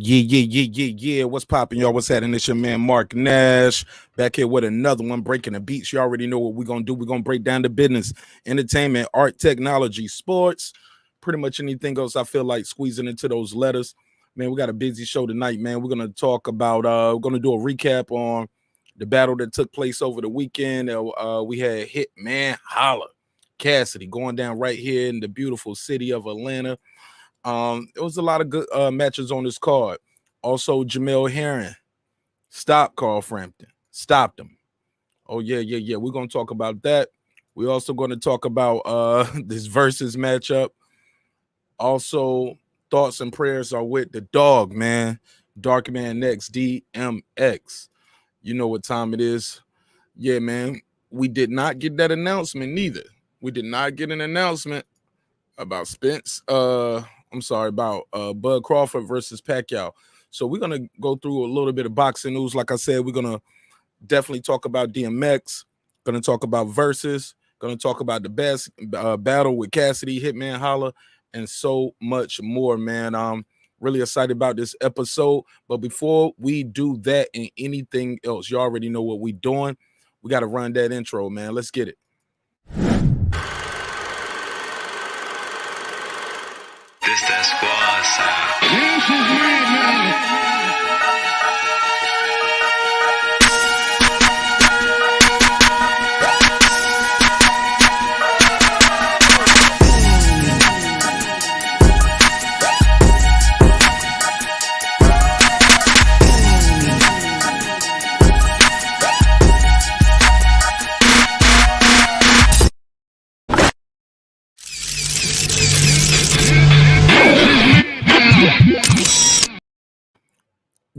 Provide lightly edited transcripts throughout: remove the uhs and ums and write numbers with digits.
Yeah. What's popping, y'all? What's happening? It's your man Marq Nash back here with another one, breaking the beats. You already know what we're gonna do. We're gonna break down the business, entertainment, art, technology, sports, pretty much anything else I feel like squeezing into those letters. Man, we got a busy show tonight, man. We're gonna talk about we're gonna do a recap on the battle that took place over the weekend. We had Hitman Holla, Cassidy going down right here in the beautiful city of Atlanta. It was a lot of good matches on this card. Also, Jamel Herring stopped Carl Frampton, stopped him. Oh yeah. We're gonna talk about that. We're also going to talk about this versus matchup. Also, thoughts and prayers are with the dog, man. Dark Man Next DMX. You know what time it is. Yeah, man. We did not get that announcement neither. We did not get an announcement about Spence. I'm sorry, about Bud Crawford versus Pacquiao. So we're gonna go through a little bit of boxing news. Like I said, we're gonna definitely talk about DMX. Gonna talk about versus. Gonna talk about the best battle with Cassidy, Hitman Holla, and so much more. Man, I'm really excited about this episode. But before we do that and anything else, you already know what we're doing. We got to run that intro, man. Let's get it. This that squad sound. This is me,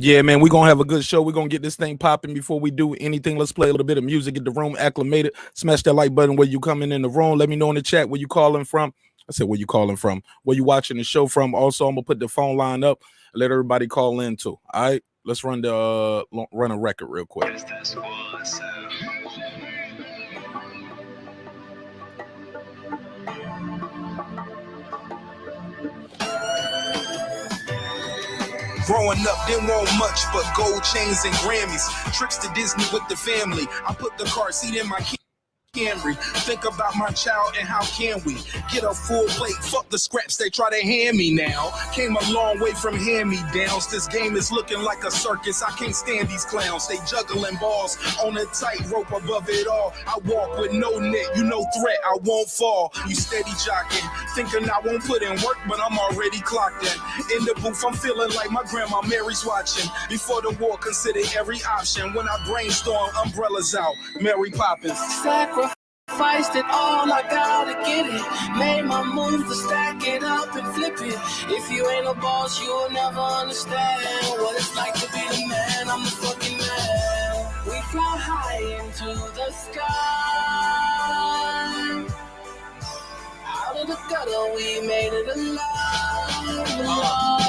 Yeah, man, we're going to have a good show. We're going to get this thing popping. Before we do anything, let's play a little bit of music, get the room acclimated. Smash that like button where you coming in the room. Let me know in the chat where you calling from. I said, where you calling from? Where you watching the show from? Also, I'm going to put the phone line up and let everybody call in too. All right, let's run a record real quick. This that squad sound. Growing up, didn't want much but gold chains and Grammys. Trips to Disney with the family. I put the car seat in my Camry. Think about my child and how can we get a full plate? Fuck the scraps they try to hand me now. Came a long way from hand-me-downs. This game is looking like a circus. I can't stand these clowns. They juggling balls on a tightrope above it all. I walk with no net, you no threat, I won't fall. You steady jocking, thinking I won't put in work, but I'm already clocked in the booth, I'm feeling like my grandma Mary's watching. Before the war, consider every option. When I brainstorm, umbrellas out, Mary Poppins. Sacrificed it all, I gotta get it. Made my move to stack it up and flip it. If you ain't a boss, you'll never understand what it's like to be the man. I'm the fucking man. We fly high into the sky. Out of the gutter, we made it alive.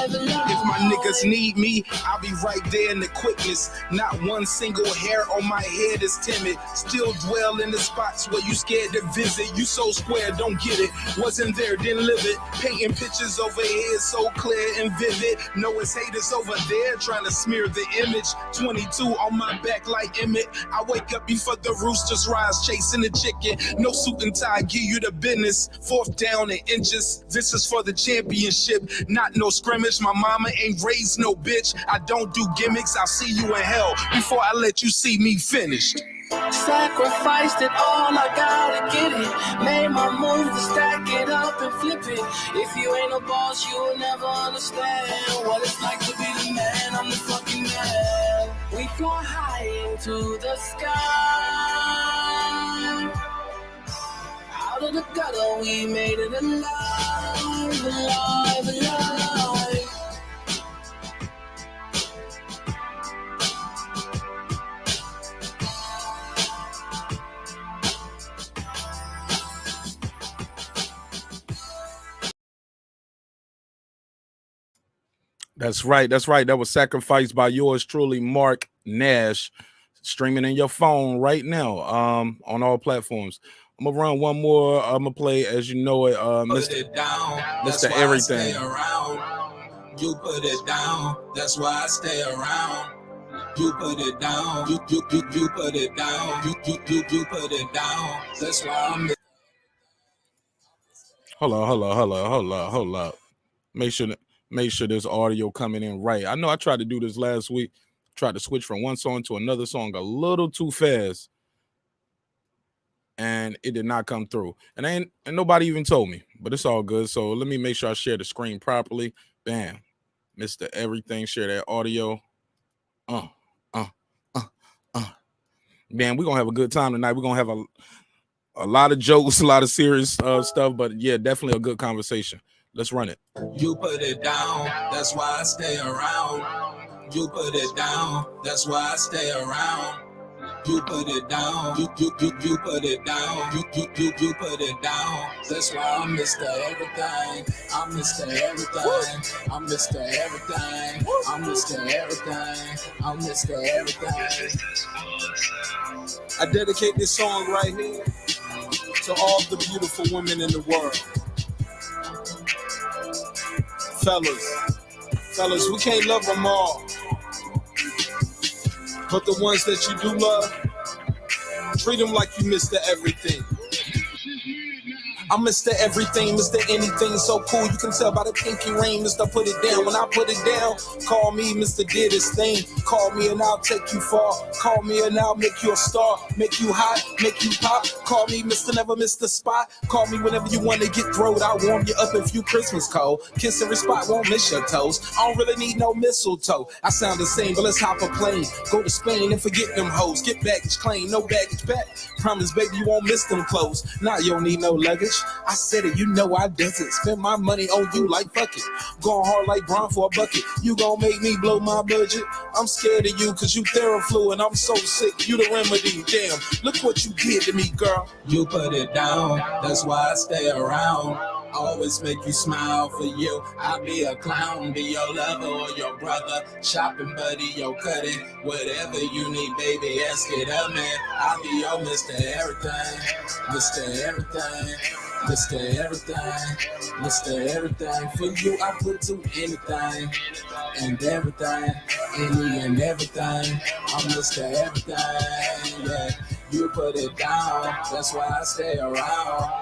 If my niggas need me, I'll be right there in the quickness. Not one single hair on my head is timid. Still dwell in the spots where you scared to visit. You so square, don't get it. Wasn't there, didn't live it. Painting pictures over here so clear and vivid. Know it's haters over there trying to smear the image. 22 on my back like Emmett. I wake up before the roosters rise, chasing the chicken. No suit and tie, give you the business. Fourth down in inches. This is for the championship, not no scrimmage. My mama ain't raised no bitch. I don't do gimmicks. I'll see you in hell before I let you see me finished. Sacrificed it all, I gotta get it. Made my move to stack it up and flip it. If you ain't a boss, you'll never understand what it's like to be the man. I'm the fucking man. We fly high into the sky. Out of the gutter, we made it alive, alive, alive. That's right. That was sacrificed by yours truly, Marq Nash, streaming in your phone right now on all platforms. I'm gonna run one more. I'm gonna play, as you know it, Mr. Everything. You put it down, that's why I stay around. You put it down, you put it down, you put it down. That's why I'm. Hold up. Make sure this audio coming in right. I know I tried to do this last week. Tried to switch from one song to another song a little too fast, and it did not come through. And nobody even told me, but it's all good. So let me make sure I share the screen properly. Bam, Mr. Everything, share that audio. Man, we're gonna have a good time tonight. We're gonna have a lot of jokes, a lot of serious stuff, but yeah, definitely a good conversation. Let's run it. You put it down, that's why I stay around. You put it down, that's why I stay around. You put it down, you put it down, you put it down. That's why I'm Mr. Everything. I'm Mr. Everything. I'm Mr. Everything. I'm Mr. Everything. I'm Mr. Everything. I dedicate this song right here to all the beautiful women in the world. Fellas, we can't love them all. But the ones that you do love, treat them like you Mr. Everything. I'm Mr. Everything, Mr. Anything, so cool. You can tell by the pinky ring, Mr. Put It Down. When I put it down, call me Mr. Did His Thing. Call me and I'll take you far. Call me and I'll make you a star. Make you hot, make you pop. Call me Mr. Never Miss the Spot. Call me whenever you want to get throwed. I'll warm you up if you Christmas cold. Kiss every spot, won't miss your toes. I don't really need no mistletoe. I sound the same, but let's hop a plane. Go to Spain and forget them hoes. Get baggage claim, no baggage back. Promise, baby, you won't miss them clothes. Nah, you don't need no luggage. I said it, you know I doesn't. Spend my money on you like fuck it. Going hard like Brown for a bucket. You gon' make me blow my budget. I'm scared of you cause you Theraflu and I'm so sick. You the remedy, damn. Look what you did to me, girl. You put it down, that's why I stay around. Always make you smile for you. I'll be a clown, be your lover or your brother. Shopping buddy, your cutting. Whatever you need, baby, ask it up, man. I'll be your Mr. Everything. Mr. Everything. Mr. Everything, Mr. Everything. For you, I put to anything and everything, any and everything. I'm Mr. Everything, yeah. You put it down, that's why I stay around.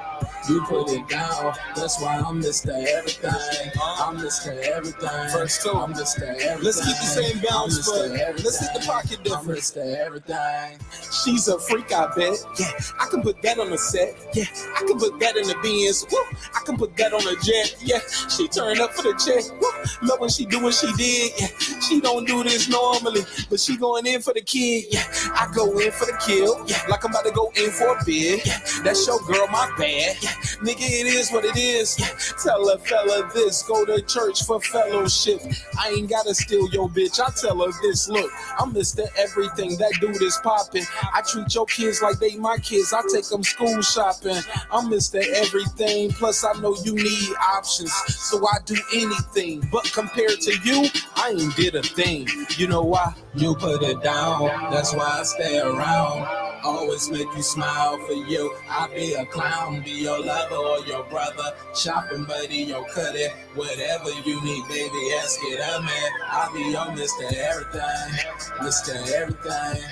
You put it down, that's why I'm Mr. Everything. I'm Mr. Everything. First two. I'm Mr. Everything. Let's keep the same balance, but let's hit the pocket difference. I'm Mr. Everything. She's a freak, I bet. Yeah, I can put that on the set. Yeah, I can put that in the Benz. Woo, I can put that on a jet. Yeah, she turn up for the check. Woo, love when she do what she did. Yeah, she don't do this normally, but she going in for the kid. Yeah, I go in for the kill. Yeah, like I'm about to go in for a bid. Yeah, that's your girl, my bad. Yeah, nigga, it is what it is. Yeah, tell a fella this, go to church for fellowship. I ain't gotta steal your bitch. I tell her this, look, I'm Mr. Everything. That dude is popping. I treat your kids like they my kids. I take them school shopping. I'm Mr. Everything. Plus, I know you need options, so I do anything. But compared to you, I ain't did a thing. You know why? You put it down. That's why I stay around. Always make you smile for you. I'll be a clown, be your lover or your brother. Shopping buddy, your cutting. Whatever you need, baby, ask it up, man. I'll be your Mr. Everything. Mr. Everything.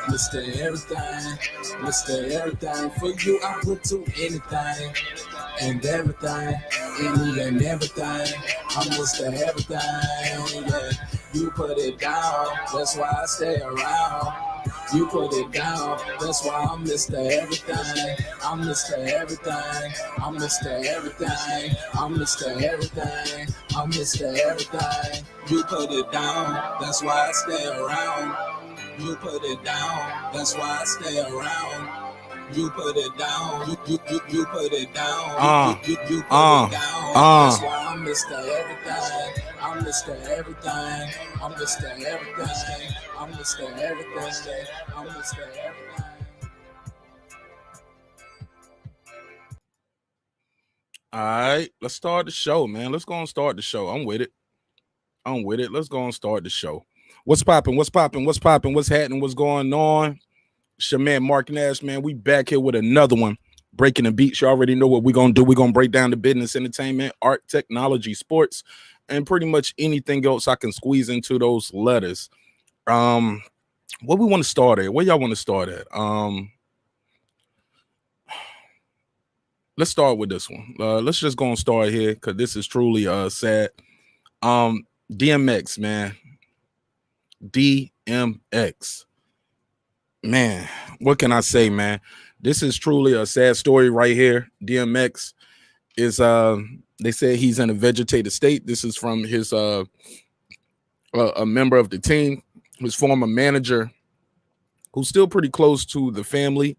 Mr. Everything. Mr. Everything. For you, I put to anything and everything. Any and everything. I'm Mr. Everything, yeah. You put it down, that's why I stay around. You put it down, that's why I'm Mr. Everything. I'm Mr. Everything. I'm Mr. Everything. I'm Mr. Everything. I'm Mr. Everything. You put it down, that's why I stay around. You put it down, that's why I stay around. You put it down, you put it down, you put it down. That's why I'm Mr. Everything. I'm Mr. Everything. I'm Mr. Everything. I'm Mr. Everything. I'm Mr. Everything. All right, let's start the show, man. Let's go and start the show. I'm with it. Let's go and start the show. What's popping? What's happening? What's going on? It's your man Marq Nash, man. We back here with another one. Breaking the beats. You already know what we're gonna do. We're gonna break down the business, entertainment, art, technology, sports, and pretty much anything else I can squeeze into those letters. What we want to start at? Where y'all want to start at? Let's start with this one. Let's just go and start here because this is truly sad. DMX, man. DMX. Man, what can I say, man? This is truly a sad story right here. DMX is they say he's in a vegetative state. This is from his a member of the team, his former manager, who's still pretty close to the family.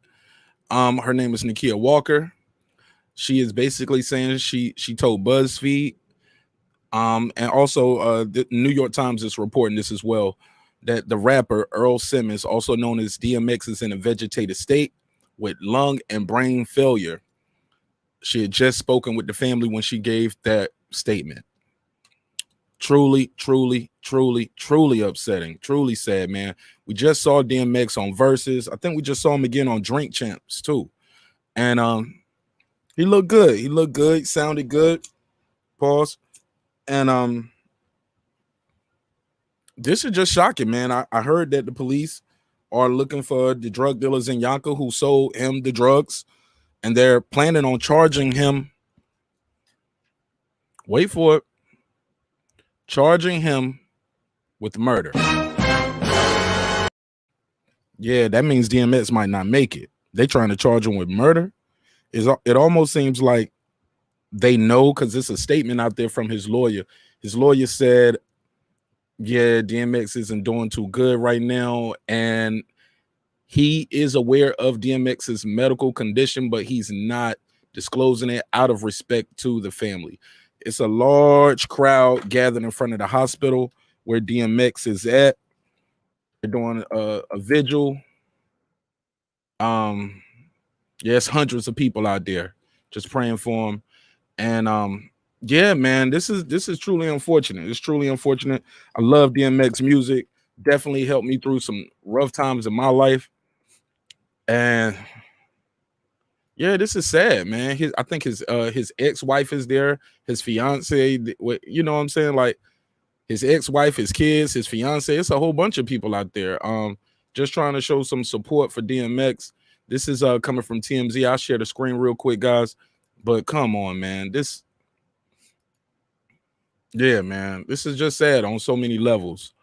Her name is Nakia Walker. She is basically saying she told BuzzFeed, and also the New York Times is reporting this as well, that the rapper Earl Simmons, also known as DMX, is in a vegetative state with lung and brain failure. She had just spoken with the family when she gave that statement. Truly, truly, truly, truly upsetting. Truly sad, man. We just saw DMX on Verzuz. I think we just saw him again on Drink Champs too. And he looked good. He looked good. He sounded good. Pause. And this is just shocking, man. I heard that the police are looking for the drug dealers in Yonkers who sold him the drugs, and they're planning on charging him. Wait for it. Charging him with murder. Yeah, that means DMX might not make it. They trying to charge him with murder. It almost seems like they know, because it's a statement out there from his lawyer. His lawyer said, yeah, DMX isn't doing too good right now, and he is aware of DMX's medical condition, but he's not disclosing it out of respect to the family. It's a large crowd gathered in front of the hospital where DMX is at. They're doing a vigil. Yes, hundreds of people out there just praying for him. And yeah, man, this is truly unfortunate. It's truly unfortunate. I love DMX music. Definitely helped me through some rough times in my life. And yeah, this is sad, man. I think his ex-wife is there, his fiance, you know what I'm saying? Like his ex-wife, his kids, his fiance. It's a whole bunch of people out there. Just trying to show some support for DMX. This is coming from TMZ. I'll share the screen real quick, guys. But come on, man. Yeah, man. This is just sad on so many levels.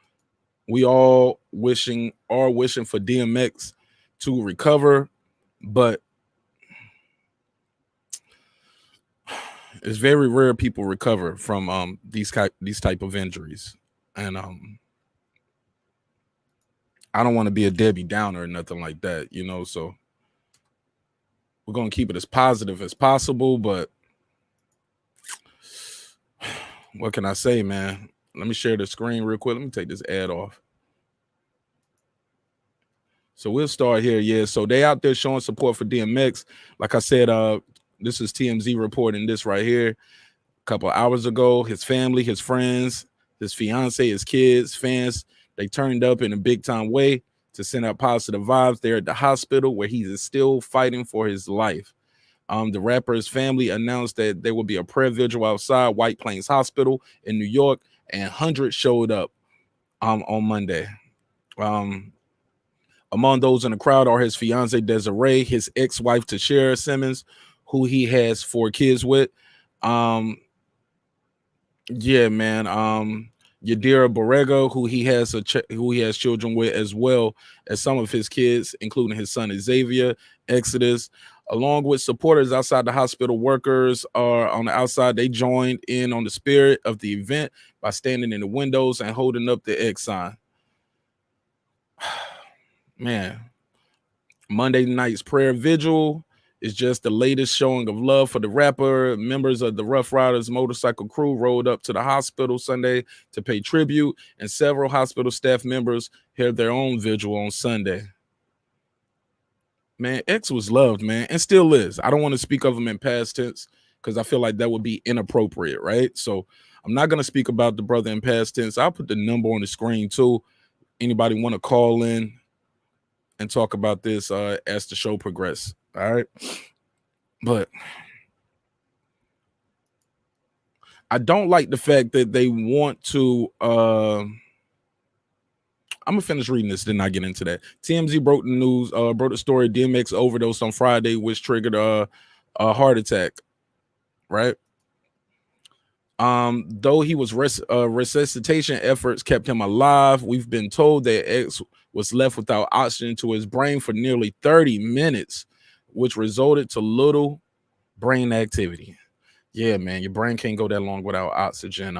We all wishing for DMX to recover, but it's very rare people recover from these type of injuries. And I don't want to be a Debbie Downer or nothing like that, you know, so we're going to keep it as positive as possible, but what can I say, man? Let me share the screen real quick. Let me take this ad off. So we'll start here. Yeah, so they out there showing support for DMX. Like I said, this is TMZ reporting this right here. A couple hours ago, his family, his friends, his fiance, his kids, fans, they turned up in a big time way to send out positive vibes there at the hospital where he is still fighting for his life. The rapper's family announced that there will be a prayer vigil outside White Plains Hospital in New York, and hundreds showed up on Monday. Among those in the crowd are his fiance Desiree, his ex-wife Tashera Simmons, who he has 4 kids with. Yeah, man. Yadira Borrego, who he has children with, as well as some of his kids, including his son Xavier, Exodus, along with supporters outside the hospital. Workers are on the outside. They joined in on the spirit of the event by standing in the windows and holding up the X sign. Man, Monday night's prayer vigil is just the latest showing of love for the rapper. Members of the Rough Riders motorcycle crew rode up to the hospital Sunday to pay tribute, and several hospital staff members held their own vigil on Sunday. Man, X was loved, man, and still is. I don't want to speak of him in past tense because I feel like that would be inappropriate, right? So I'm not going to speak about the brother in past tense. I'll put the number on the screen too. Anybody want to call in and talk about this as the show progresses? All right. But I don't like the fact that they want to. I'm gonna finish reading this, then I get into that. TMZ broke the news, broke the story. DMX overdosed on Friday, which triggered a heart attack. Right. Though he was resuscitation efforts kept him alive, we've been told that X was left without oxygen to his brain for nearly 30 minutes, which resulted to little brain activity. Yeah, man, your brain can't go that long without oxygen.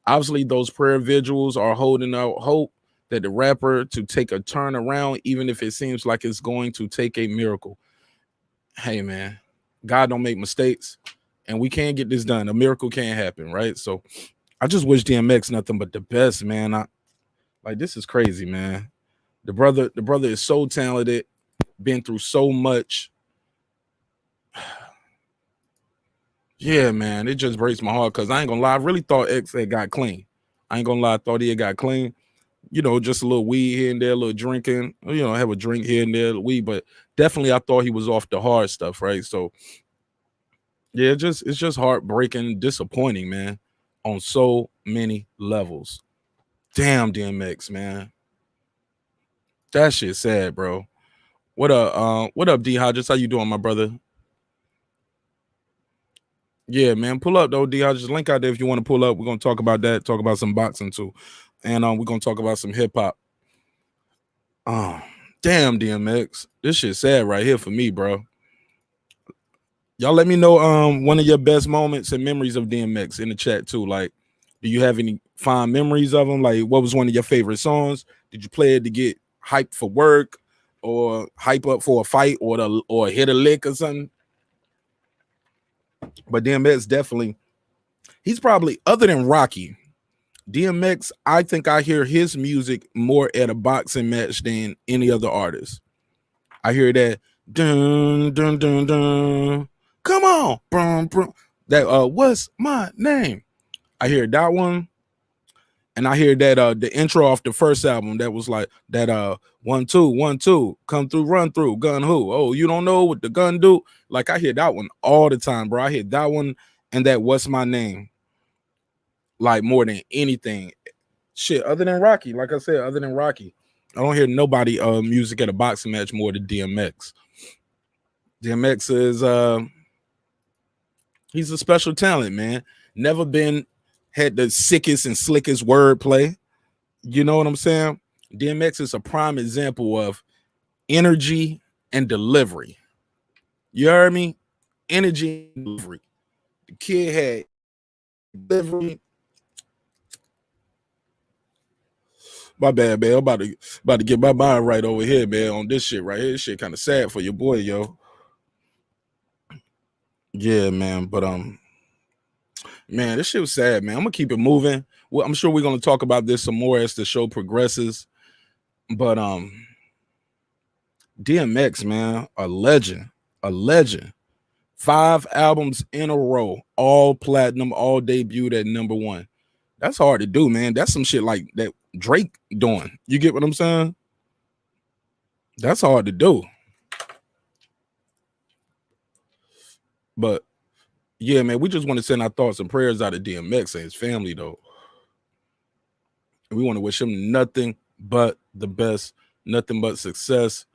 Obviously, those prayer vigils are holding out hope that the rapper to take a turn around, even if it seems like it's going to take a miracle. Hey, man, God don't make mistakes. And we can't get this done. A miracle can't happen, right? So I just wish DMX nothing but the best, man. This is crazy, man. The brother is so talented, been through so much. Yeah, man. It just breaks my heart because I ain't gonna lie. I really thought X had got clean. I ain't gonna lie, I thought he had got clean. You know, just a little weed here and there, a little drinking, have a drink here and there, weed, but definitely I thought he was off the hard stuff, right? So yeah, it's just heartbreaking, disappointing, man, on so many levels. Damn, DMX, man. That shit sad, bro. What up, D Hodges? How you doing, my brother? Yeah, man. Pull up though, D Hodges. Link out there if you want to pull up. We're gonna talk about that, talk about some boxing too. And we're gonna talk about some hip-hop. Damn, DMX. This shit sad right here for me, bro. Y'all let me know one of your best moments and memories of DMX in the chat too. Like, do you have any fond memories of him? Like, what was one of your favorite songs? Did you play it to get hyped for work or hype up for a fight or hit a lick or something? But DMX definitely, he's probably, other than Rocky, DMX, I think I hear his music more at a boxing match than any other artist. I hear that dun dun dun dun. Come on, brum, brum. That what's my name? I hear that one, and I hear that the intro off the first album that was like that 1 2 1 2 come through run through gun who, oh you don't know what the gun do. Like I hear that one all the time, bro. I hear that one and that what's my name like more than anything. Shit, other than Rocky, like I said, other than Rocky, I don't hear nobody music at a boxing match more than DMX. DMX is he's a special talent, man. Never had the sickest and slickest wordplay. You know what I'm saying? DMX is a prime example of energy and delivery. You heard me? Energy and delivery. The kid had delivery. My bad, man. I'm about to get my mind right over here, man, on this shit right here. This shit kind of sad for your boy, yo. Yeah, man. But man, this shit was sad, man. I'm gonna keep it moving. Well, I'm sure we're gonna talk about this some more as the show progresses. But DMX, man, a legend. 5 albums in a row, all platinum, all debuted at #1. That's hard to do, man. That's some shit like that Drake doing. You get what I'm saying? That's hard to do. But yeah, man, we just want to send our thoughts and prayers out to DMX and his family, though. And we want to wish him nothing but the best, nothing but success.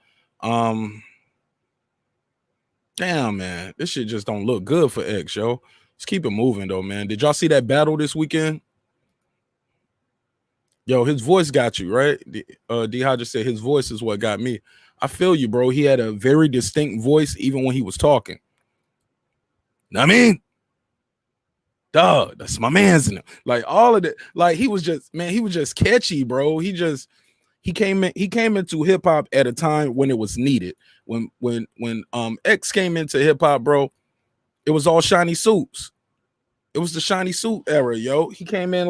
Damn, man, this shit just don't look good for X, yo. Let's keep it moving, though, man. Did y'all see that battle this weekend? Yo, his voice got you, right? D Hodges said his voice is what got me. I feel you, bro. He had a very distinct voice even when he was talking. Know what I mean? Dog, that's my man's in him. Like all of it. Like he was just catchy, bro. He came into hip hop at a time when it was needed. When X came into hip hop, bro, it was all shiny suits. It was the shiny suit era, yo. He came in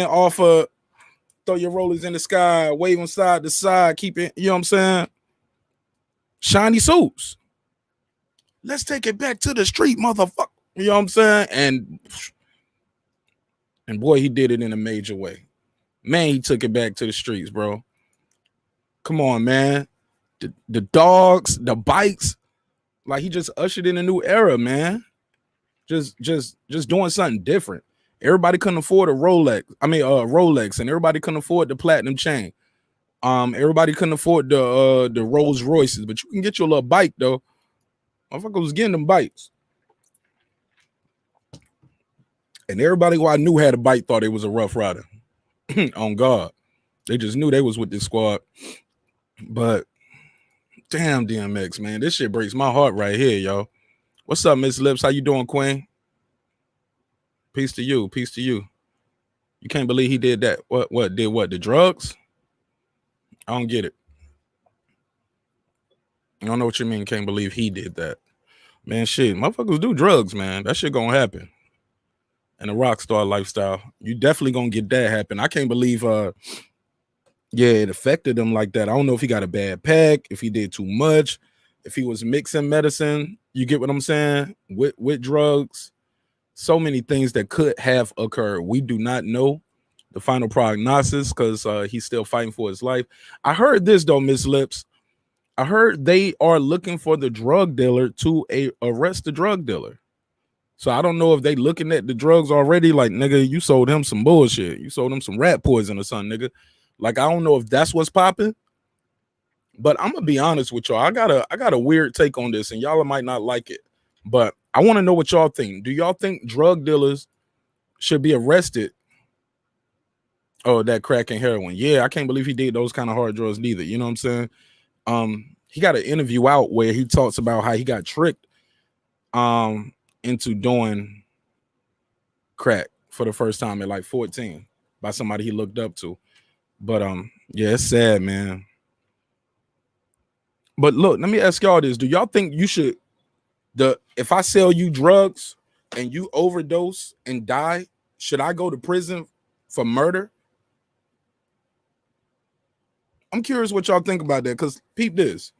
off of throw your rollers in the sky, waving side to side, keeping, you know what I'm saying? Shiny suits. Let's take it back to the street, motherfucker. You know what I'm saying? And boy, he did it in a major way. Man, he took it back to the streets, bro. Come on, man. The dogs, the bikes, like he just ushered in a new era, man. just doing something different. Everybody couldn't afford a Rolex, and everybody couldn't afford the platinum chain. Everybody couldn't afford the Rolls Royces, but you can get your little bike though. Motherfucker was getting them bikes. And everybody who I knew had a bike thought it was a Rough Rider. On God. They just knew they was with this squad. But damn DMX, man. This shit breaks my heart right here, yo. What's up, Miss Lips? How you doing, Queen? Peace to you. Peace to you. You can't believe he did that. What? Did what? The drugs? I don't get it. I don't know what you mean. Can't believe he did that. Man, shit. Motherfuckers do drugs, man. That shit gonna happen. And a rock star lifestyle. You definitely gonna get that happen. I can't believe it affected him like that. I don't know if he got a bad pack, if he did too much, if he was mixing medicine. You get what I'm saying? With drugs. So many things that could have occurred. We do not know the final prognosis because he's still fighting for his life. I heard this though, Miss Lips. I heard they are looking for the drug dealer to arrest the drug dealer. So I don't know if they looking at the drugs already. Like, nigga, you sold him some bullshit. You sold him some rat poison or something, nigga. Like, I don't know if that's what's popping. But I'm gonna be honest with y'all. I got a weird take on this, and y'all might not like it. But I want to know what y'all think. Do y'all think drug dealers should be arrested? Oh, that crack and heroin. Yeah, I can't believe he did those kind of hard drugs neither. You know what I'm saying? He got an interview out where he talks about how he got tricked into doing crack for the first time at like 14 by somebody he looked up to. But yeah, it's sad, man. But look, let me ask y'all this. Do y'all think you should if I sell you drugs and you overdose and die, should I go to prison for murder? I'm curious what y'all think about that, because peep this.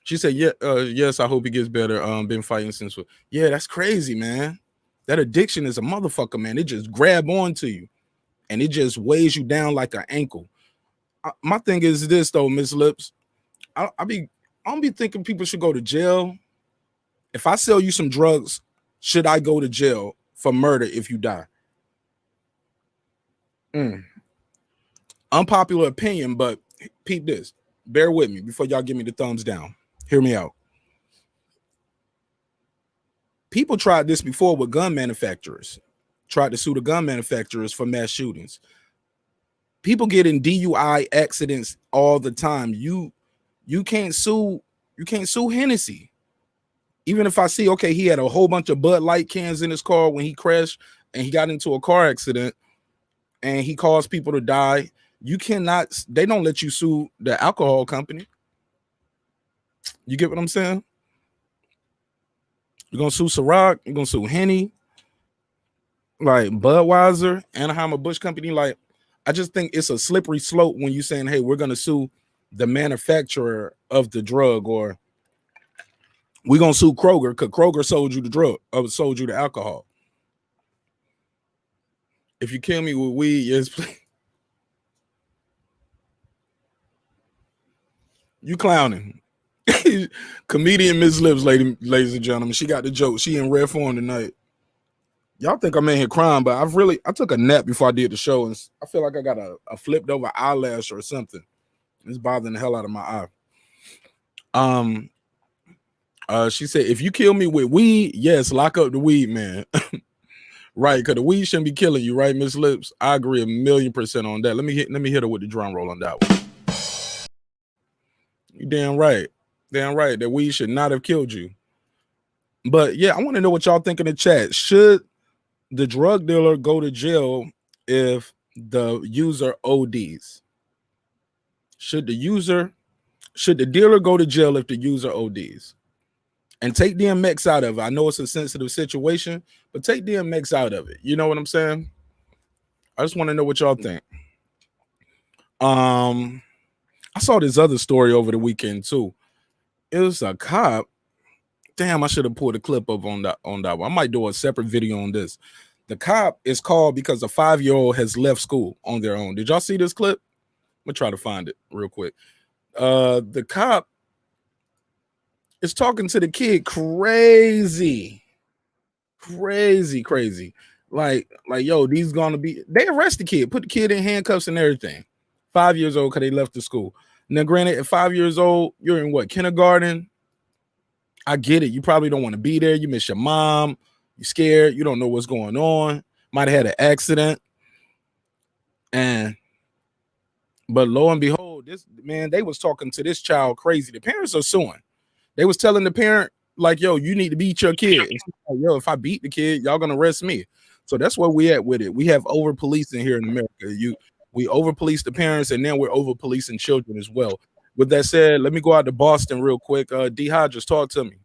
She said, yes, I hope he gets better. Been fighting since. Yeah, that's crazy, man. That addiction is a motherfucker, man. It just grab onto you and it just weighs you down like an ankle. My thing is this though, Miss Lips. I don't be thinking people should go to jail. If I sell you some drugs, should I go to jail for murder if you die? Unpopular opinion, but peep this. Bear with me before y'all give me the thumbs down. Hear me out. People tried this before with gun manufacturers. Tried to sue the gun manufacturers for mass shootings. People get in DUI accidents all the time. You can't sue Hennessy. Even if I see, okay, he had a whole bunch of Bud Light cans in his car when he crashed and he got into a car accident and he caused people to die. You cannot, they don't let you sue the alcohol company. You get what I'm saying? You're gonna sue Ciroc, you're gonna sue Henny, like Budweiser, Anheuser-Busch Company. Like, I just think it's a slippery slope when you're saying, hey, we're gonna sue the manufacturer of the drug, or we're gonna sue Kroger because Kroger sold you the drug or sold you the alcohol. If you kill me with weed, yes, please. You clowning. Comedian Miss Lips, ladies and gentlemen. She got the joke. She in rare form tonight. Y'all think I'm in here crying, but I took a nap before I did the show, and I feel like I got a flipped over eyelash or something. It's bothering the hell out of my eye. She said, if you kill me with weed, yes, lock up the weed, man. Right, because the weed shouldn't be killing you, right, Miss Lips? I agree 1,000,000% on that. Let me hit her with the drum roll on that one. You damn right. Damn right. That weed should not have killed you. But yeah, I want to know what y'all think in the chat. Should the drug dealer go to jail if the user ODs? Should the dealer go to jail if the user ODs? And take DMX out of it. I know it's a sensitive situation, but take DMX out of it. You know what I'm saying? I just want to know what y'all think. I saw this other story over the weekend too. It was a cop. Damn, I should have pulled a clip up on that one. I might do a separate video on this. The cop is called because a 5-year-old has left school on their own. Did y'all see this clip? I'm gonna try to find it real quick. The cop is talking to the kid crazy. crazy. Like, yo, these gonna be. They arrest the kid, put the kid in handcuffs and everything. 5 years old because they left the school. Now, granted, at 5 years old, you're in what, kindergarten? I get it. You probably don't want to be there. You miss your mom. You're scared. You don't know what's going on. Might have had an accident. But lo and behold, this man, they was talking to this child crazy. The parents are suing. They was telling the parent, like, yo, you need to beat your kid. Like, yo, if I beat the kid, y'all gonna arrest me. So that's where we at with it. We have over policing here in America. We over police the parents, and then we're over policing children as well. With that said, let me go out to Boston real quick. D Hodges, talk to me.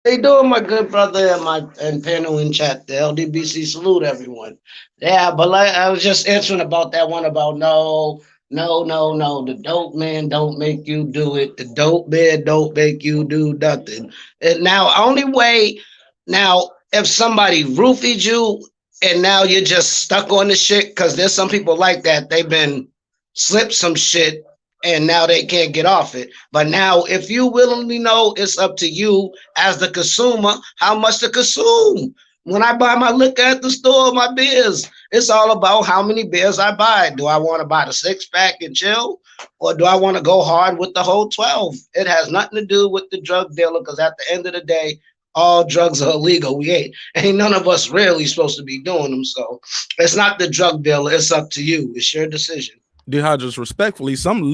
They doing, my good brother and panel in chat, the LDBC, salute everyone. Yeah, but like I was just answering about that one about no, the dope man don't make you do it. The dope man don't make you do nothing. And now only way now if somebody roofied you and now you're just stuck on the shit, because there's some people like that, they've been slipped some shit and now they can't get off it. But now, if you willingly know, it's up to you as the consumer how much to consume. When I buy my liquor at the store, my beers, it's all about how many beers I buy. Do I want to buy the 6-pack and chill, or do I want to go hard with the whole 12? It has nothing to do with the drug dealer, because at the end of the day, all drugs are illegal. Ain't none of us really supposed to be doing them. So it's not the drug dealer. It's up to you. It's your decision. D Hodges, respectfully, some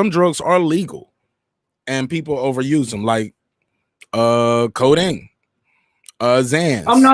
drugs are legal, and people overuse them, like codeine, Xans. Oh no,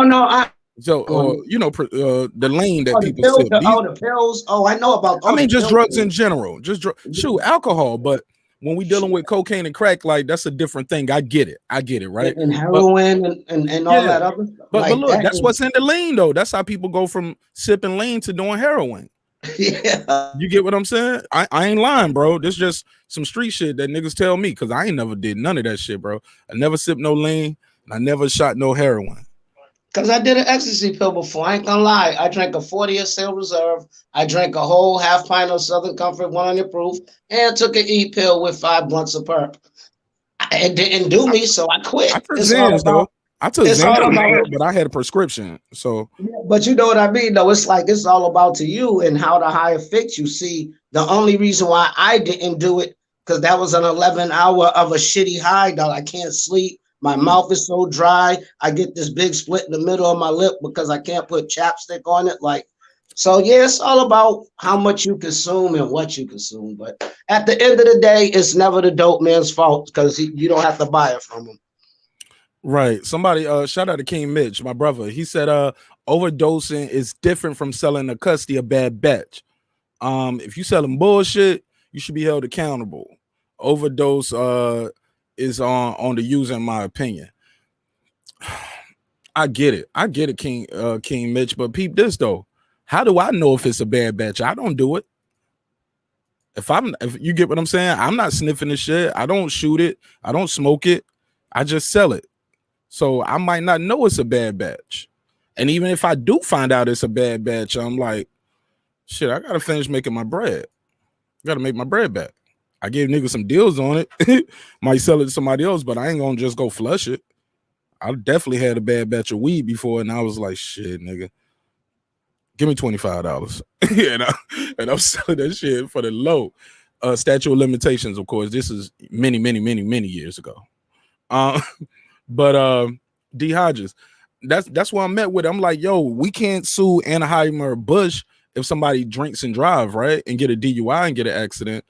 the lean that people sip. The pills. Oh, I know about. I mean, just drugs in general. Shoot, alcohol. But when we dealing with cocaine and crack, like, that's a different thing. I get it, right? And heroin and all that other stuff. But look, that's what's in the lean, though. That's how people go from sipping lean to doing heroin. Yeah, you get what I'm saying? I ain't lying, bro. This just some street shit that niggas tell me, because I ain't never did none of that shit, bro. I never sipped no lean, and I never shot no heroin. Because I did an ecstasy pill before. I ain't gonna lie. I drank a 40 of Sail Reserve. I drank a whole half pint of Southern Comfort 100 proof, and took an E pill with 5 blunts of perp. It didn't do me, so I quit. I took Xans, though. I took Xans, but I had a prescription. So, but you know what I mean, though. It's like it's all about to you and how the high affects you. See, the only reason why I didn't do it, because that was an 11-hour of a shitty high, dog. I can't sleep. My mouth is so dry. I get this big split in the middle of my lip because I can't put chapstick on it. Like, so yeah, it's all about how much you consume and what you consume. But at the end of the day, it's never the dope man's fault, because you don't have to buy it from him. Right. Somebody shout out to King Mitch, my brother. He said overdosing is different from selling a custody a bad batch. If you selling bullshit, you should be held accountable. Overdose is on the user, in my opinion. I get it, King Mitch, but peep this though. How do I know if it's a bad batch? I don't do it. If you get what I'm saying, I'm not sniffing the shit. I don't shoot it. I don't smoke it. I just sell it. So I might not know it's a bad batch. And even if I do find out it's a bad batch, I'm like, shit, I gotta finish making my bread. I gotta make my bread back. I gave niggas some deals on it. Might sell it to somebody else, but I ain't gonna just go flush it. I definitely had a bad batch of weed before, and I was like, shit, nigga, give me $25. and I'm selling that shit for the low. Statute of limitations, of course. This is many years ago. But D Hodges, that's why I met with. I'm like, yo, we can't sue Anheuser-Busch if somebody drinks and drive, right, and get a DUI and get an accident.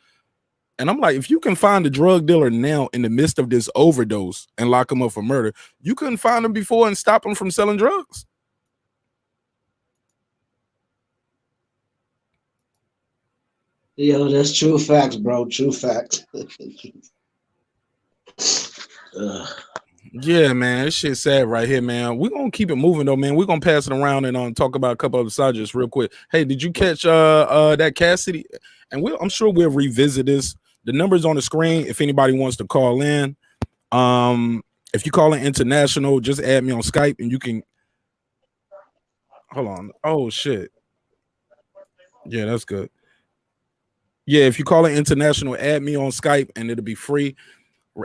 And I'm like, if you can find a drug dealer now in the midst of this overdose and lock him up for murder, you couldn't find him before and stop him from selling drugs. Yo, that's true facts, bro. True facts. Yeah, man, this shit's sad right here, man. We're gonna keep it moving though, man. We're gonna pass it around and talk about a couple of subjects real quick. Hey, did you catch that Cassidy? And I'm sure we'll revisit this. The number's on the screen if anybody wants to call in. If you call in international, just add me on Skype and you can hold on. Oh shit. Yeah, that's good. Yeah, if you call in international, add me on Skype and it'll be free.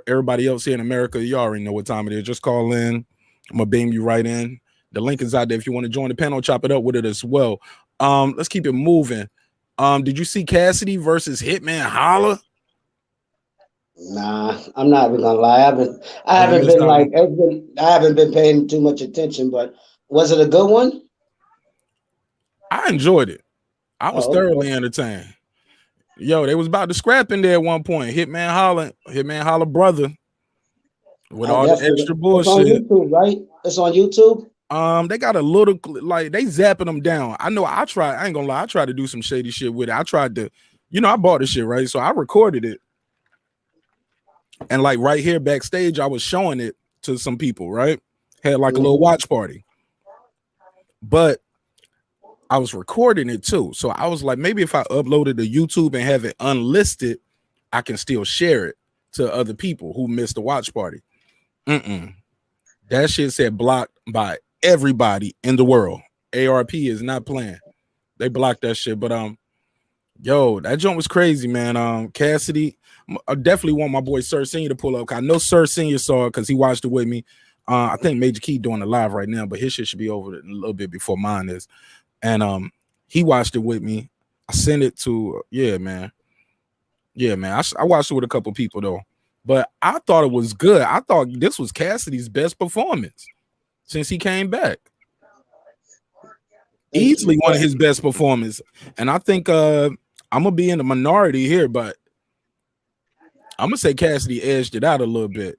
Everybody else here in America, you already know what time it is. Just call in. I'm gonna beam you right in. The link is out there if you want to join the panel, chop it up with it as well. Let's keep it moving. Did you see Cassidy versus Hitman Holla? Nah, I'm not even gonna lie. I Oh, you haven't missed been out like, on. I haven't been paying too much attention. But was it a good one? I enjoyed it. I was Oh, thoroughly okay. entertained. Yo, they was about to scrap in there at one point. Hitman Holla brother with I all the definitely. extra It's on bullshit. YouTube, right? It's on YouTube. They got a little like they zapping them down. I know I ain't gonna lie, I tried to do some shady shit with it. I tried to, I bought the shit, right? So I recorded it. And like right here backstage, I was showing it to some people, right? Had like a little watch party. But I was recording it too. So I was like, maybe if I uploaded to YouTube and have it unlisted, I can still share it to other people who missed the watch party. That shit said blocked by everybody in the world. ARP is not playing. They blocked that shit. But yo, that joint was crazy, man. Cassidy, I definitely want my boy Sir Senior to pull up. I know Sir Senior saw it because he watched it with me. I think Major Key doing it live right now, but his shit should be over in a little bit before mine is. And he watched it with me. I sent it to man. I watched it with a couple people though, but I thought it was good. I thought this was Cassidy's best performance since he came back. Easily one of his best performances, and I think I'm gonna be in the minority here, but I'm gonna say Cassidy edged it out a little bit.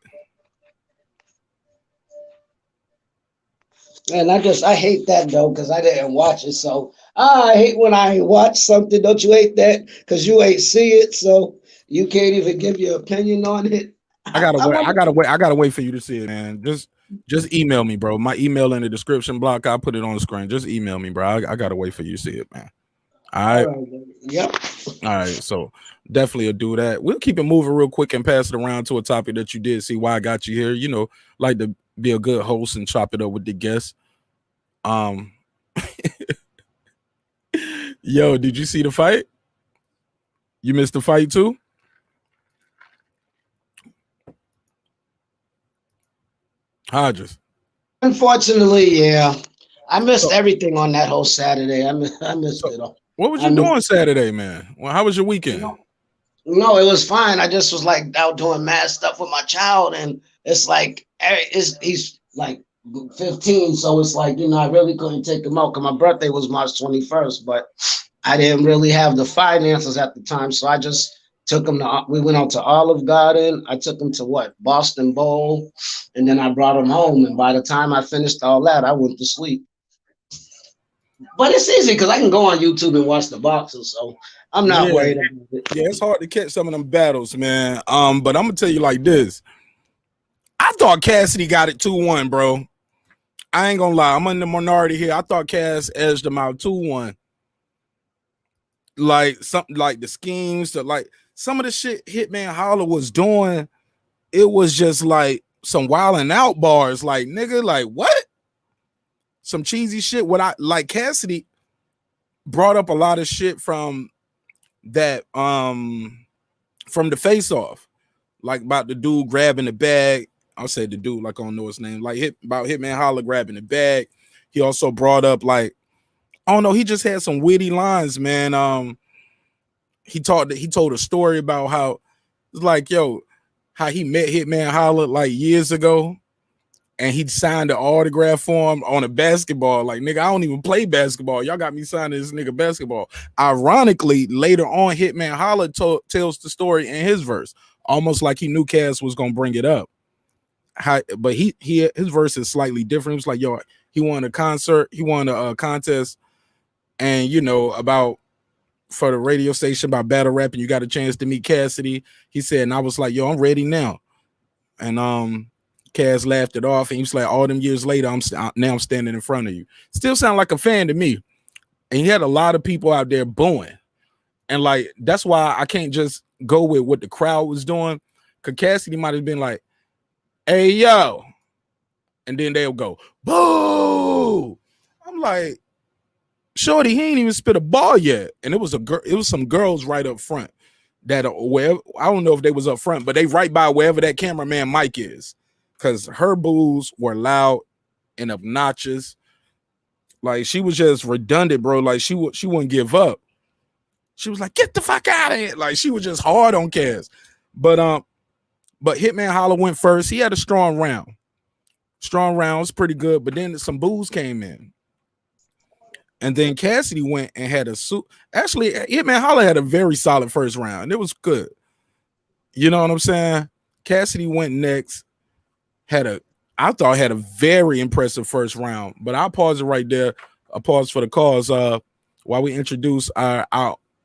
And I hate that though, because I didn't watch it. So I hate when I watch something. Don't you hate that? Because you ain't see it, so you can't even give your opinion on it. I gotta wait for you to see it, man. Just email me, bro. My email in the description block. I'll put it on the screen. Just email me, bro. I gotta wait for you to see it, man. All right. Yep. All right. So definitely will do that. We'll keep it moving real quick and pass it around to a topic that you did see why I got you here. Like to be a good host and chop it up with the guests. Yo, did you see the fight? You missed the fight too? Hodges. Unfortunately, yeah. I missed everything on that whole Saturday. I missed it all. What was you doing Saturday, man? Well, how was your weekend? No, it was fine. I just was like out doing mad stuff with my child, and it's like he's like 15, so it's like I really couldn't take him out because my birthday was March 21st, but I didn't really have the finances at the time, so I just took him to. We went out to Olive Garden. I took him to Boston Bowl, and then I brought him home. And by the time I finished all that, I went to sleep. But it's easy because I can go on YouTube and watch the boxers, so I'm not worried about it. Yeah, it's hard to catch some of them battles, man. But I'm gonna tell you like this. I thought Cassidy got it 2-1, bro. I ain't gonna lie. I'm in the minority here. I thought Cass edged him out 2-1. Like something like the schemes, like some of the shit Hitman Holla was doing, it was just like some wilding out bars. Like, nigga, like what? Some cheesy shit. What I like, Cassidy brought up a lot of shit from that from the face off, like about the dude grabbing the bag. I'll say the dude, like I don't know his name, like about Hitman Holla grabbing the bag. He also brought up like, I don't know, he just had some witty lines, man. He told a story about how it's like, how he met Hitman Holla like years ago, and he signed an autograph for him on a basketball. Like, nigga, I don't even play basketball. Y'all got me signing this nigga basketball. Ironically, later on, Hitman Holla tells the story in his verse, almost like he knew Cass was gonna bring it up. But his verse is slightly different. It was like, he won a contest, and about for the radio station about battle rapping, you got a chance to meet Cassidy. He said, and I was like, I'm ready now. And Cass laughed it off, and he was like, all them years later, I'm standing in front of you. Still sound like a fan to me. And he had a lot of people out there booing. And like, that's why I can't just go with what the crowd was doing. Cause Cassidy might have been like, hey, yo. And then they'll go, boo. I'm like, shorty, he ain't even spit a ball yet. And it was some girls right up front. that wherever, I don't know if they was up front, but they right by wherever that cameraman mic is, because her boos were loud and obnoxious. Like she was just redundant, bro. Like she wouldn't give up. She was like, "Get the fuck out of here!" Like she was just hard on Cass. But Hitman Holla went first. He had a strong round. Strong round was pretty good, but then some boos came in. And then Cassidy went and had a suit. Actually, Hitman Holla had a very solid first round. It was good. You know what I'm saying? Cassidy went next. I thought had a very impressive first round. But I'll pause it right there. I'll pause for the cause while we introduce our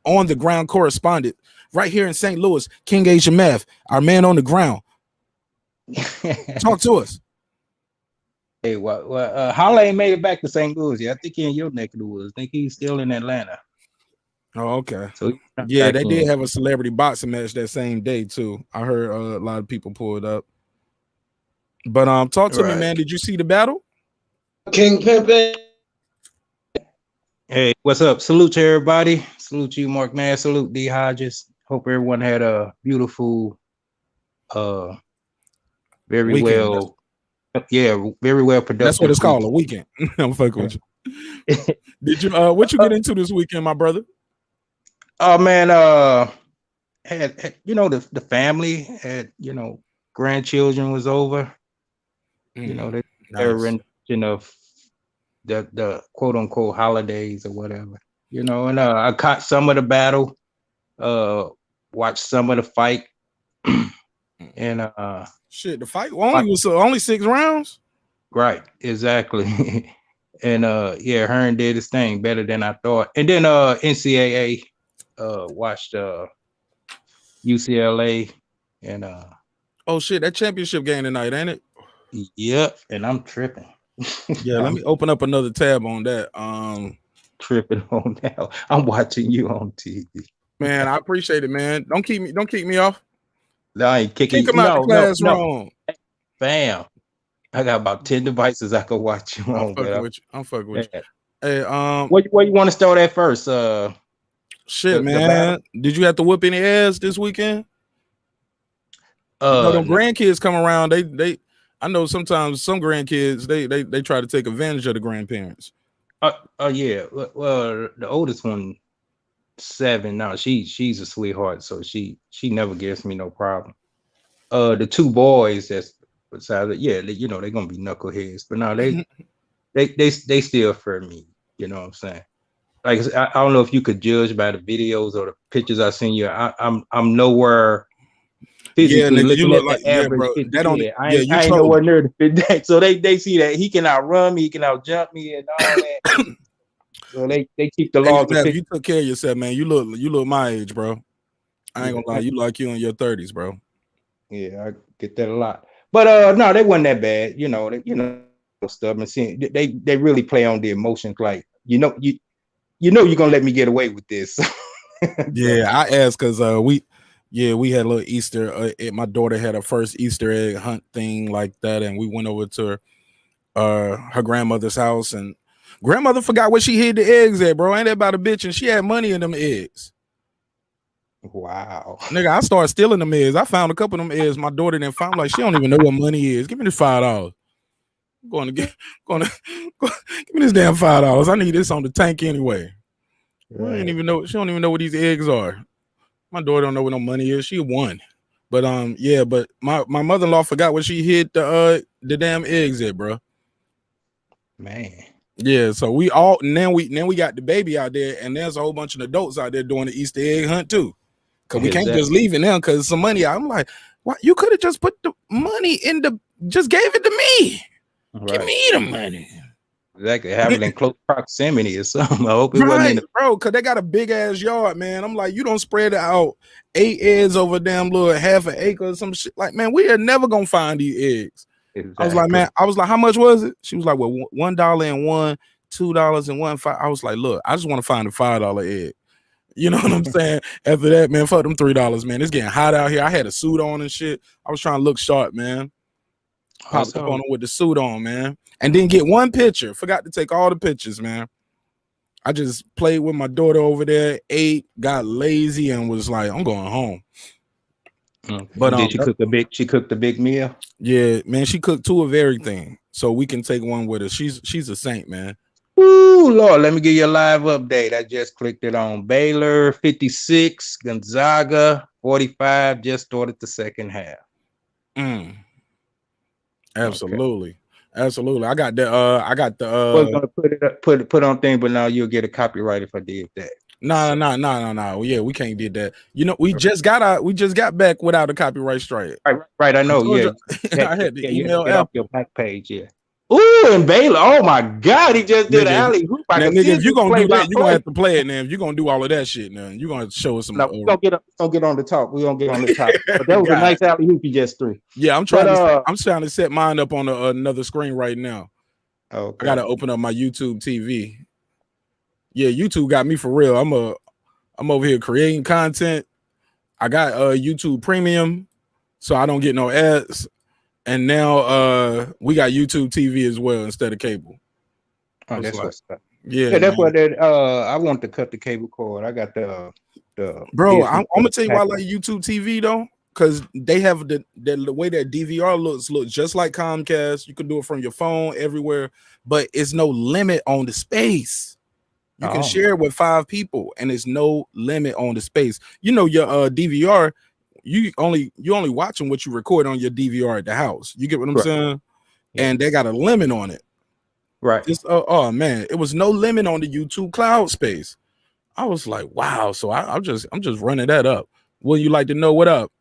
on the ground correspondent right here in St. Louis, King Asian Math, our man on the ground. Talk to us. Hey, Holla ain't made it back to St. Louis yet. I think he in your neck of the woods. I think he's still in Atlanta. Oh, okay. So yeah, they did have a celebrity boxing match that same day too. I heard a lot of people pull it up. But talk to me, man. Did you see the battle? King Pimpin'. Hey, what's up? Salute to everybody. Salute you, Marq Nash. Salute D Hodges. Hope everyone had a beautiful, very weekend. well. Yeah, very well productive. That's what it's called, a weekend. I'm fucking with you. Did you what you get into this weekend, my brother? Oh man, had you know the family had, you know, grandchildren was over. You know, they were rendition of the quote unquote holidays or whatever. You know, and I caught some of the battle, watched some of the fight, and shit, the fight was only 6 rounds. Right, exactly. And yeah, Hearn did his thing better than I thought. And then NCAA watched UCLA and oh shit, that championship game tonight, ain't it? Yep, and I'm tripping. Yeah, let me open up another tab on that. Tripping on that. I'm watching you on TV. Man, I appreciate it, man. Don't kick me off. No, I ain't kicking you. Kick him out the classroom. Bam. I got about 10 devices I could watch you on. I'm fucking with you. Hey, where you want to start at first? Shit, man. Did you have to whoop any ass this weekend? No, them grandkids come around. They I know sometimes some grandkids they try to take advantage of the grandparents. Yeah. Well, the oldest one, 7 now. She's a sweetheart, so she never gives me no problem. The 2 boys that's beside it, yeah, you know, they're gonna be knuckleheads, but now they still for me. You know what I'm saying? Like I don't know if you could judge by the videos or the pictures I seen you. I'm nowhere physically looking at like, the average. Bro, that don't, I ain't nowhere near the fit that. So they see that he can outrun me, he can outjump me, and all that. So they keep the laws. Hey, you took care of yourself, man. You look my age, bro. I ain't gonna lie, you like you in your 30s, bro. Yeah, I get that a lot. But no, they wasn't that bad. You know, stuff and seeing they really play on the emotions. Like you know you're gonna let me get away with this. Yeah, I asked because we had a little Easter. My daughter had her first Easter egg hunt thing like that, and we went over to her grandmother's house, and grandmother forgot where she hid the eggs at, bro. Ain't that about a bitch? And she had money in them eggs. Wow, nigga, I started stealing them eggs. I found a couple of them eggs. My daughter didn't find. Like she don't even know what money is. Give me this $5. I'm give me this damn $5. I need this on the tank anyway. Right. She don't even know what these eggs are. My daughter don't know what no money is. She won. But but my mother-in-law forgot where she hid the damn eggs at, bro. Man. Yeah, so we all now we got the baby out there, and there's a whole bunch of adults out there doing the Easter egg hunt too. Cause we can't just leave it now because some money. I'm like, what? You could have just put the money just gave it to me. Right. Give me the money. Exactly. Have it in close proximity or something. I hope it wasn't bro, because they got a big ass yard, man. I'm like, you don't spread it out 8 eggs over damn little half an acre or some shit. Like, man, we are never gonna find these eggs. Exactly. I was like, how much was it? She was like, well, $1 and one, $2 and 1 5. I was like, look, I just want to find a $5 egg. You know what I'm saying? After that, man, fuck them $3, man. It's getting hot out here. I had a suit on and shit. I was trying to look sharp, man. Popped up on him with the suit on, man. And didn't get one picture. Forgot to take all the pictures, man. I just played with my daughter over there, ate, got lazy, and was like, I'm going home. Okay. But Did she cook a big? She cooked a big meal. yeah, man, she cooked 2 of everything, so we can take one with her. She's a saint, man. Ooh, Lord, let me give you a live update. I just clicked it on Baylor 56, Gonzaga 45. Just started the second half. Absolutely. Okay. Absolutely. I got the I was gonna put it up, put on thing, but now you'll get a copyright if I did that. No. Yeah, we can't do that. You know, we just got back without a copyright strike. Right. I know. Yeah. I had to email get off your back page. Yeah. Ooh, and Baylor. Oh my God, he just did an alley hoop. Now, nigga, if you're gonna do that, you're gonna have to play it now. If you're gonna do all of that shit now, you're gonna show us some. No, we're gonna get on the top. We're gonna get on the top. But that was a nice alley hoop he just threw. Yeah, I'm trying to set mine up on another screen right now. Okay. I gotta open up my YouTube TV. Yeah, YouTube got me for real. I'm over here creating content. I got YouTube Premium, so I don't get no ads. And now we got YouTube TV as well instead of cable. Oh, that's what's up. Yeah, that's what I want to cut the cable cord. I got the bro. I'm gonna tell you why I like YouTube TV though, because they have the way that DVR looks just like Comcast. You can do it from your phone everywhere, but it's no limit on the space. You can share it with 5 people, and there's no limit on the space. You know, your DVR, you only watching what you record on your DVR at the house. You get what I'm saying? Yeah. And they got a limit on it. Right. It's, oh man, it was no limit on the YouTube cloud space. I was like, wow. So I'm just running that up. Will you like to know what up?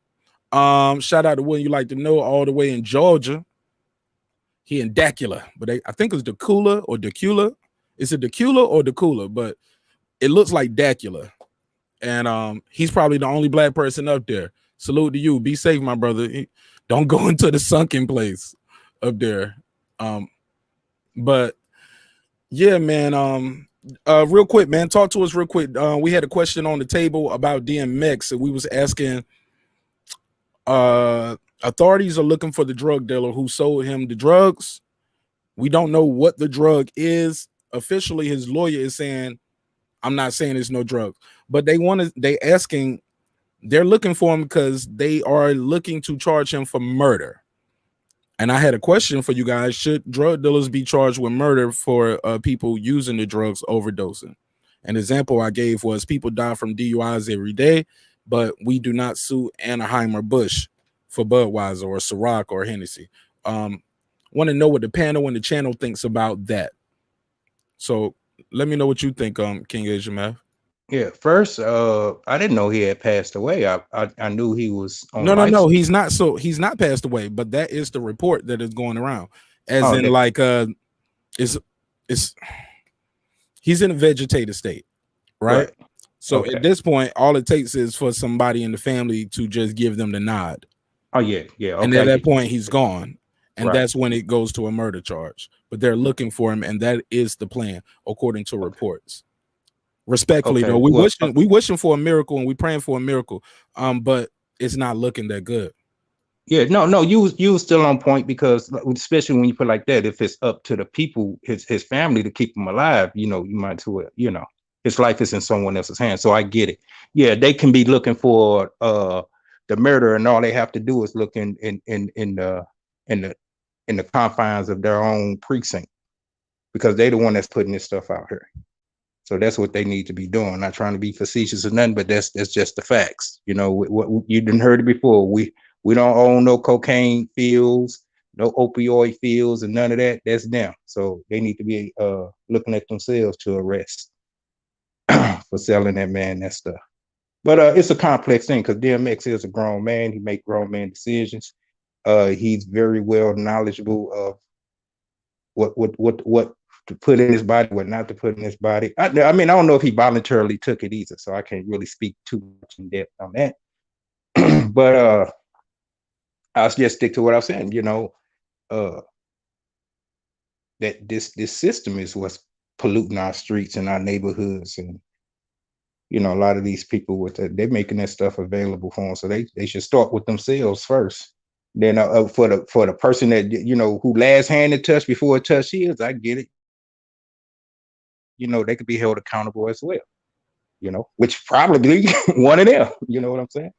Shout out to Will You Like to Know all the way in Georgia. He in Dacula, but I think it's Decula or Decula. Is it Decula or Decula? But it looks like Dacula. And he's probably the only black person up there. Salute to you. Be safe, my brother. Don't go into the sunken place up there. But yeah, man. Real quick, man. Talk to us real quick. We had a question on the table about DMX, and we was asking. Authorities are looking for the drug dealer who sold him the drugs. We don't know what the drug is. Officially, his lawyer is saying, I'm not saying there's no drugs, but they're looking for him because they are looking to charge him for murder. And I had a question for you guys. Should drug dealers be charged with murder for people using the drugs overdosing? An example I gave was people die from DUIs every day, but we do not sue Anheuser-Busch for Budweiser or Ciroc or Hennessy. Want to know what the panel and the channel thinks about that. So let me know what you think, King Asia Math. Yeah, first, I didn't know he had passed away. I knew he was on No, he's not. So he's not passed away, but that is the report that is going around. He's in a vegetative state, right? So at this point, all it takes is for somebody in the family to just give them the nod. Oh yeah. Okay. And at that point, he's gone. And that's when it goes to a murder charge. But they're looking for him, and that is the plan, according to reports. Respectfully, though, we wishing for a miracle and we praying for a miracle. But it's not looking that good. Yeah, no, you still on point, because especially when you put like that, if it's up to the people, his family, to keep him alive, you might as well, his life is in someone else's hands. So I get it. Yeah, they can be looking for the murder, and all they have to do is look in the confines of their own precinct, because they're the one that's putting this stuff out here. So that's what they need to be doing. Not trying to be facetious or nothing, but that's just the facts. What you didn't heard it before. We don't own no cocaine fields, no opioid fields, and none of that. That's them. So they need to be looking at themselves to arrest for selling that man that stuff. But it's a complex thing, because DMX is a grown man. He make grown man decisions. He's very well knowledgeable of what to put in his body, what not to put in his body. I mean, I don't know if he voluntarily took it either, so I can't really speak too much in depth on that. But I'll just stick to what I'm saying. That this system is what's polluting our streets and our neighborhoods, and a lot of these people they're making that stuff available for them. So they should start with themselves first. Then for the person that who last hand it touched before it touched his, I get it. they could be held accountable as well. Which probably one of them. You know what I'm saying?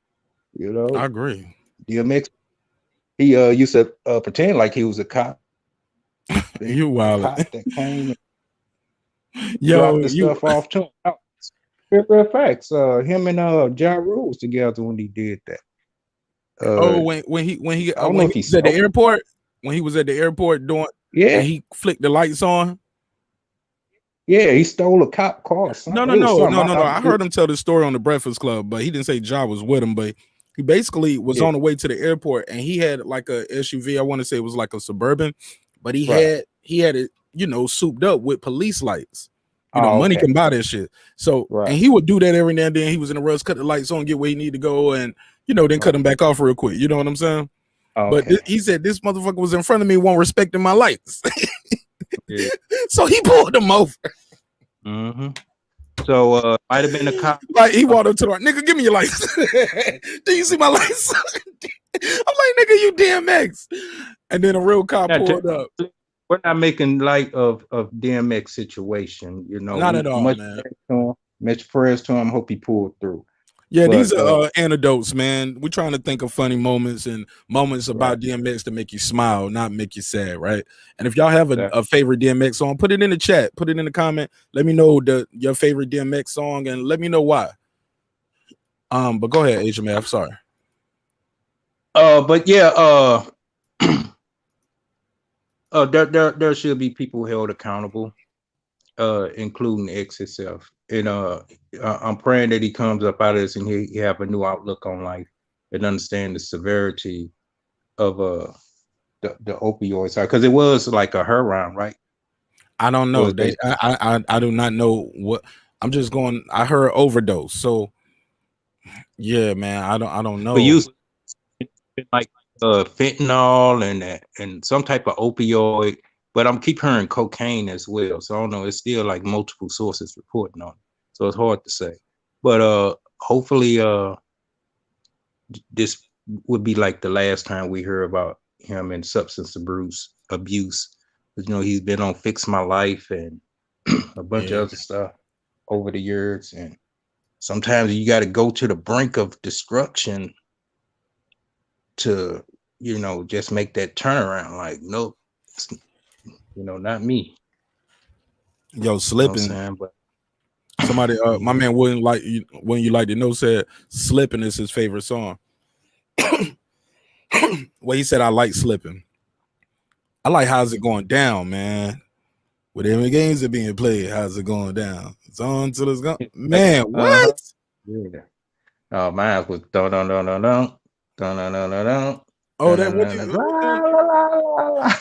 I agree. DMX, he used to pretend like he was a cop. You The wild. cop that came and Yo, dropped the stuff off to him. Real facts. Him and Ja Rule was together when he did that. when he I don't when know he if he was at the smoked. airport, when he was at the airport doing, Yeah, and he flicked the lights on. yeah, he stole a cop car or No, something. no, It was no, something. no, no, no. I heard him tell the story on the Breakfast Club, but he didn't say Ja was with him. But he basically was Yeah. on the way to the airport, and he had like a SUV. I want to say it was like a Suburban, but he Right. had it, souped up with police lights. Money Okay. can buy that shit. So, Right. and he would do that every now and then. He was in a rush, cut the lights on, get where he need to go, and then cut them back off real quick. You know what I'm saying? But Okay. he said this motherfucker was in front of me, won't respecting my lights. Yeah. So he pulled him over. Mm-hmm. So might have been a cop. Like he walked up to the nigga, give me your lights. Do you see my lights? I'm like, nigga, you DMX. And then a real cop Now, pulled up. We're not making light of DMX situation. Not at all, man. Much prayers to him. Hope he pulled through. Yeah, But, these are anecdotes, man. We're trying to think of funny moments and moments about Right. DMX to make you smile, not make you sad, right? And if y'all have a favorite DMX song, put it in the chat, put it in the comment. Let me know your favorite DMX song and let me know why. But go ahead, HMA. I'm sorry. But yeah, there should be people held accountable, including X itself. And I'm praying that he comes up out of this and he have a new outlook on life and understand the severity of the opioids, because it was like a heroin, right? I don't know. I do not know what. I'm just going. I heard overdose. So yeah, man. I don't know. But usually like fentanyl and some type of opioid. But I'm keep hearing cocaine as well. So I don't know. It's still like multiple sources reporting on it. So it's hard to say. But hopefully this would be like the last time we hear about him in substance abuse. He's been on Fix My Life and a bunch of other stuff over the years. And sometimes you got to go to the brink of destruction to, just make that turnaround. Like, nope, not me. Yo, slipping. You know what I'm saying? But somebody, my man wouldn't like you when you like to know said slipping is his favorite song. Well, he said I like slipping. I like how's it going down, man. With every games that being played, how's it going down? It's on till it's gone. Man, what? Yeah. Oh, mine was dun dun dun dun dun dun dun dun dun dun. Oh, that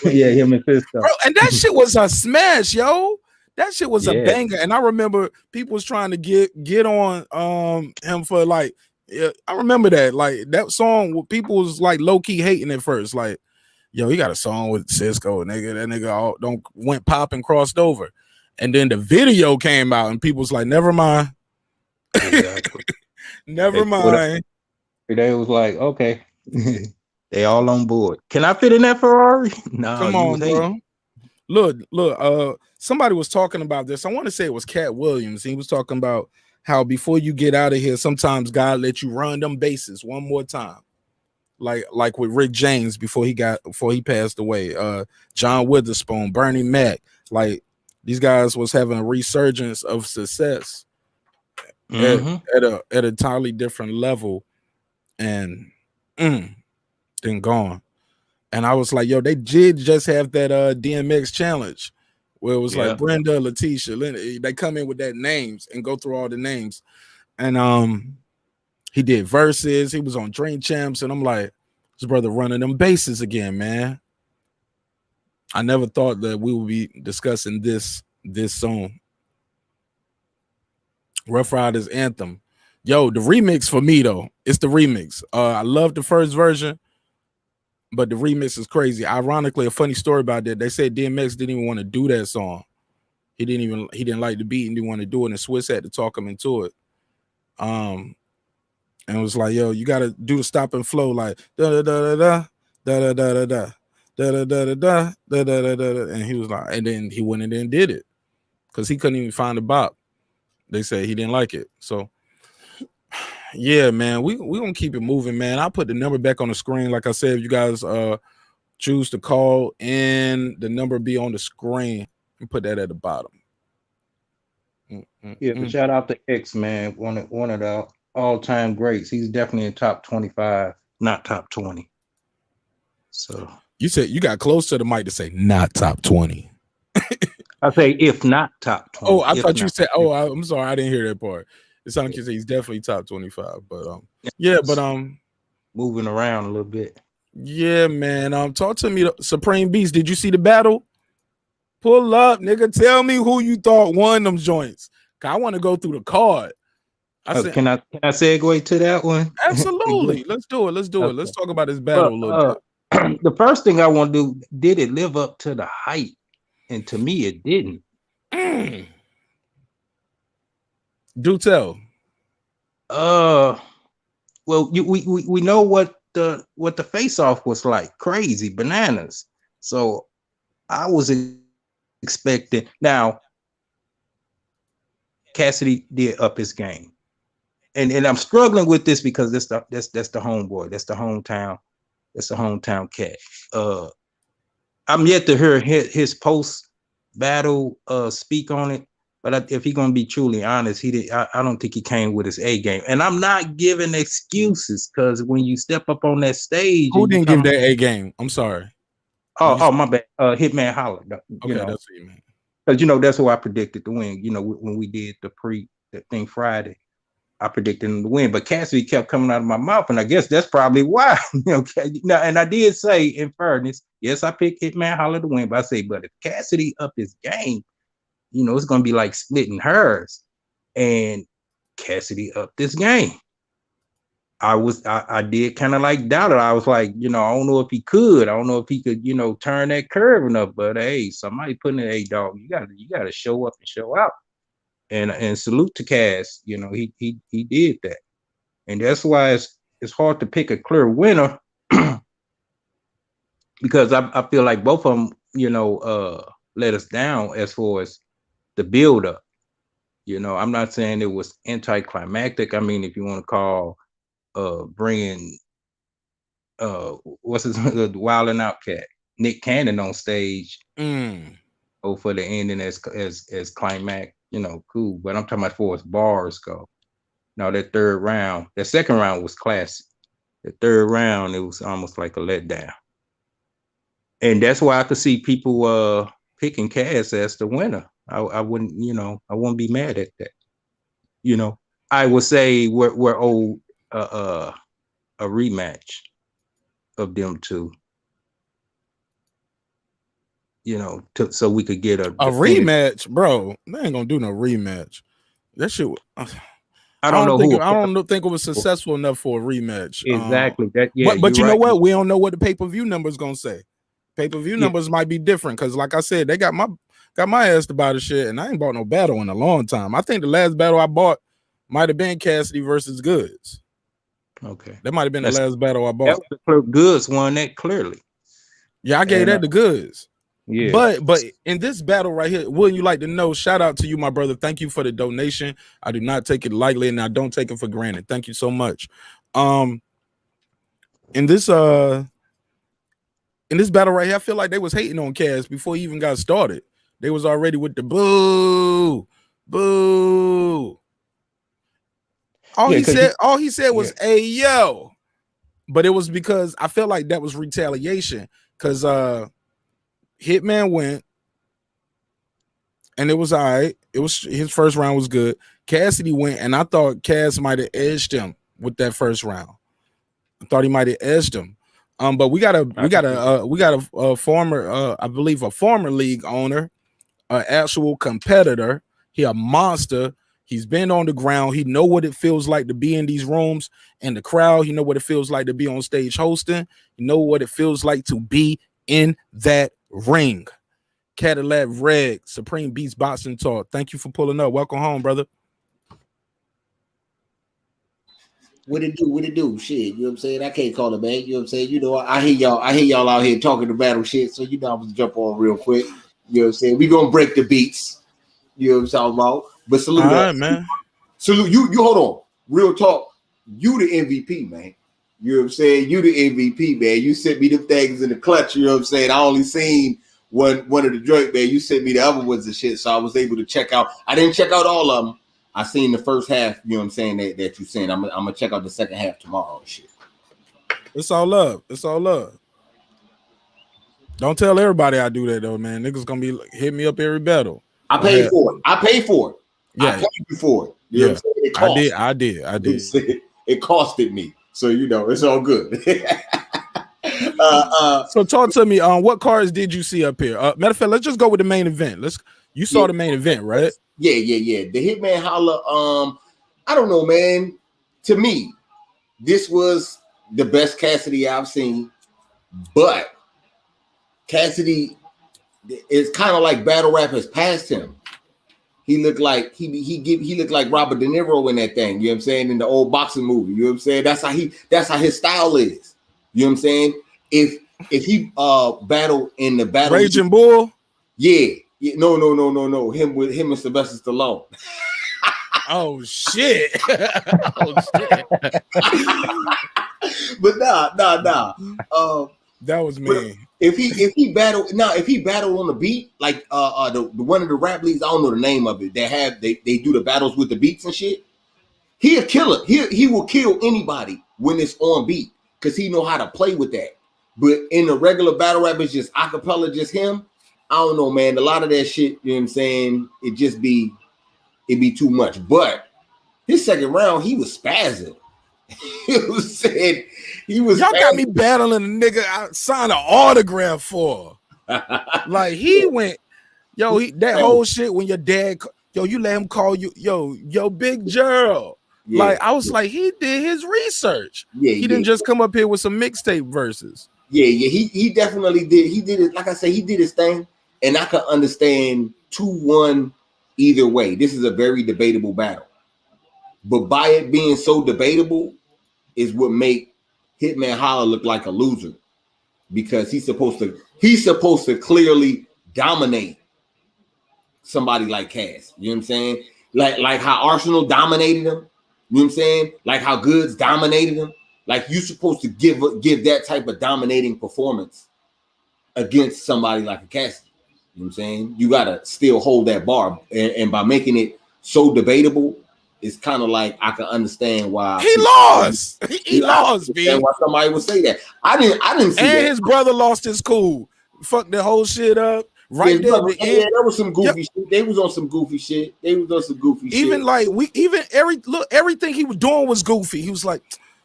yeah, him and Fisto. Bro, and that shit was a smash, yo. That shit was a banger. And I remember people was trying to get on him for like, yeah, I remember that. Like that song, people was like low-key hating at first. Like, yo, he got a song with Cisco, nigga. That nigga all went pop and crossed over. And then the video came out and people was like, never mind. Exactly. Never mind. They was like, okay. They all on board. Can I fit in that Ferrari? No, come on, bro. Look, somebody was talking about this. I want to say it was Cat Williams. He was talking about how before you get out of here, sometimes God let you run them bases one more time. Like with Rick James before he passed away. John Witherspoon, Bernie Mac. Like these guys was having a resurgence of success at a entirely different level, and then gone. And I was like, yo, they did just have that DMX challenge where it was like Brenda, Letitia, Linda, they come in with that names and go through all the names. And he did verses, he was on Dream Champs, and I'm like, his brother running them bases again, man. I never thought that we would be discussing this song. Rough Riders Anthem. Yo, the remix for me though, it's the remix. I love the first version, but the remix is crazy. Ironically, a funny story about that. They said DMX didn't even want to do that song. He didn't like the beat and didn't want to do it, and Swiss had to talk him into it. And it was like, yo, you gotta do the stop and flow like da da da da da da da da da da da da da da da da da, and he was like, and then he went in and did it. because he couldn't even find the bop. They said he didn't like it. So yeah, man, we gonna keep it moving, man. I'll put the number back on the screen. Like I said, if you guys choose to call and the number be on the screen, and put that at the bottom. Yeah, but shout out to X, man. One of the all-time greats. He's definitely in top 25, not top 20. So you said you got close to the mic to say not top 20. I say if not top 20. Oh, I thought you said. Oh, I'm sorry, I didn't hear that part. It sounded like you said he's definitely top 25. But yeah, but moving around a little bit. Yeah, man. Talk to me, Supreme Beast. Did you see the battle? Pull up, nigga. Tell me who you thought won them joints. I want to go through the card. Can I segue to that one? Absolutely. Let's do it. Okay. Let's talk about this battle a little bit. The first thing I want to do, did it live up to the hype? And to me, it didn't. Do tell. Well, we know what the face-off was like. Crazy bananas. So I was expecting. Now Cassidy did up his game, and I'm struggling with this because that's the homeboy, that's the hometown cat. I'm yet to hear his post battle speak on it, but if he's gonna be truly honest, I don't think he came with his A game, and I'm not giving excuses because when you step up on that stage, who didn't give that A game? I'm sorry. Oh, my bad. Hitman Holla. Okay, that's what you mean. Because that's who I predicted to win. When we did the thing Friday, I predicted him to win. But Cassidy kept coming out of my mouth, and I guess that's probably why. Now, and I did say, in fairness, yes, I picked Hitman Holla to win. But I say, but if Cassidy up his game, it's gonna be like splitting hairs. And Cassidy up this game. I did kind of like doubt it. I was like, I don't know if he could. I don't know if he could, turn that curve enough. But hey, somebody putting in a dog. You gotta show up and show out. And salute to Cass. He did that. And that's why it's hard to pick a clear winner because I feel like both of them, let us down as far as the build up. I'm not saying it was anticlimactic. I mean, if you want to call bringing what's his Wild and Out cat Nick Cannon on stage for the ending as climax, cool. But I'm talking about for as bars go. Now that second round was classic. The third round, it was almost like a letdown. And that's why I could see people picking Cass as the winner. I wouldn't, I wouldn't be mad at that. I would say we're old a rematch of them two, so we could get a rematch, bro. They ain't gonna do no rematch. That shit. I don't think it was successful enough for a rematch. Exactly. But you know what? We don't know what the pay-per-view number is gonna say. Pay-per-view numbers might be different because, like I said, they got my ass to buy the shit, and I ain't bought no battle in a long time. I think the last battle I bought might have been Cassidy versus Goods. Okay, that might have been the last battle I bought. That was the Goods won that clearly. Yeah, I gave that the Goods. Yeah, but in this battle right here, wouldn't you like to know? Shout out to you, my brother. Thank you for the donation. I do not take it lightly, and I don't take it for granted. Thank you so much. In this battle right here, I feel like they was hating on Cass before he even got started. They was already with the boo. All he said was, "Hey yo," but it was because I felt like that was retaliation because Hitman went and it was all right. It was his first round was good. Cassidy went and I thought Cass might have edged him with that first round. I thought he might have edged him. But we got a former, I believe a former league owner, an actual competitor. He a monster. He's been on the ground. He know what it feels like to be in these rooms and the crowd. He know what it feels like to be on stage hosting. He know what it feels like to be in that ring. Cadillac Red, Supreme Beast Boxing Talk. Thank you for pulling up. Welcome home, brother. What it do? Shit, you know what I'm saying? I can't call it back. You know what I'm saying? I hear y'all out here talking the battle shit. So I'm gonna jump on real quick. You know what I'm saying? We gonna break the beats. You know what I'm talking about? But salute, All right, man. Salute you. You hold on. Real talk. You the MVP, man. You know what I'm saying? You the MVP, man. You sent me them things in the clutch. You know what I'm saying? I only seen one of the joint, man. You sent me the other ones and shit, so I was able to check out. I didn't check out all of them. I seen the first half. You know what I'm saying? That you sent. I'm gonna check out the second half tomorrow and shit. It's all love. It's all love. Don't tell everybody I do that though, man. Niggas gonna be hit me up every battle. I paid for it. I paid for it. Yeah. I paid you for it. You know what I'm saying? It cost. I did. It costed me. So you know, it's all good. So talk to me. What cards did you see up here? Matter of fact, let's just go with the main event. You saw the main event, right? Yeah. The Hitman Holla. I don't know, man. To me, this was the best Cassidy I've seen, but Cassidy is kind of like battle rap has passed him. He looked like he looked like Robert De Niro in that thing. You know what I'm saying? In the old boxing movie. You know what I'm saying? That's how his style is. You know what I'm saying? If he battled in the battle Raging Bull. Yeah. No. Him and Sylvester Stallone. Oh shit. Oh shit. But nah. That was me. If he battled on the beat, like the one of the rap leagues, I don't know the name of it. They do the battles with the beats and shit. He a killer. He will kill anybody when it's on beat because he know how to play with that. But in the regular battle rap, it's just acapella, just him. I don't know, man. A lot of that shit, you know what I'm saying? It'd be too much. But his second round, he was spazzing. Y'all got me battling a nigga I signed an autograph for. Like he went, that whole shit when your dad, you let him call you, yo, Big Gerald. Yeah, like I was like, he did his research. Yeah, he didn't just come up here with some mixtape verses. Yeah, he definitely did. He did it, like I said, he did his thing, and I could understand 2-1 either way. This is a very debatable battle. But by it being so debatable is what make Hitman Holla look like a loser, because he's supposed to clearly dominate somebody like Cass. You know what I'm saying? Like how Arsenal dominated him. You know what I'm saying? Like how Goods dominated him. Like you're supposed to give that type of dominating performance against somebody like a Cassidy. You know what I'm saying? You gotta still hold that bar, and by making it so debatable, it's kind of like I can understand why he lost. He lost, B. Why somebody would say that. I didn't see and that. His brother lost his cool. Fucked the whole shit up. Right there. There was some goofy shit. They was on some goofy shit. Even like everything he was doing was goofy. He was like,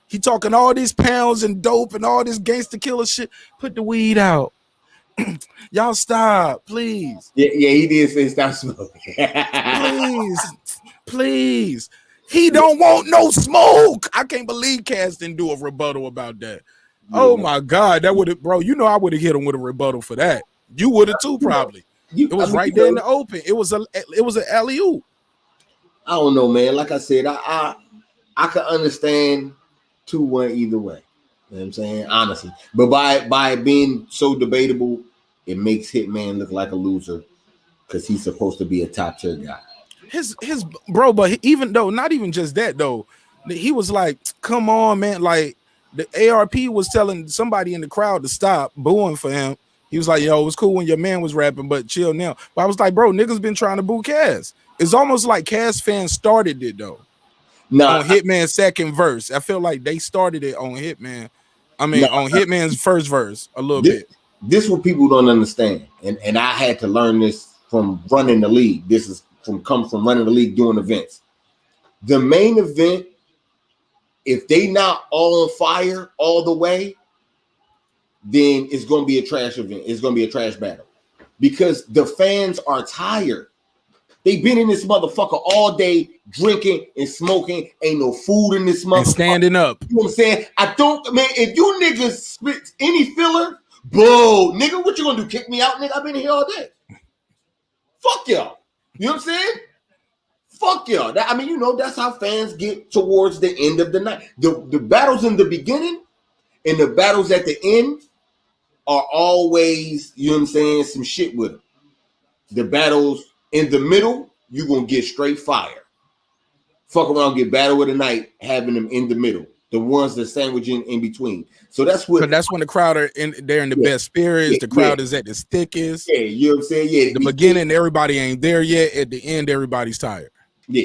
he talking all these pounds and dope and all this gangster killer shit. Put the weed out. Y'all stop, please. Yeah, he did say stop smoking. Please. He don't want no smoke. I can't believe Cass didn't do a rebuttal about that. Yeah. Oh my God, that would have, bro. You know I would have hit him with a rebuttal for that. You would have too, probably. It was right there in the open. It was an alley-oop. I don't know, man. Like I said, I can understand 2-1 either way. You know what I'm saying? Honestly. But by it being so debatable, it makes Hitman look like a loser because he's supposed to be a top tier guy. His bro, but even though, not even just that though, he was like, come on, man. Like the ARP was telling somebody in the crowd to stop booing for him. He was like, yo, it was cool when your man was rapping, but chill now. But I was like, bro, niggas been trying to boo Cass. It's almost like Cass fans started it though. On Hitman's second verse. I feel like they started it on Hitman. On Hitman's first verse a little bit. This is what people don't understand. And I had to learn this from running the league. This is come from running the league doing events. The main event, if they not all on fire all the way, then it's going to be a trash event. It's going to be a trash battle because the fans are tired. They've been in this motherfucker all day drinking and smoking. Ain't no food in this motherfucker. And standing up. You know what I'm saying? If you niggas spit any filler, bro, nigga, what you going to do? Kick me out, nigga? I've been here all day. Fuck y'all. You know what I'm saying? Fuck y'all. That's how fans get towards the end of the night. The battles in the beginning and the battles at the end are always, you know what I'm saying, some shit with them. The battles in the middle, you're gonna get straight fire. Fuck around, get battle of the night, having them in the middle, the ones that sandwich in between. So that's what. So that's when the crowd are they're in the best spirits. The crowd is at the thickest. Yeah, you know what I'm saying? Yeah. The beginning, everybody ain't there yet. At the end, everybody's tired. Yeah,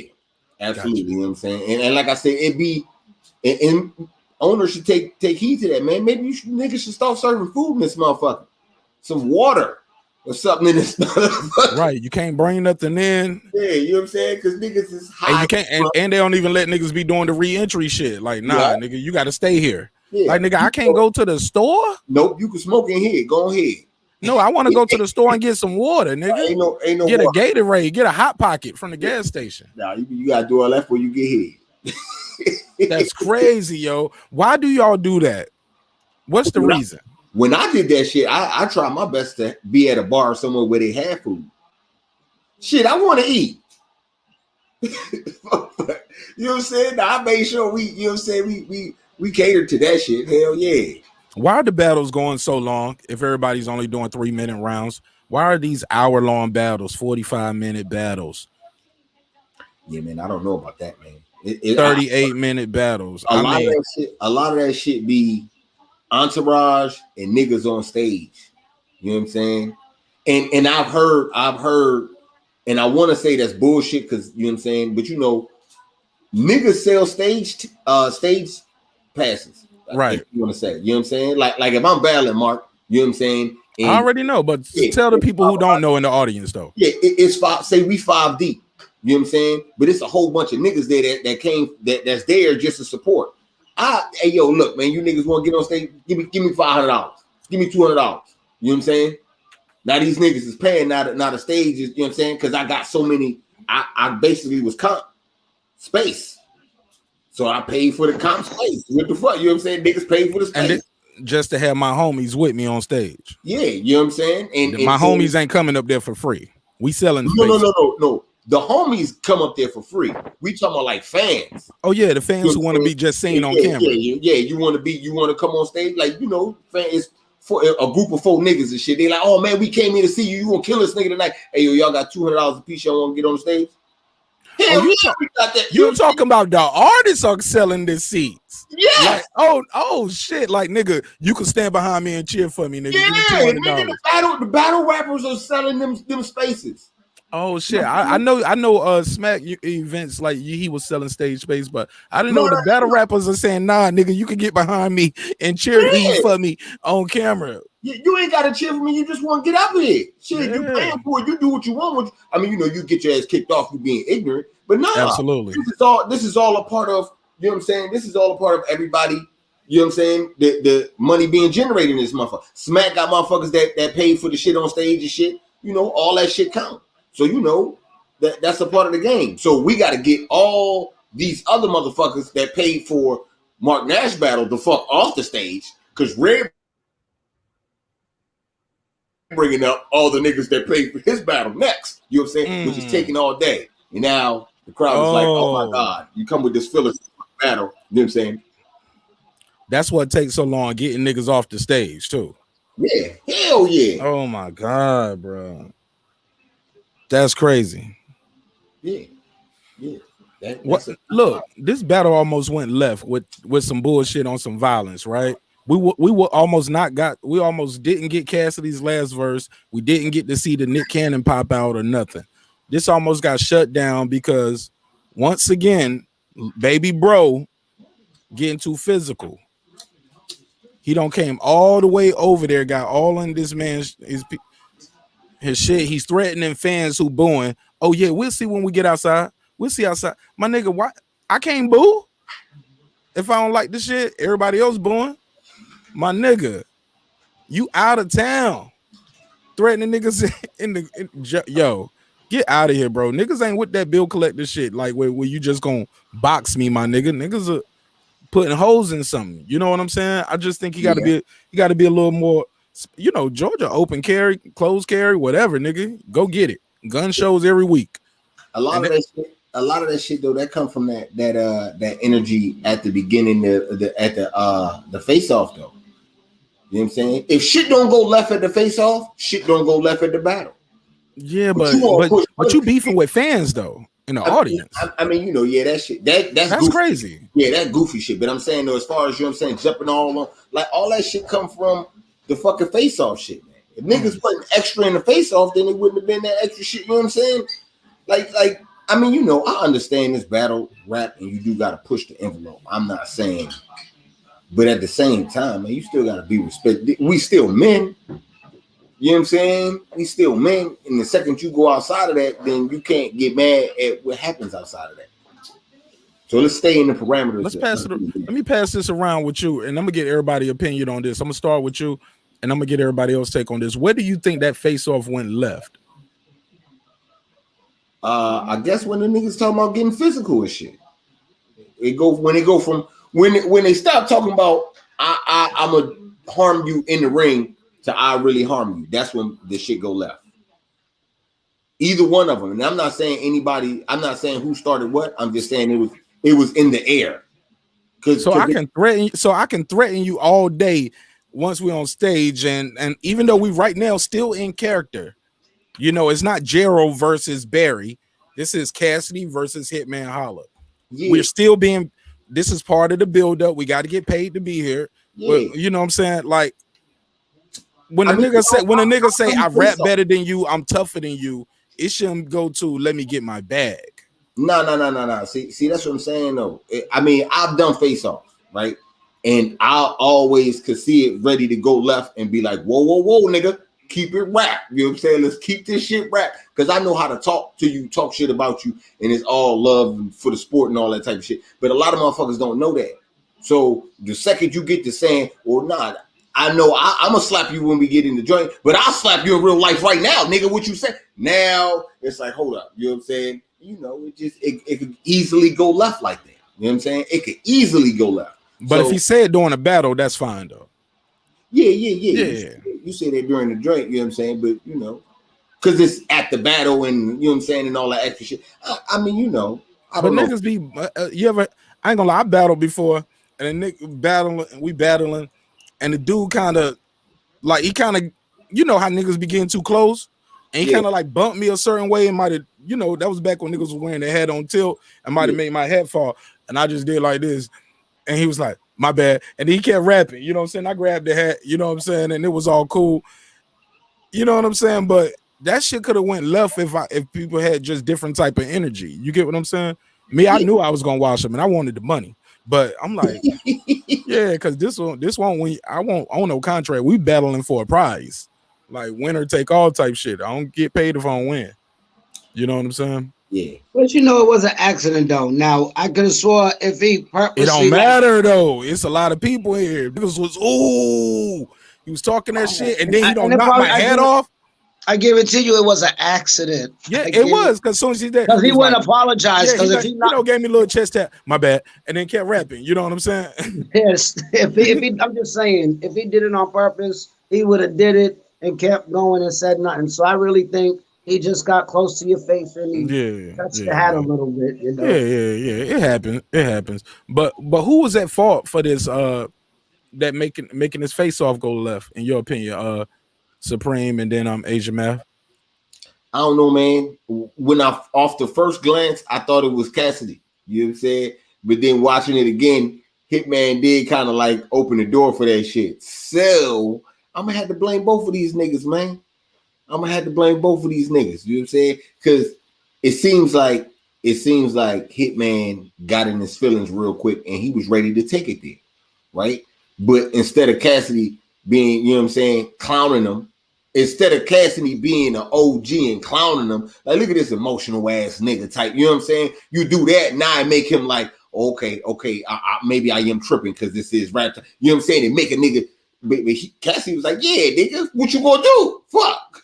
absolutely. Gotcha. You know what I'm saying? And like I said, it be and owners should take heed to that, man. Maybe niggas should start serving food in this motherfucker. Some water or something in this motherfucker. Right. You can't bring nothing in. Yeah, you know what I'm saying? Because niggas is high. And you can't and they don't even let niggas be doing the re-entry shit. Like, nah, nigga, you gotta stay here. Yeah. Like, nigga, I can't go to the store. Nope, you can smoke in here. Go ahead. No, I want to go to the store and get some water, nigga. Ain't no get water. A Gatorade, get a Hot Pocket from the gas station. Nah, you gotta do all that before you get here. That's crazy, yo. Why do y'all do that? What's the reason? When I did that shit, I tried my best to be at a bar somewhere where they had food. Shit, I want to eat. You know what I'm saying? Now, I made sure we, you know what I'm saying, we catered to that shit. Hell yeah. Why are the battles going so long if everybody's only doing 3-minute rounds? Why are these hour-long battles, 45-minute battles? Yeah, man, I don't know about that, man. 38-minute battles. A lot of that shit be entourage and niggas on stage. You know what I'm saying? And I've heard, and I want to say that's bullshit because you know what I'm saying, but you know, niggas sell stage passes. Right. You want to say, you know what I'm saying? Like if I'm battling Marq, you know what I'm saying? And I already know, but tell the people who don't know in the audience though. Yeah, it's five. Say we 5 deep. You know what I'm saying? But it's a whole bunch of niggas there that came that's there just to support. Hey yo, look, man, you niggas want to get on stage? Give me $500. Give me $200. You know what I'm saying? Now these niggas is paying. Now the stage is, you know what I'm saying? Because I got so many. I basically was comp space. So I paid for the comp space. What the fuck? You know what I'm saying? Niggas paid for the space. And just to have my homies with me on stage. Yeah, you know what I'm saying? And my homies ain't coming up there for free. We selling space. No. The homies come up there for free. We talking about like fans. Oh yeah, the fans who want to be just seen on camera. Yeah. You want to come on stage, like, you know, fans for a group of 4 niggas and shit. They like, oh man, we came here to see you. You gonna kill this nigga tonight? Hey yo, y'all got $200 a piece. Y'all want to get on the stage? Hell yeah, we got that. You talking about the artists are selling the seats? Yeah. Like, oh shit! Like, nigga, you can stand behind me and cheer for me, nigga. Yeah, nigga, the battle rappers are selling them spaces. Oh shit! I know Smack events like he was selling stage space, but I didn't know the battle rappers are saying, nah, nigga, you can get behind me and cheer for me on camera. You ain't gotta cheer for me, you just want to get up here. Shit, you paying for it, you do what you want. I mean, you know, you get your ass kicked off for being ignorant, but no, absolutely. This is all a part of, you know what I'm saying? This is all a part of everybody. You know what I'm saying? The money being generated in this motherfucker. Smack got motherfuckers that paid for the shit on stage and shit. You know, all that shit count. So you know that's a part of the game. So we got to get all these other motherfuckers that paid for Marq Nash battle the fuck off the stage, because Red bringing up all the niggas that paid for his battle next. You know what I'm saying? Which is taking all day. And now the crowd is like, oh my God, you come with this filler battle. You know what I'm saying? That's what takes so long, getting niggas off the stage too. Yeah, hell yeah. Oh my God, bro. That's crazy. Yeah. Look, this battle almost went left with some bullshit on some violence, right? We almost didn't get Cassidy's last verse. We didn't get to see the Nick Cannon pop out or nothing. This almost got shut down because once again, baby bro getting too physical. He don't came all the way over there, got all in this man's his shit. He's threatening fans who booing. Oh yeah, we'll see when we get outside. We'll see outside. My nigga, why I can't boo if I don't like the shit? Everybody else booing. My nigga, you out of town. Threatening niggas yo, get out of here, bro. Niggas ain't with that bill collector shit. Like where you just gonna box me, my nigga. Niggas are putting holes in something. You know what I'm saying? I just think you gotta be a little more. You know, Georgia open carry, closed carry, whatever, nigga. Go get it. Gun shows every week. A lot of that shit though, that come from that energy at the beginning the face off though. You know what I'm saying? If shit don't go left at the face off, shit don't go left at the battle. Yeah, But you won't push but you punches. beefing with fans though in the audience. I mean, you know, yeah, that shit. That's goofy. Crazy. Yeah, that goofy shit. But I'm saying though, as far as you know what I'm saying, jumping all on like all that shit come from the fucking face off shit, man. If niggas putting extra in the face off, then it wouldn't have been that extra shit. You know what I'm saying? Like I mean, you know, I understand this battle rap, and you do gotta push the envelope. I'm not saying, but at the same time, man, you still gotta be respected. We still men. You know what I'm saying? We still men. And the second you go outside of that, then you can't get mad at what happens outside of that. So let's stay in the parameters. Let me pass this around with you, and I'm gonna get everybody's opinion on this. I'm gonna start with you, and I'm gonna get everybody else take on this. Where do you think that face-off went left? I guess when the niggas talking about getting physical and shit. When they stop talking about I'm gonna harm you in the ring to I really harm you. That's when the shit go left. Either one of them. And I'm not saying anybody, I'm not saying who started what. I'm just saying it was in the air. I can threaten you all day once we're on stage, and even though we right now still in character, you know, it's not Jero versus Barry. This is Cassidy versus Hitman Holla. Yeah. We're still being, this is part of the build-up. We got to get paid to be here. Yeah. But, you know what I'm saying? Like, when a nigga say I rap better than you, I'm tougher than you, it shouldn't go to let me get my bag. No. See, that's what I'm saying though. I mean, I've done face off, right? And I always could see it ready to go left and be like, whoa, nigga, keep it rap. You know what I'm saying? Let's keep this shit rap. Because I know how to talk to you, talk shit about you, and it's all love for the sport and all that type of shit. But a lot of motherfuckers don't know that. So the second you get to saying, well, nah, I know I'm gonna slap you when we get in the joint, but I'll slap you in real life right now, nigga. What you say? Now it's like, hold up, you know what I'm saying? You know, it could easily go left like that. You know what I'm saying? It could easily go left. But if he said during a battle, that's fine though. Yeah. You say that during the joint, you know what I'm saying? But you know, because it's at the battle and you know what I'm saying, and all that extra shit. I mean, you know, I don't know. Niggas be you ever? I ain't gonna lie, I battled before, and the nigga we battling. And the dude kind of, like, he kind of, you know how niggas be getting too close? And he kind of like bumped me a certain way and might have, you know, that was back when niggas was wearing their head on tilt and might have made my head fall. And I just did like this. And he was like, my bad. And he kept rapping, you know what I'm saying? I grabbed the hat, you know what I'm saying? And it was all cool. You know what I'm saying? But that shit could have went left if people had just different type of energy. You get what I'm saying? Me, I knew I was going to watch them and I wanted the money. But I'm like, yeah, because this one, when I won't own no contract, we battling for a prize, like winner take all type shit. I don't get paid if I don't win. You know what I'm saying? Yeah. But you know, it was an accident though. Now I could have swore if he purposely, it don't matter though. It's a lot of people here. Because he was talking that shit, and then he don't knock my head off. I give it to you, it was an accident. Yeah, it was, because as soon as he did, because he wouldn't apologize. Because if he gave me a little chest tap, my bad, and then kept rapping. You know what I'm saying? Yes. If he, I'm just saying, if he did it on purpose, he would have did it and kept going and said nothing. So I really think he just got close to your face and he touched the hat a little bit. You know? Yeah. It happens. But who was at fault for this? That making his face off go left, in your opinion? Supreme and then Asia Math. I don't know, man. When off the first glance, I thought it was Cassidy. You know what I'm saying? But then watching it again, Hitman did kind of like open the door for that shit. So I'm gonna have to blame both of these niggas, man. I'm gonna have to blame both of these niggas. You know what I'm saying? Because it seems like Hitman got in his feelings real quick and he was ready to take it there, right? But instead of Cassidy being, you know what I'm saying, clowning him, instead of Cassidy being an OG and clowning him, like, look at this emotional ass nigga type, you know what I'm saying? You do that, now and make him like, okay, maybe I am tripping because this is rap time. You know what I'm saying? And make a nigga, but Cassidy was like, yeah, nigga, what you gonna do? Fuck.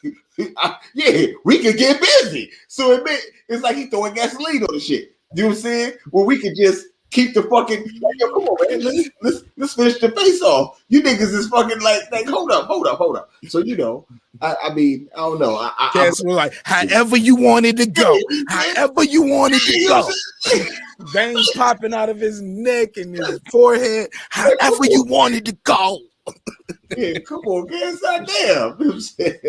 Yeah, we could get busy. So it's like he throwing gasoline on the shit. You know what I'm saying? Well, we could just keep the fucking, like, yo, come on, man. Let's finish the face off. You niggas is fucking like hold up. So, you know, I mean, I don't know. Cass was like, however you wanted to go. However you wanted to go. Veins popping out of his neck and his forehead. However you wanted to go. Yeah, come on, Cass. Damn. You know what I'm saying?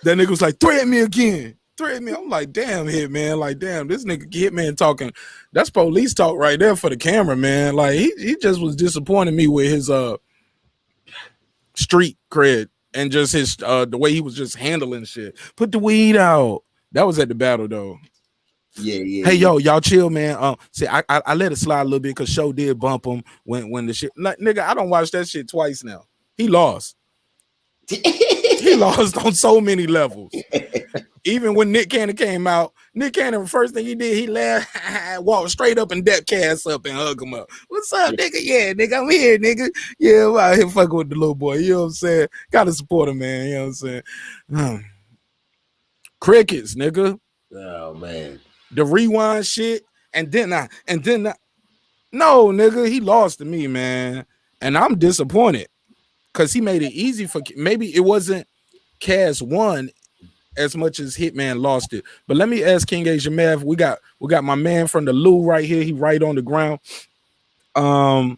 That nigga was like, threaten me again. Threaten me. I'm like, damn, Hitman. Like, damn, this nigga Hitman talking. That's police talk right there for the camera, man. Like, he just was disappointing me with his street cred and just his the way he was just handling shit. Put the weed out. That was at the battle though. Yeah. Hey, yo, y'all chill, man. See, I let it slide a little bit because Show did bump him when the shit. Like, nigga, I don't watch that shit twice now. He lost. He lost on so many levels. Even when Nick Cannon came out, Nick Cannon, the first thing he did, he laughed, walked straight up and decked Cass up and hugged him up. What's up, nigga? Yeah, nigga, I'm here, nigga. Yeah, I'm out here fucking with the little boy. You know what I'm saying? Gotta support him, man. You know what I'm saying? Crickets, nigga. Oh man. The rewind shit, and then no, nigga, he lost to me, man, and I'm disappointed because he made it easy for. Maybe it wasn't Cass won as much as Hitman lost it. But let me ask King Asia Math. We got my man from the Lou right here. He right on the ground. Who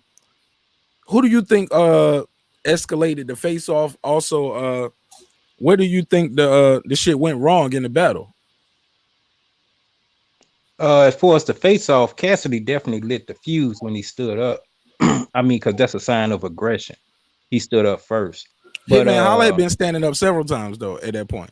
do you think escalated the face off? Also, where do you think the shit went wrong in the battle? As far as the face off, Cassidy definitely lit the fuse when he stood up. I mean, because that's a sign of aggression. He stood up first. But Hitman Holla had been standing up several times though at that point.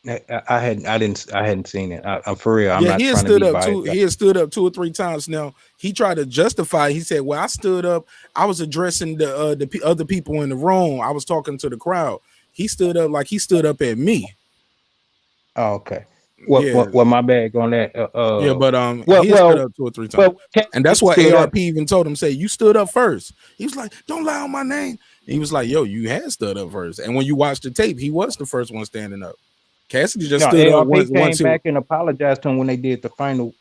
I hadn't seen it. I'm for real. I'm yeah, not he had trying stood to be up biased. he had stood up 2 or 3 times. Now he tried to justify. He said, "Well, I stood up. I was addressing the other people in the room. I was talking to the crowd." He stood up like he stood up at me. Oh, okay. What my bag on that? Yeah, but he stood up 2 or 3 times, and that's what ARP even told him. Say, you stood up first. He was like, "Don't lie on my name." He was like, "Yo, you had stood up first." And when you watch the tape, he was the first one standing up. Cassidy just stood up once. Came back and apologized to him when they did the final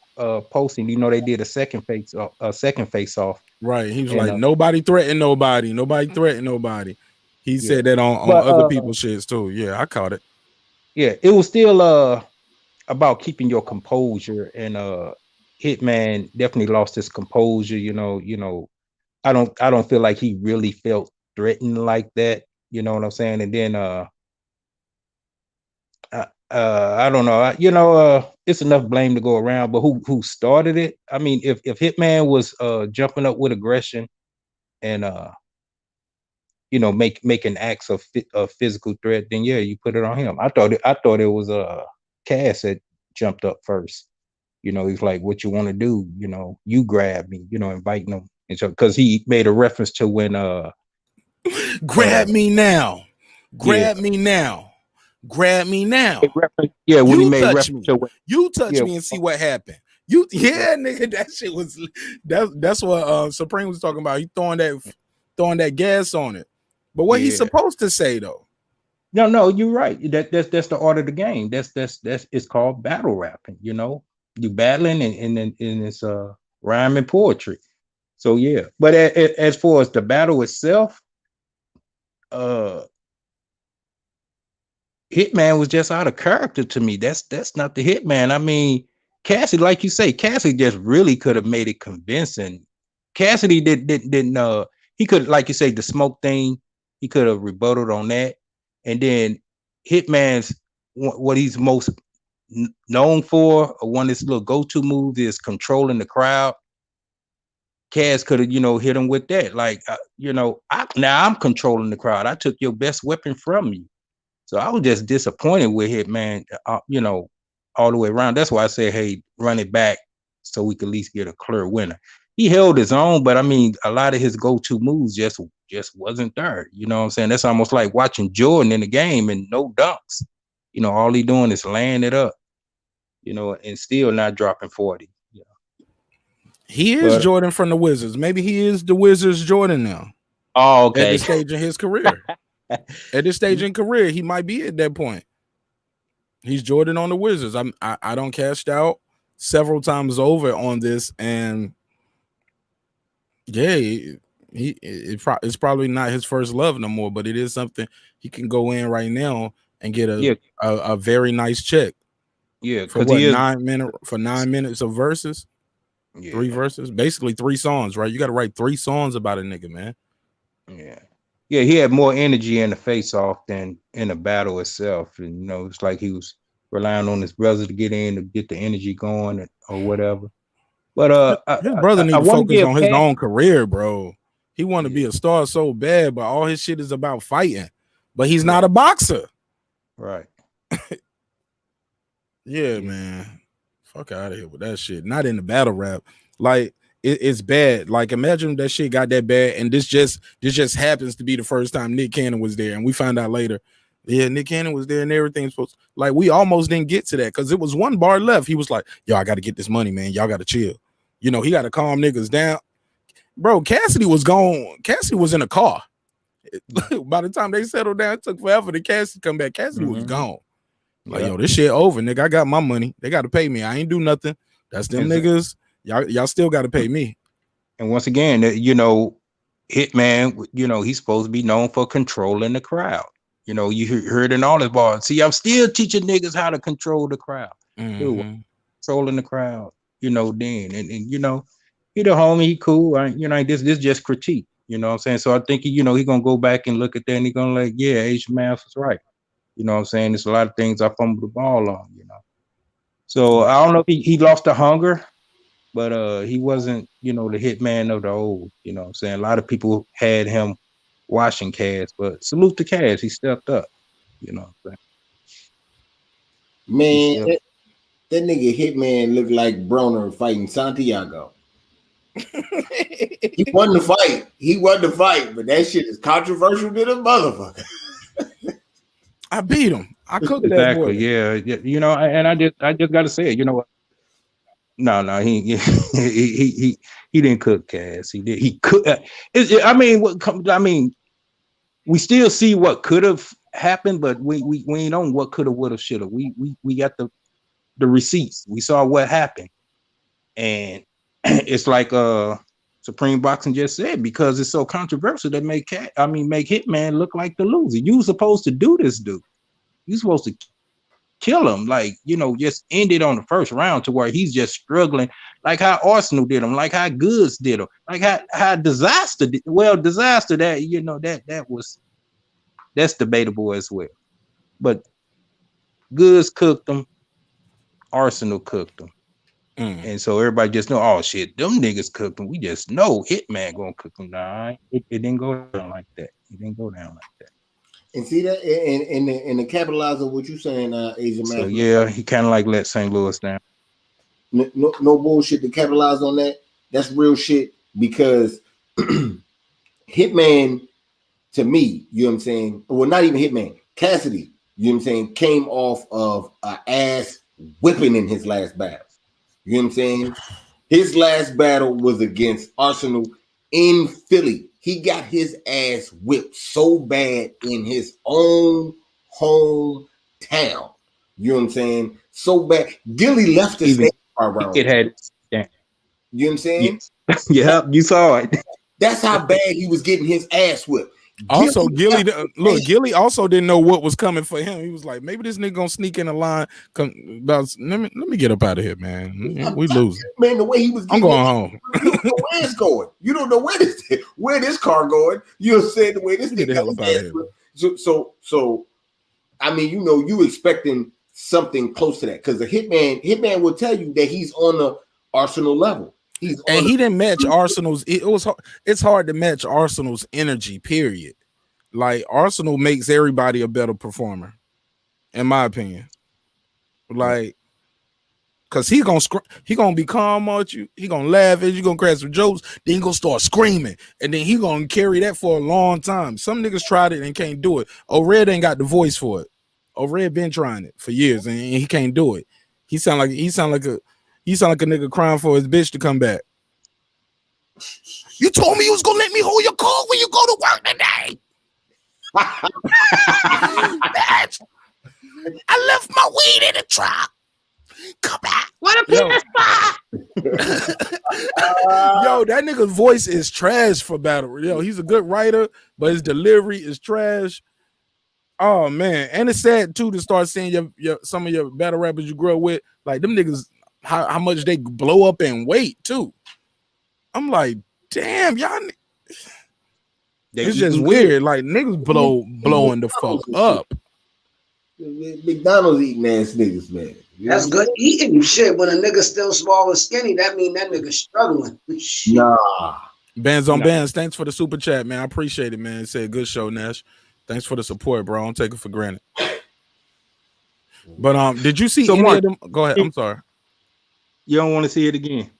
posting. You know, they did a second face off. Right. He was like, nobody threatened nobody. Nobody threatened nobody. He said that on other people's shits too. Yeah, I caught it. Yeah, it was still about keeping your composure, and Hitman definitely lost his composure. You know, I don't feel like he really felt threatened like that. You know what I'm saying? And then I don't know. It's enough blame to go around, but who started it? I mean, if Hitman was jumping up with aggression and making acts of physical threat, then yeah, you put it on him. I thought it was Cass that jumped up first. You know, he's like, "What you want to do? You know, you grab me." You know, inviting him, and so because he made a reference to when grab me now, grab me now. Grab me now. Yeah, when he made reference to you touch me and see what happened. Nigga, that shit was that's what Supreme was talking about. He throwing that gas on it. But what he's supposed to say though? No, you're right. That's the art of the game. That's it's called battle rapping. You know, you battling and it's rhyme and poetry. So yeah, but as far as the battle itself, Hitman was just out of character to me. That's not the Hitman. I mean, Cassidy, like you say, Cassidy just really could have made it convincing. Cassidy didn't he could, like you say, the smoke thing, he could have rebutted on that. And then Hitman's what he's most known for, or one of his little go-to moves is controlling the crowd. Cass could have, hit him with that. Like, now I'm controlling the crowd. I took your best weapon from you. So I was just disappointed with Hitman, all the way around. That's why I said, hey, run it back so we could at least get a clear winner. He held his own, but I mean, a lot of his go-to moves just wasn't there. You know what I'm saying? That's almost like watching Jordan in the game and no dunks. All he doing is laying it up, and still not dropping 40. He is Jordan from the Wizards. Maybe he is the Wizards Jordan now. Oh, okay. At this stage in his career. At this stage in career, he might be at that point. He's Jordan on the Wizards. I don't cashed out several times over on this, and yeah, it's probably not his first love no more, but it is something he can go in right now and get a very nice check. Yeah, for what, 9 minutes of verses. Yeah. 3 verses, basically 3 songs, right? You got to write 3 songs about a nigga, man. Yeah. Yeah, he had more energy in the face-off than in the battle itself. And it's like he was relying on his brother to get in to get the energy going or whatever. But His brother I need to want to focus give on his Cat. own career, bro. He want to be a star so bad, but all his shit is about fighting. But he's not a boxer. Right. Yeah, man. Fuck out of here with that shit. Not in the battle rap. Like it's bad. Like imagine that shit got that bad, and this just happens to be the first time Nick Cannon was there, and we find out later. Yeah, Nick Cannon was there and everything's supposed like we almost didn't get to that because it was one bar left. He was like, yo, I got to get this money, man. Y'all got to chill. He got to calm niggas down. Bro, Cassidy was gone. Cassidy was in a car. By the time they settled down, it took forever to Cassidy come back. Cassidy was gone. Like, yo, this shit over, nigga. I got my money. They got to pay me. I ain't do nothing. That's them niggas. Y'all still got to pay me. And once again, Hitman, he's supposed to be known for controlling the crowd. You heard in all his bars. See, I'm still teaching niggas how to control the crowd. Controlling the crowd, then. And he the homie, he cool. This just critique. You know what I'm saying? So I think he gonna go back and look at that and he gonna like, yeah, Asian Math was right. You know what I'm saying? There's a lot of things I fumbled the ball on, So I don't know if he lost the hunger, but he wasn't, the Hitman of the old. You know what I'm saying? A lot of people had him watching Cass, but salute to Cass. He stepped up. You know what I'm saying? Man, that nigga Hitman looked like Broner fighting Santiago. He won the fight. But that shit is controversial to the motherfucker. I beat him. I cooked that boy. Exactly. Yeah. And I just got to say it. You know what? No, he didn't cook Cass. He did. He could. We still see what could have happened, but we ain't on what could have, would have, should have. We got the receipts. We saw what happened, and it's like Supreme Boxing just said, because it's so controversial that make Hitman look like the loser. You supposed to do this, dude. You supposed to kill him, just end it on the first round to where he's just struggling, like how Arsenal did him, like how Goods did him, like how Disaster did. Well, Disaster, that's debatable as well. But Goods cooked him, Arsenal cooked him. And so everybody just know, oh shit, them niggas cooked him. We just know Hitman gonna cook him. Nah, it didn't go down like that. It didn't go down like that. And see that, and the capitalize on what you saying, Asian man. So yeah, he kind of like let St. Louis down. No bullshit. To capitalize on that, that's real shit. Because Hitman, to me, you know what I'm saying. Well, not even Hitman. Cassidy, you know what I'm saying, came off of an ass whipping in his last battle. You know what I'm saying? His last battle was against Arsenal in Philly. He got his ass whipped so bad in his own hometown. You know what I'm saying? So bad. Gilly left the stage around. It had. Yeah. You know what I'm saying? Yeah, you saw it. That's how bad he was getting his ass whipped. Also, Gilly also didn't know what was coming for him. He was like, maybe this nigga gonna sneak in the line. Let me get up out of here, man. We losing. Man, the way he was, I'm going home. You don't know where it's going. You don't know where this car going. You know, saying the way this get the hell up out of here. So, I mean, you expecting something close to that, because the Hitman will tell you that he's on the Arsenal level. He didn't match Arsenal's. It's hard to match Arsenal's energy, period. Like, Arsenal makes everybody a better performer, in my opinion. Like, cause he gonna be calm at you. He gonna laugh at you. Gonna crack some jokes. Then he gonna start screaming, and then he gonna carry that for a long time. Some niggas tried it and can't do it. Red ain't got the voice for it. Red been trying it for years, and he can't do it. He sound like a nigga crying for his bitch to come back. You told me you was gonna let me hold your car when you go to work today. Bitch, I left my weed in the truck. Come back. What a penis spot. Yo, that nigga's voice is trash for battle. Yo, he's a good writer, but his delivery is trash. Oh man, and it's sad too to start seeing some of your battle rappers you grew up with, like them niggas, how much they blow up in weight too. I'm like, damn, y'all. It's just weird. Like niggas blowing the fuck up. McDonald's eating ass niggas, man. That's good eating shit. When a nigga still small and skinny, that mean that nigga struggling. Nah. Bands on bands. Thanks for the super chat, man. I appreciate it, man. Say good show, Nash. Thanks for the support, bro. I don't take it for granted. But did you see any Mark, of them? Go ahead. I'm sorry. You don't want to see it again.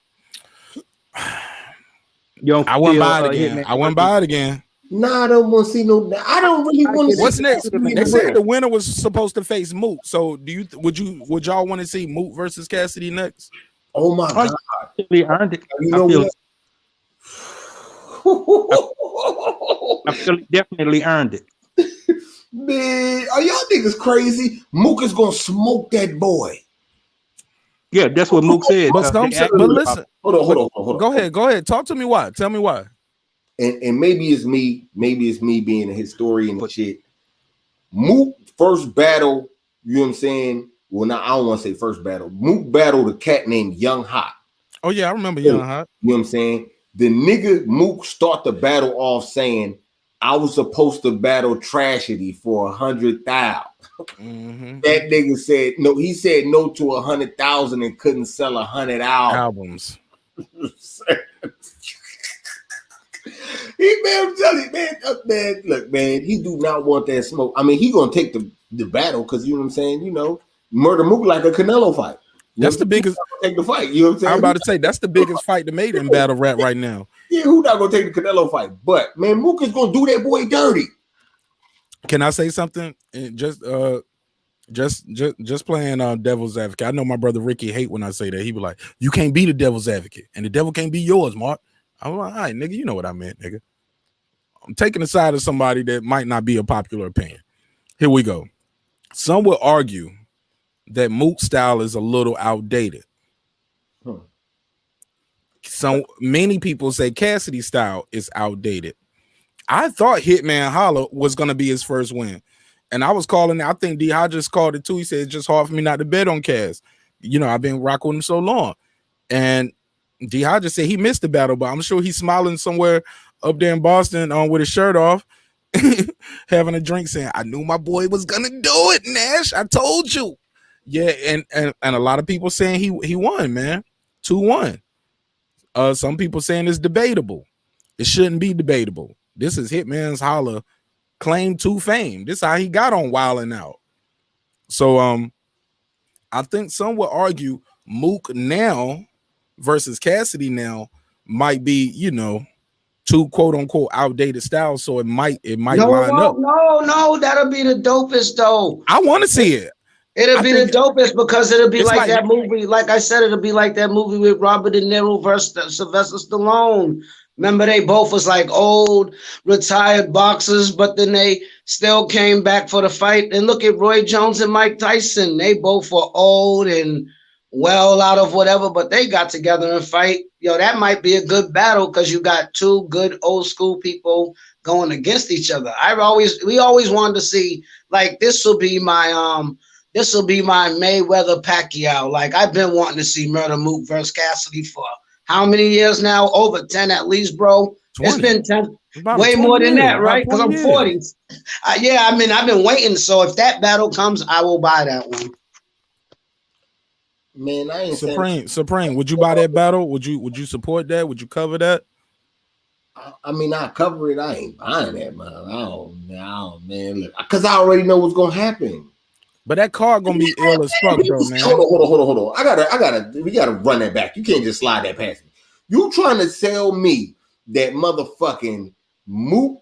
You don't I wouldn't buy it again. I wouldn't buy it again. Nah, I don't want to see no. I don't really want to see. What's next? They said the winner was supposed to face Moot. So would y'all want to see Moot versus Cassidy next? Oh my god! He earned it. You know I feel he definitely earned it. Man, are y'all niggas crazy? Mook is gonna smoke that boy. Yeah, that's what Mook said. But listen, hold on. Go ahead. Talk to me. Why? Tell me why. And maybe it's me being a historian and shit. Mook first battle, you know what I'm saying? Well, now I don't want to say first battle. Mook battled a cat named Young Hot. Oh yeah, I remember Young Hot. You know what I'm saying? The nigga Mook start the battle off saying, I was supposed to battle Tragedy for 100,000. Mm-hmm. That nigga said no. He said no to 100,000 and couldn't sell 100 albums. Man, I'm telling you, man, look, man, he do not want that smoke. I mean, he gonna take the battle because you know what I'm saying. You know, murder Mook like a Canelo fight. That's the biggest. Take the fight. You know what I'm saying. I'm about to say that's the biggest fight to made in battle rap right now. Yeah, who not gonna take the Canelo fight? But man, Mook is gonna do that boy dirty. Can I say something? Just playing devil's advocate. I know my brother Ricky hate when I say that. He be like, "You can't be the devil's advocate, and the devil can't be yours, Mark." I'm like, "All right, nigga, you know what I meant, nigga." I'm taking the side of somebody that might not be a popular opinion. Here we go. Some would argue that Mook's style is a little outdated. So many people say Cassidy's style is outdated. I thought Hitman Holla was going to be his first win. And I was calling it. I think D Hodges called it too. He said it's just hard for me not to bet on Cass. You know, I've been rocking with him so long. And D Hodges said he missed the battle, but I'm sure he's smiling somewhere up there in Boston with his shirt off, having a drink saying, I knew my boy was going to do it, Nash. I told you. Yeah, and a lot of people saying he won, man. 2-1. Some people saying it's debatable. It shouldn't be debatable. This is Hitman's Holla claim to fame. This is how he got on Wildin' Out. So I think some would argue Mook now versus Cassidy now might be, you know, two quote unquote outdated styles. So it might line up. No, that'll be the dopest though. I want to see it. It'll be the dopest because it'll be like that movie. Like I said, it'll be like that movie with Robert De Niro versus Sylvester Stallone. Remember, they both was like old, retired boxers, but then they still came back for the fight. And look at Roy Jones and Mike Tyson. They both were old and well out of whatever, but they got together and fight. Yo, that might be a good battle because you got two good old school people going against each other. We always wanted to see, like, this will be my Mayweather Pacquiao. Like, I've been wanting to see Murder Mook versus Cassidy for how many years now? Over 10 at least, bro. 20. It's been 10, way more than that, right? Because I'm 40. Yeah, I mean, I've been waiting. So if that battle comes, I will buy that one. Man, I ain't Supreme. Would you buy that battle? Would you support that? Would you cover that? I mean, I cover it. I ain't buying that, man. No, man. Look, because I already know what's gonna happen. But that card gonna be ill as fuck, though, man. Hold on. We gotta run that back. You can't just slide that past me. You trying to sell me that motherfucking Mook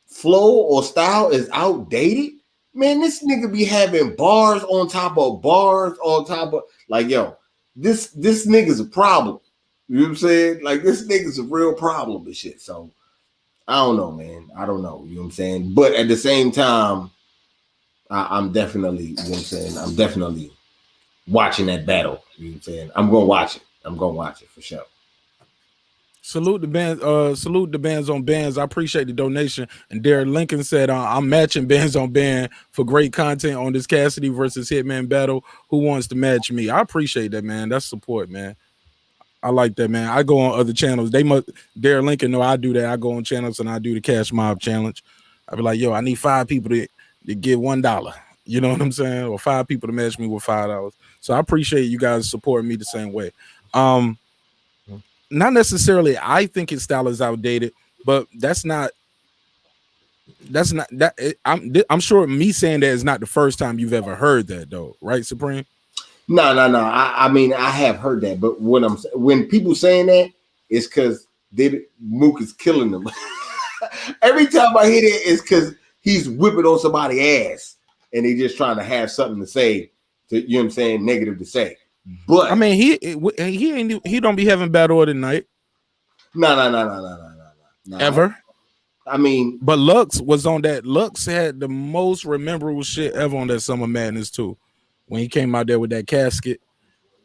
flow or style is outdated? Man, this nigga be having bars on top of bars on top of, like, yo, this nigga's a problem. You know what I'm saying? Like, this nigga's a real problem and shit. So I don't know, man. I don't know. You know what I'm saying? But at the same time, I'm definitely, you know what I'm saying? I'm definitely watching that battle. You know what I'm saying? I'm gonna watch it for sure. Salute the bands on bands. I appreciate the donation. And Derek Lincoln said, I'm matching bands on band for great content on this Cassidy versus Hitman battle. Who wants to match me? I appreciate that, man. That's support, man. I like that, man. I go on other channels. Darren Lincoln know I do that. I go on channels and I do the Cash Mob Challenge. I be like, yo, I need 5 people to give $1. You know what I'm saying? Or 5 people to match me with $5. So I appreciate you guys supporting me the same way. Not necessarily I think his style is outdated, but that's not that. I'm sure me saying that is not the first time you've ever heard that, though, right, Supreme? No. I mean, I have heard that, but when people saying that, it's because Mook is killing them. Every time I hear it, it's because he's whipping on somebody's ass, and they just trying to have something to say, you know what I'm saying, negative to say. But I mean, he don't be having bad order tonight. No. Ever. I mean, but Lux was on that. Lux had the most memorable shit ever on that Summer Madness too. When he came out there with that casket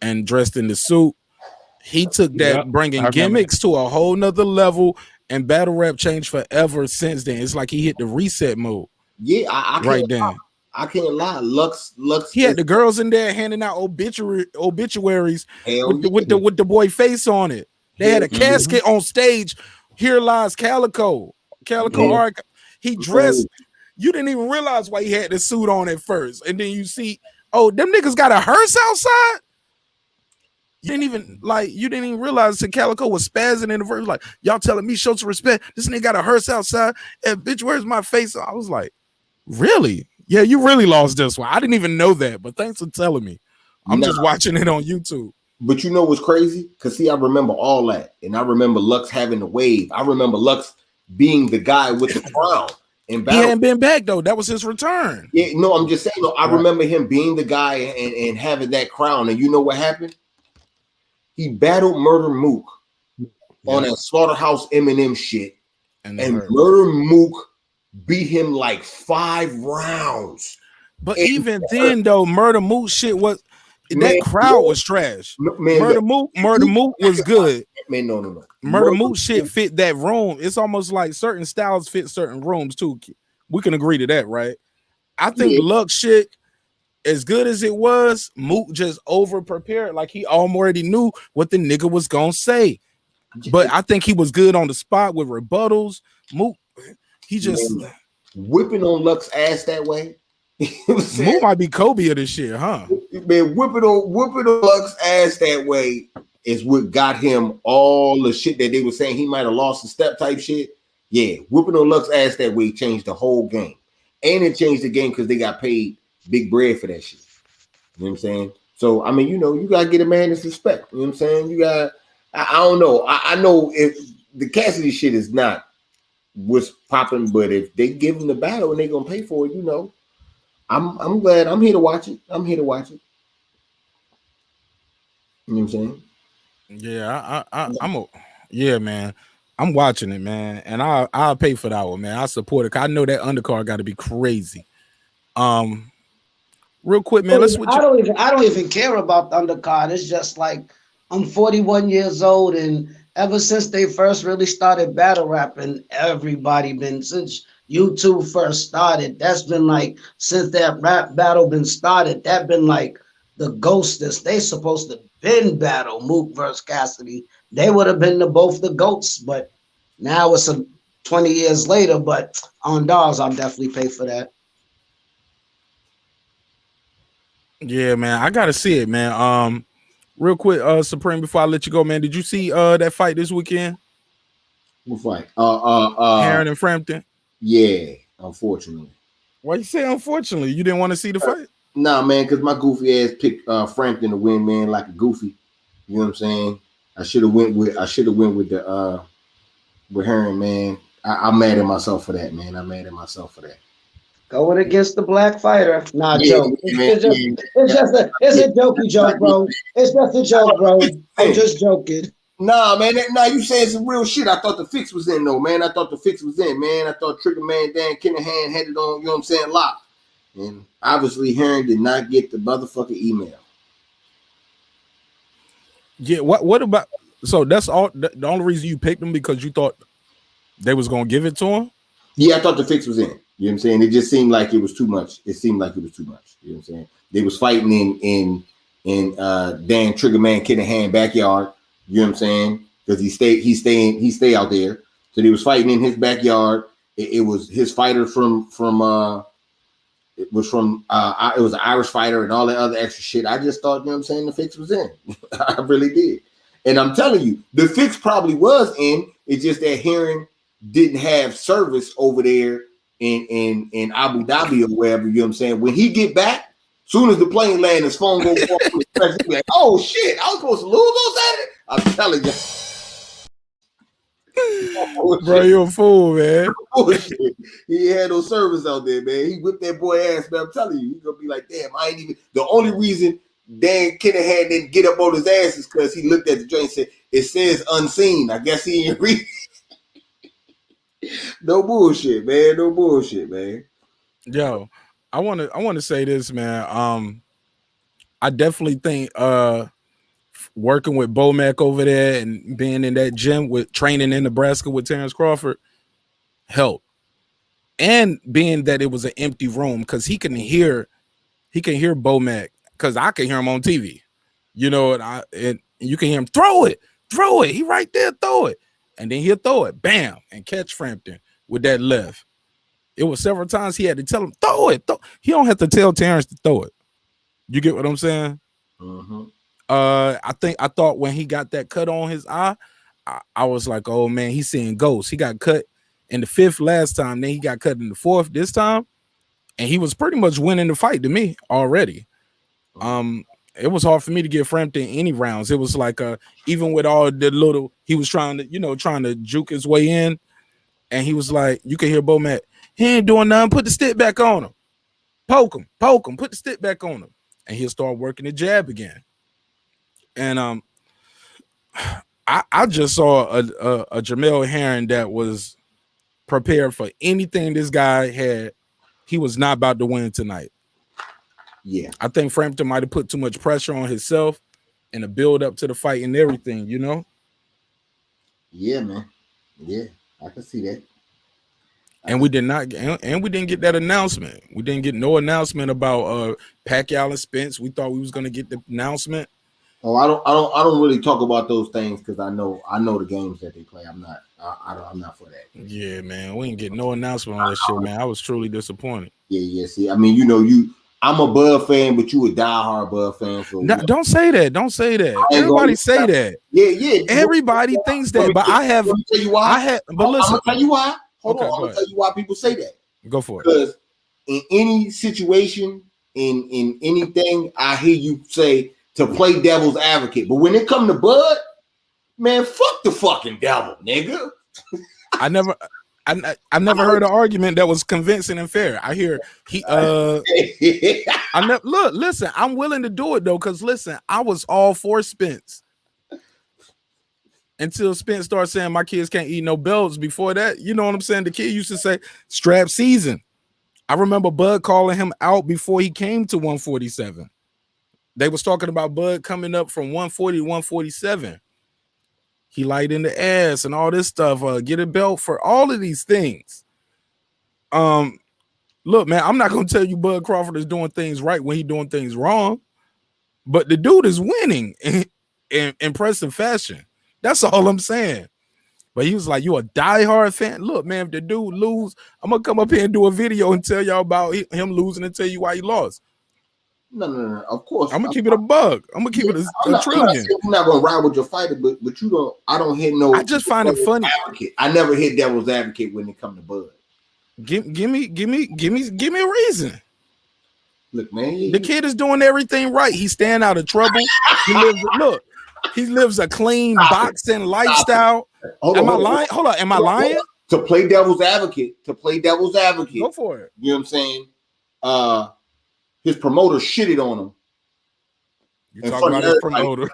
and dressed in the suit, he took that, bringing gimmicks to a whole nother level, and battle rap changed forever since then. It's like he hit the reset mode. Yeah, I can't lie. Lux. He had the girls in there handing out obituaries with the boy face on it. They had a casket on stage. Here lies Calico. He dressed. You didn't even realize why he had the suit on at first, and then you see, oh, them niggas got a hearse outside. You didn't even realize that Calico was spazzing in the verse, like, y'all telling me show some respect. This nigga got a hearse outside, and bitch, where's my face? I was like, really? Yeah, you really lost this one. I didn't even know that, but thanks for telling me. I'm just watching it on YouTube. But you know what's crazy? Because see, I remember all that, and I remember Lux having the wave. I remember Lux being the guy with the crown. He hadn't been back though. That was his return. Yeah, no, I'm just saying. No, I remember him being the guy and having that crown. And you know what happened? He battled Murder Mook on that Slaughterhouse Eminem shit, and Murder Mook beat him like 5 rounds. But even then, though, Murder Mook shit was that crowd was trash. Murder Mook was good. Man, no. Murder Mook shit fit that room. It's almost like certain styles fit certain rooms too. We can agree to that, right? I think Lux shit, as good as it was, Mook just over prepared. Like he already knew what the nigga was gonna say. But I think he was good on the spot with rebuttals. Mook, he just whipping on Lux ass that way. Mook might be Kobe of this shit, huh? Man, whipping on Lux ass that way is what got him all the shit that they were saying he might have lost the step type shit. Yeah, whipping on Lux ass that way changed the whole game. And it changed the game because they got paid big bread for that shit. You know what I'm saying? So, I mean, you know, you got to get a man his respect. You know what I'm saying? You got, I don't know. I know if the Cassidy shit is not what's popping, but if they give him the battle and they're going to pay for it, you know, I'm glad. I'm here to watch it. You know what I'm saying? Yeah, man. I'm watching it, man, and I'll pay for that one, man. I support it. I know that undercard got to be crazy. Real quick, man. Let's switch. I don't even care about the undercard. It's just like I'm 41 years old, and ever since they first really started battle rapping, everybody been since YouTube first started. That's been like since that rap battle been started. That been like the ghostest. They supposed to been battle Mook versus Cassidy. They would have been both the goats, but now it's 20 years later. But on dogs, I'll definitely pay for that. Yeah, man, I gotta see it, man. Real quick, Supreme, before I let you go, man, did you see that fight this weekend? What fight? Heron and Frampton. Yeah, unfortunately. Why you say unfortunately? You didn't want to see the fight? Nah, man, because my goofy ass picked Frampton to win, man, like a goofy. You know what I'm saying? I should have went with the with Heron, man. I'm mad at myself for that, man. Going against the black fighter. Nah, joke. It's a jokey joke, bro. It's just a joke, bro. I'm just joking. Nah, man. You saying some real shit. I thought the fix was in, though, man. I thought Trigger Man Dan Kinahan had it on, you know what I'm saying, lock. And obviously, Heron did not get the motherfucking email. Yeah, what about? So that's all. The only reason you picked them because you thought they was gonna give it to him. Yeah, I thought the fix was in. You know what I'm saying? It just seemed like it was too much. You know what I'm saying? They was fighting in Dan Triggerman Kinahan backyard. You know what I'm saying? Because he stay out there. So they was fighting in his backyard. It was his fighter it was an Irish fighter and all that other extra shit. I just thought, you know what I'm saying, the fix was in. I really did. And I'm telling you, the fix probably was in. It's just that Heron didn't have service over there in Abu Dhabi or wherever, you know what I'm saying? When he get back, soon as the plane land, his phone goes off, he'll be like, oh shit, I was supposed to lose on Saturday? I'm telling you. Oh, bro, you a fool, man. Bullshit. He had no service out there, man. He whipped that boy ass, man. I'm telling you, he's gonna be like, damn, I ain't even. The only reason Dan Kinahan didn't get up on his ass is because he looked at the joint and said, it says unseen. I guess he didn't read. No bullshit, man. No bullshit, man. Yo, I want to say this, man. I definitely think working with B.E.A.T.S over there and being in that gym with training in Nebraska with Terrence Crawford helped. And being that it was an empty room, because he can hear B.E.A.T because I can hear him on TV. You know, and you can hear him throw it. He right there, throw it. And then he'll throw it, bam, and catch Frampton with that left. It was several times he had to tell him, throw it. He don't have to tell Terrence to throw it. You get what I'm saying? Mm-hmm. I thought when he got that cut on his eye, I was like, oh man, he's seeing ghosts. He got cut in the 5th last time, then he got cut in the 4th this time, and he was pretty much winning the fight to me already. It was hard for me to get Frampton any rounds. It was like even with all the little, he was trying to juke his way in, and he was like, you can hear B.E.A.T, he ain't doing nothing, put the stick back on him. Poke him, put the stick back on him. And he'll start working the jab again. And I just saw a Jamel Herring that was prepared for anything this guy had. He was not about to win tonight. Yeah. I think Frampton might have put too much pressure on himself and the build up to the fight and everything, you know? Yeah, man. Yeah, I can see that. And we didn't get that announcement. We didn't get no announcement about Pacquiao and Spence. We thought we was gonna get the announcement. Oh, I don't really talk about those things because I know the games that they play. I'm not for that. Yeah, man. We didn't get no announcement on that shit, man. I was truly disappointed. Yeah. See, I mean, I'm a Bud fan, but you a diehard Bud fan. So don't say that. Don't say that. Everybody say that. Yeah. Everybody thinks that, but I have. Let me tell you why. But listen, I'm gonna tell you why. Hold on. Okay, I'm gonna tell you why people say that. Go for it. Because in any situation, in anything, I hear you say to play devil's advocate. But when it come to Bud, man, fuck the fucking devil, nigga. I never heard an argument that was convincing and fair. I hear listen, I'm willing to do it though, because listen, I was all for Spence until Spence started saying my kids can't eat no belts. Before that, you know what I'm saying? The kid used to say strap season. I remember Bud calling him out before he came to 147. They was talking about Bud coming up from 140 to 147. He light in the ass and all this stuff. Get a belt for all of these things. Look, man, I'm not gonna tell you Bud Crawford is doing things right when he's doing things wrong, but the dude is winning in impressive fashion. That's all I'm saying. But he was like, you a diehard fan? Look, man, if the dude lose, I'm gonna come up here and do a video and tell y'all about him losing and tell you why he lost. No. Of course, I'm gonna keep it a bug. I'm gonna keep it a trillion. I'm not gonna ride with your fighter, but you don't. I don't hit no. I just find it funny. Advocate. I never hit devil's advocate when it come to Bud. Give me a reason. Look, man, the kid is doing everything right. He's staying out of trouble. He lives a clean boxing lifestyle. Am I lying? Hold on. Am I lying? To play devil's advocate. Go for it. You know what I'm saying? His promoter shitted on him. You talking about his promoter?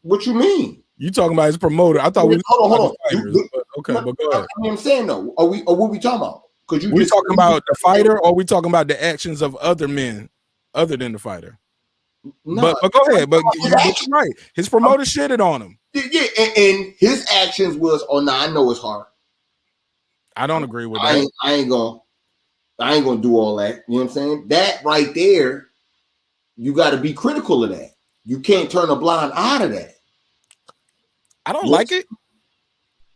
What you mean? You talking about his promoter? I thought we. Hold on. Okay, but go ahead. I'm saying though. Are we? Or what we talking about? Because we talking about the fighter, or we talking about the actions of other men other than the fighter? No, but go ahead. But you're right. His promoter shitted on him. Yeah, and his actions was. Oh no, I know it's hard. I don't agree with that. I ain't gonna do all that. You know what I'm saying? That right there, you got to be critical of that. You can't turn a blind eye to that. I don't like it.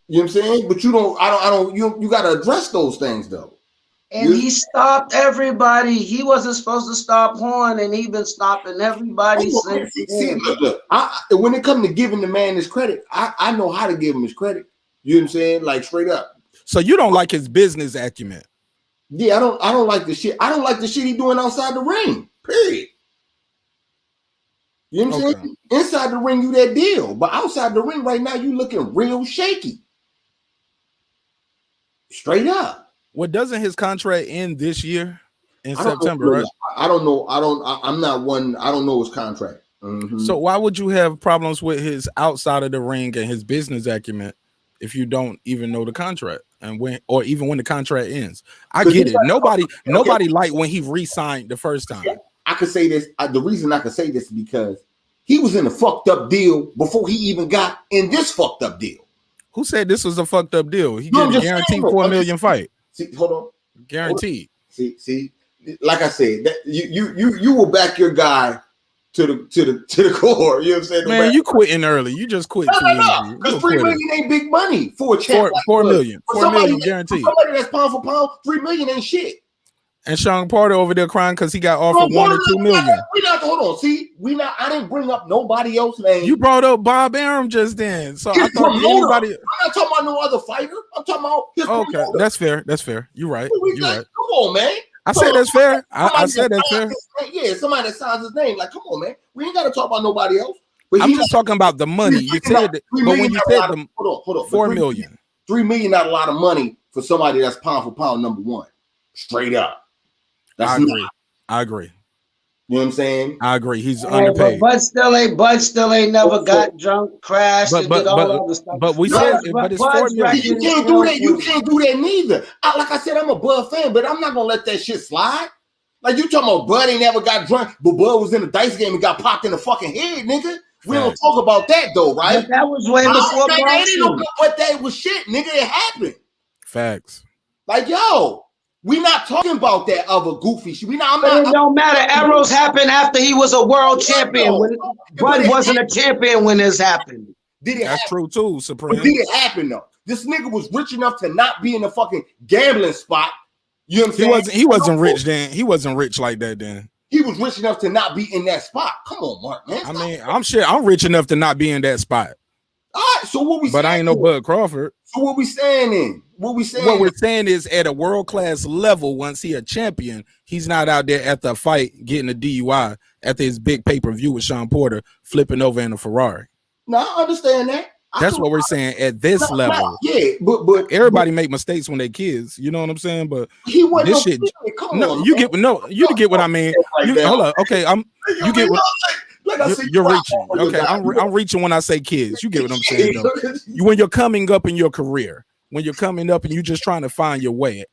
You know what I'm saying? But you don't. I don't. You got to address those things though. And he stopped everybody. He wasn't supposed to stop Horn, and he been stopping everybody since. See, look, when it comes to giving the man his credit, I know how to give him his credit. You know what I'm saying? Like straight up. So you don't like his business acumen? Yeah, I don't like the shit. I don't like the shit he doing outside the ring. Period. You know what I'm saying? Inside the ring, you that deal, but outside the ring right now, you looking real shaky. Straight up. Well, doesn't his contract end this year in September, right? I don't know. I'm not one. I don't know his contract. Mm-hmm. So why would you have problems with his outside of the ring and his business acumen if you don't even know the contract and even when the contract ends? I get it. Nobody liked when he re-signed the first time. Yeah, I could say this. The reason I could say this is because he was in a fucked up deal before he even got in this fucked up deal. Who said this was a fucked up deal? He getting a guaranteed $4 million fight. See, hold on. Guaranteed. See, like I said, that you will back your guy to the core. You know what I'm saying? Man, you quitting early. You just quit. No. Because $3 million ain't big money for a champ. $4 million. $4 million guaranteed. Somebody that's pound for pound, $3 million ain't shit. And Sean Porter over there crying because he got offered $1 or $2 million. Hold on. See, I didn't bring up nobody else's name. You brought up Bob Arum just then. So I thought anybody. I'm not talking about no other fighter. I'm talking about his promoter. That's fair. You're right. Come on, man. I said that's fair. I said that's fair. Yeah, somebody that signs his name. Like, come on, man. We ain't got to talk about nobody else. But I'm just talking about the money. You said that, but when you said the hold on, $4 million. $3 million not a lot of money for somebody that's pound for pound number one. Straight up. I agree. You know what I'm saying? I agree. He's underpaid. But Bud still ain't never got drunk, crashed, and did all other stuff. But we said, but it's $4 million. You can't do that. You can't do that neither. Like I said, I'm a Bud fan, but I'm not gonna let that shit slide. Like you talking about Bud ain't never got drunk, but Bud was in a dice game and got popped in the fucking head, nigga. We don't talk about that though, right? But that was way before boxing. But that was shit, nigga. It happened. Facts. Like yo. We not talking about that other goofy shit. It don't matter. Arrows happened after he was a world champion. Bud wasn't a champion when this happened. That's true too, Supreme. But did it happen though? This nigga was rich enough to not be in a fucking gambling spot. You know what I'm saying? He wasn't rich then. He wasn't rich like that then. He was rich enough to not be in that spot. Come on, Mark, man. I mean, I'm rich enough to not be in that spot. All right, so what we saying? But I ain't no Bud Crawford. So what we saying then? What we're saying is at a world-class level, once he a champion, he's not out there at the fight getting a DUI after his big pay-per-view with Sean Porter flipping over in a Ferrari. No, I understand that. That's what we're saying at this level. Yeah, but everybody make mistakes when they kids. You know what I'm saying? But he wasn't this shit. You get what I mean. Hold up. Okay, you get what. Like I said, you're reaching. Okay, I'm reaching when I say kids. You get what I'm saying, though. When you're coming up in your career, when you're coming up and you're just trying to find your way,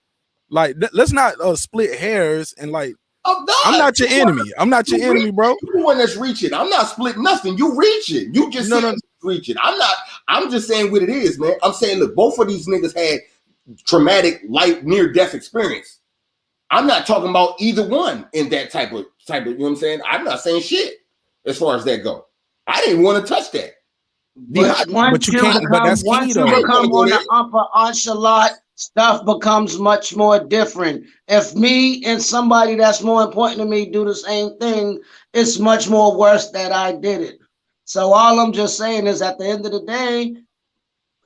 like let's not split hairs and like. I'm not your enemy. I'm not your enemy, bro. You're the one that's reaching. I'm not splitting nothing. You reaching. You just reaching. I'm just saying what it is, man. I'm saying, look, both of these niggas had traumatic, near-death experience. I'm not talking about either one in that type of. You know what I'm saying? I'm not saying shit. As far as that go, I didn't want to touch that. But you can't. But that's key, though. Once you become on the upper echelon, stuff becomes much more different. If me and somebody that's more important to me do the same thing, it's much more worse that I did it. So all I'm just saying is, at the end of the day,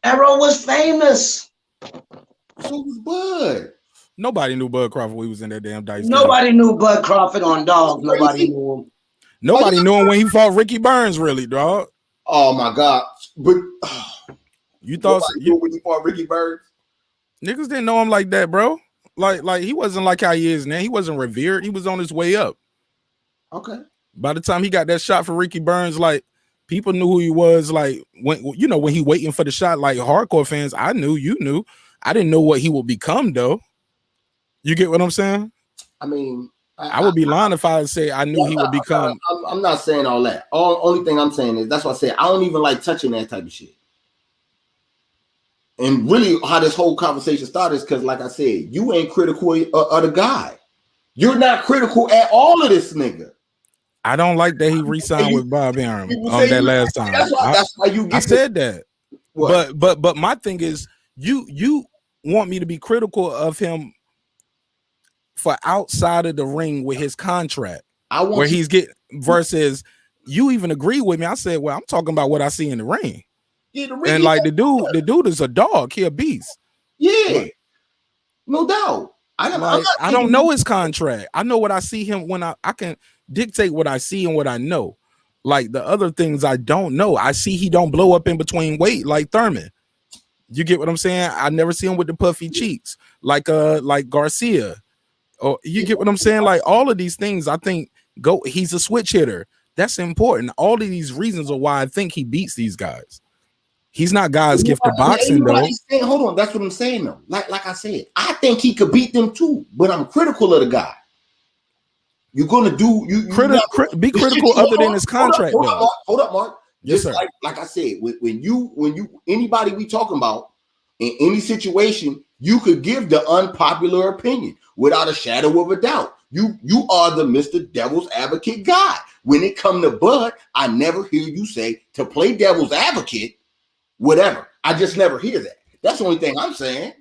Arrow was famous. So was Bud. Nobody knew Bud Crawford when he was in that damn dice. Nobody knew Bud Crawford on Dogs. Nobody knew him. Nobody knew him when he fought Ricky Burns, really, dog. Oh my God! But you thought when he fought Ricky Burns, niggas didn't know him like that, bro. Like he wasn't like how he is now. He wasn't revered. He was on his way up. Okay. By the time he got that shot for Ricky Burns, like people knew who he was. Like when he waiting for the shot, like hardcore fans, I knew, you knew. I didn't know what he would become though. You get what I'm saying? I mean. I would be lying if I say I knew he would become. I'm not saying all that. Only thing I'm saying is that's why I say I don't even like touching that type of shit. And really, how this whole conversation started is because, like I said, you ain't critical of the guy. You're not critical at all of this nigga. I don't like that he re-signed with Bob Arum on that last time. That's why you get. I said that. What? But my thing is, you want me to be critical of him for outside of the ring with his contract, where he's getting versus you even agree with me. I said, well, I'm talking about what I see in the ring. Yeah, And like the dude is a dog. He a beast. Yeah, like, no doubt. I don't know his contract. I know what I see him when I can dictate what I see and what I know. Like the other things I don't know. I see he don't blow up in between weight like Thurman. You get what I'm saying? I never see him with the puffy cheeks like Garcia. Or you get what I'm saying? Like all of these things, I think he's a switch hitter. That's important. All of these reasons are why I think he beats these guys. He's not God's gift to boxing, though. Hold on, that's what I'm saying, though. Like I said, I think he could beat them too, but I'm critical of the guy. You're gonna do be critical other than his contract. Hold up, Mark. Yes, Just sir. Like I said, when you anybody we talking about in any situation, you could give the unpopular opinion without a shadow of a doubt. You are the Mr. Devil's Advocate guy. When it come to Bud, I never hear you say to play devil's advocate. Whatever. I just never hear that. That's the only thing I'm saying.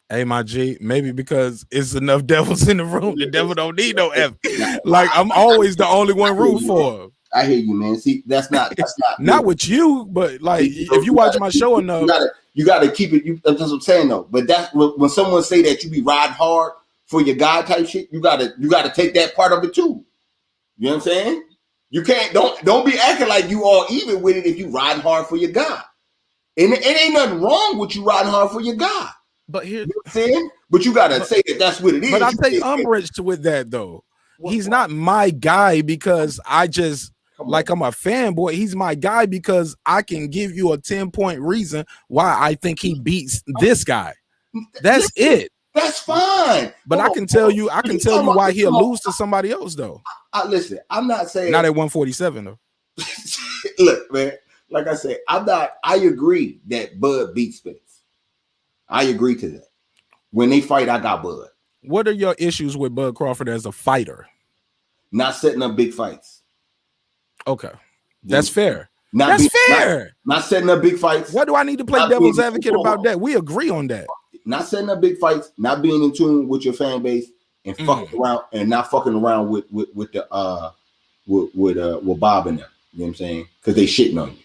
Hey, my G, maybe because it's enough devils in the room. The devil don't need no advocate. Like I'm always the only one root for him. I hear you, man. See, that's not not with you, but like if you watch my show enough, you gotta keep it. That's what I'm saying though. But that's when someone say that you be riding hard for your guy type shit, you gotta take that part of it too. You know what I'm saying? You can't don't be acting like you all even with it if you riding hard for your guy. And it ain't nothing wrong with you riding hard for your guy. But here, you know what I'm saying? But you gotta say that's what it is. But I take umbrage with that though. He's not my guy because I just like I'm a fanboy. He's my guy because I can give you a 10-point reason why I think he beats this guy. That's it. That's fine. But I can tell you why he'll lose to somebody else though. Listen, I'm not saying not at 147 though. Look, man. Like I said, I agree that Bud beats Spence. I agree to that. When they fight, I got Bud. What are your issues with Bud Crawford as a fighter? Not setting up big fights. Okay. That's fair. Not setting up big fights. What do I need to play devil's advocate about that? We agree on that. Not setting up big fights, not being in tune with your fan base, and fucking around and not fucking around with Bob and them. You know what I'm saying? Because they shitting on you.